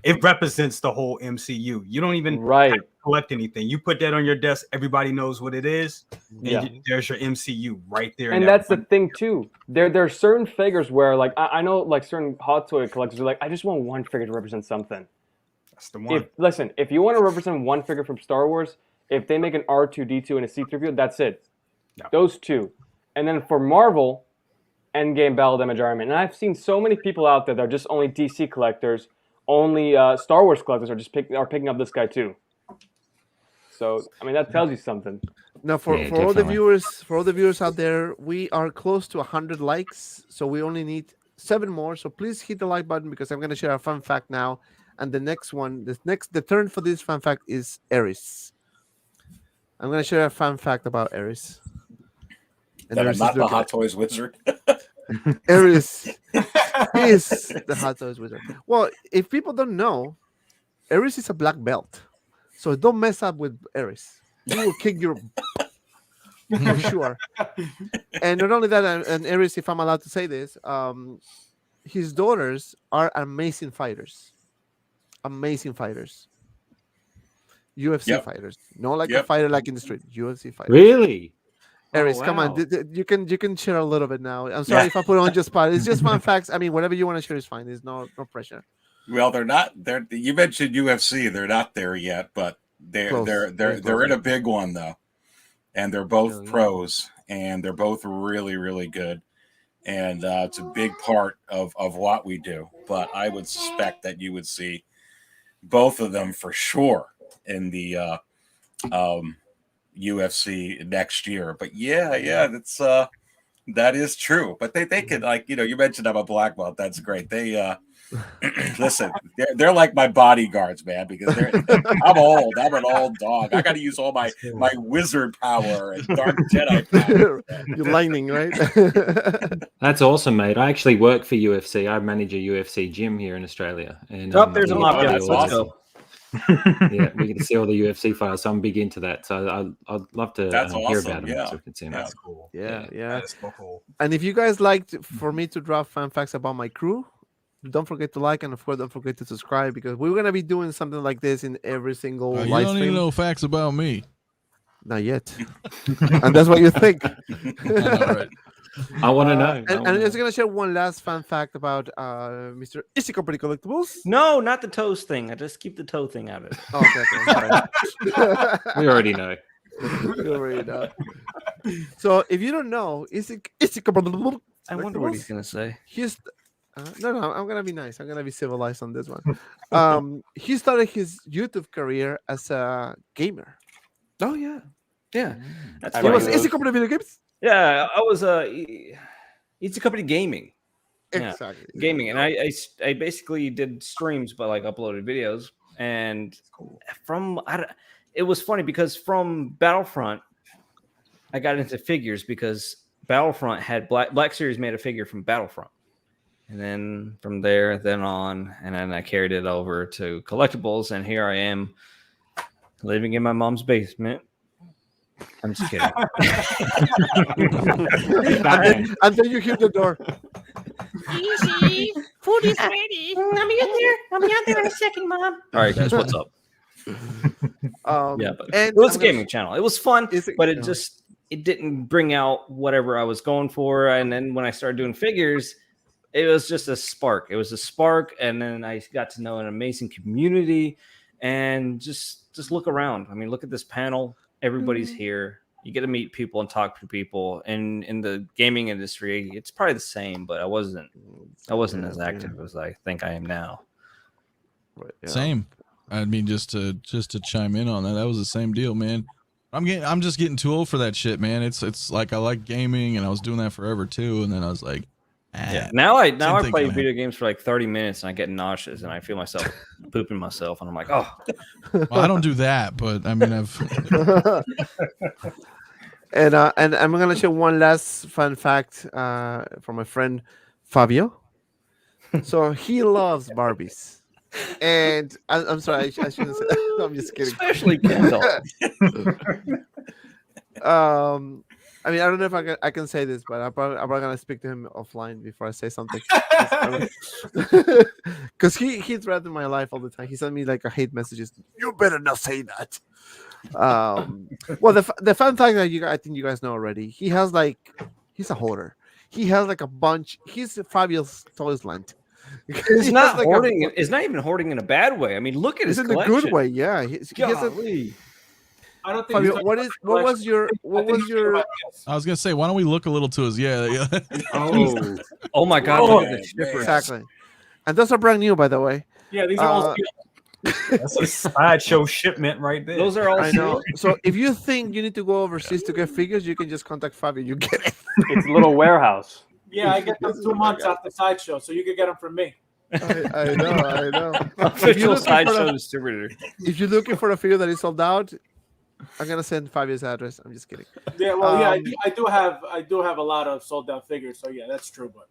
it represents the whole MCU. You don't even have to collect anything. You put that on your desk, everybody knows what it is. And there's your MCU right there. And that's the thing too. There are certain figures where, like, I know, like, certain hot toy collectors are like, I just want one figure to represent something. That's the one. If you want to represent one figure from Star Wars, if they make an R2-D2 and a C-3PO, that's it. Yeah. Those 2. And then for Marvel, Endgame, Battle Damage, Iron Man. And I've seen so many people out there that are just only DC collectors, only Star Wars collectors are just picking up this guy too. So I mean, that tells you something. Now, for all the viewers out there, we are close to 100 likes, so we only need 7 more. So please hit the like button because I'm going to share a fun fact now. And the next one, the turn for this fun fact is Ares. I'm going to share a fun fact about Ares. And that I'm not the Hot Toys Wizard. Ares is the Hot Toys Wizard. Well, if people don't know, Ares is a black belt. So don't mess up with Ares. He will kick your for sure. And not only that, and Ares, if I'm allowed to say this, his daughters are amazing fighters. Amazing fighters. UFC fighters. Not like a fighter like in the street. UFC fighters. Really? Aries, come on. You can share a little bit now. I'm sorry if I put on just spot. It's just fun facts. I mean, whatever you want to share is fine. There's no pressure. Well, they're not. You mentioned UFC. They're not there yet, but they're in a big one though, and they're both pros, and they're both really, really good. and it's a big part of what we do. But I would suspect that you would see both of them for sure in the UFC next year. But yeah, that's that is true. But they could, like, you mentioned I'm a black belt. That's great. They listen, they're like my bodyguards, man, because I'm old. I'm an old dog. I got to use all my wizard power and dark Jedi power. You're lightning, right? That's awesome, mate. I actually work for UFC. I manage a UFC gym here in Australia. And there's a lot. Let's awesome. go. Yeah, we get to see all the UFC fights, so I'm big into that. So I'd love to hear about them. Yeah. So we can see them. That's cool. Yeah. That's so cool. And if you guys liked for me to drop fun facts about my crew, don't forget to like, and of course, don't forget to subscribe, because we're gonna be doing something like this in every single You live don't stream. need no facts about me. Not yet, and that's what you think. I know, right? I want to know. And I'm just gonna share one last fun fact about Mr. Is Company Collectibles. No, not the toes thing. I just keep the toe thing out of it. Oh, okay. We already know. You already know. So if you don't know, Is Collectibles. I wonder what he's gonna say. He's no, I'm gonna be nice. I'm gonna be civilized on this one. He started his YouTube career as a gamer. Oh yeah, That's I He like was those. Is Company Video Games. Yeah, I was it's a company gaming. Yeah. Exactly. Gaming, and I basically did streams, but like uploaded videos. And it was funny because from Battlefront, I got into figures because Battlefront had Black Series made a figure from Battlefront, and then from there, then on, and then I carried it over to Collectibles, and here I am, living in my mom's basement. I'm just kidding. and then you hear the door. Easy. Food is ready. I'll be out there in a second, Mom. All right, guys, what's up? Yeah, but And it was a I'm gonna- gaming channel. It was fun, but it didn't bring out whatever I was going for. And then when I started doing figures, it was just a spark. It was a spark, and then I got to know an amazing community, and just look around. I mean, look at this panel. Everybody's here. You get to meet people and talk to people. And in the gaming industry, it's probably the same, but I wasn't as active as I think I am now. Right, yeah. Same. I mean, just to chime in on that was the same deal, man. I'm just getting too old for that shit, man. It's like I like gaming, and I was doing that forever too, and then I was like, Yeah. Now I thing play can video games for like 30 minutes and I get nauseous and I feel myself pooping myself and I'm like, oh. Well, I don't do that, but I mean, I've. And I'm gonna share one last fun fact from my friend Fabio. So he loves Barbies, and I'm sorry, I shouldn't say. I'm just kidding. Especially Kendall. I mean, I don't know if I can say this, but I'm probably gonna speak to him offline before I say something. Because he threatened my life all the time. He sent me like a hate messages. You better not say that. Well, the fun fact that I think you guys know already. He's a hoarder. He has like a bunch. He's Fabio's toys land. It's not hoarding. It's not even hoarding in a bad way. I mean, look at his It's in a collection. good way. Yeah. He has I don't think. Fabio, what was your? I was gonna say, why don't we look a little to his? Yeah. Oh my God! Look at the shippers. Exactly. And those are brand new, by the way. Yeah, these are all. That's a sideshow shipment right there. Those are all. I know. So if you think you need to go overseas to get figures, you can just contact Fabio. You get it. It's a little warehouse. Yeah, I get them 2 months after Sideshow, so you could get them from me. I know. Official sideshow distributor. If you're looking for a figure that is sold out, I'm gonna send Fabio's address. I'm just kidding. Yeah, well, I do have a lot of sold out figures, so yeah, that's true. But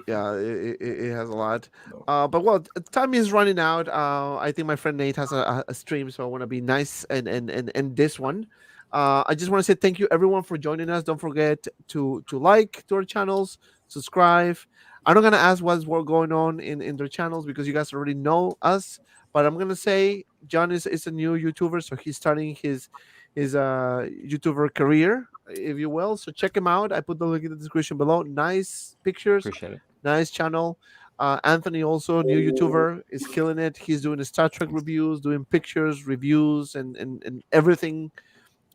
Yeah, it has a lot. But well, time is running out. I think my friend Nate has a stream, so I want to be nice and end this one. I just want to say thank you everyone for joining us. Don't forget to like to our channels, subscribe. I'm not gonna ask what's going on in their channels because you guys already know us. But I'm gonna say John is a new YouTuber, so he's starting his YouTuber career, if you will. So check him out. I put the link in the description below. Nice pictures, Appreciate it. nice channel. Anthony, also new YouTuber, is killing it. He's doing Star Trek reviews, doing pictures, reviews, and everything,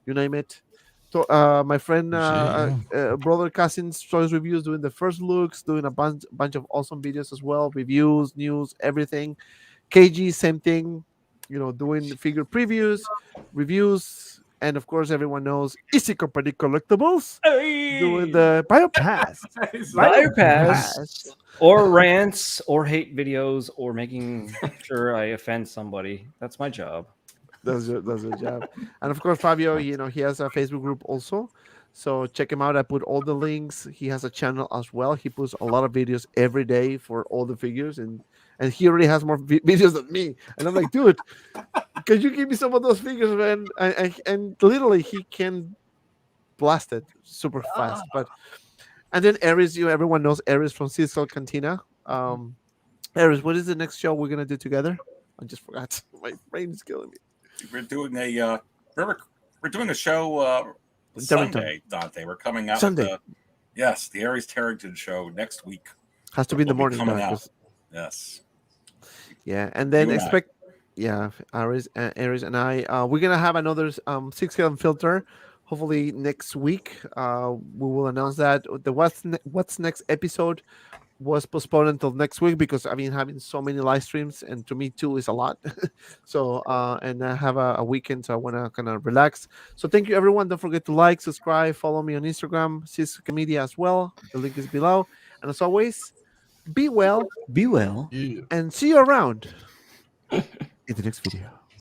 you name it. So, my friend, brother, cousins, choice reviews, doing the first looks, doing a bunch of awesome videos as well, reviews, news, everything. KG, same thing, doing figure previews, reviews, and of course, everyone knows Easy Company Collectibles doing the Biopass. Biopass or rants or hate videos or making sure I offend somebody. That's my job. That's your job. And of course, Fabio, he has a Facebook group also. So check him out. I put all the links. He has a channel as well. He puts a lot of videos every day for all the figures, and he already has more videos than me. And I'm like, dude, can you give me some of those figures, man? And literally, he can blast it super fast. And then Aries, everyone knows Aries from CSL Cantina. Aries, what is the next show we're gonna do together? I just forgot. My brain is killing me. We're doing we're doing a show Sunday, Dante. We're coming out Sunday. Yes, the Aries Tarrington show next week. Has to be in the morning. Coming out. Yes. Yeah, and then Aries and I, we're gonna have another 6 filter. Hopefully next week. We will announce that. The what's next episode was postponed until next week because I've been having so many live streams, and to me 2 is a lot. So and I have a weekend, so I want to kind of relax. So thank you everyone. Don't forget to like, subscribe, follow me on Instagram, SIXTSCALEMAFIA Media as well. The link is below. And as always, be well, Be well, and see you around in the next video.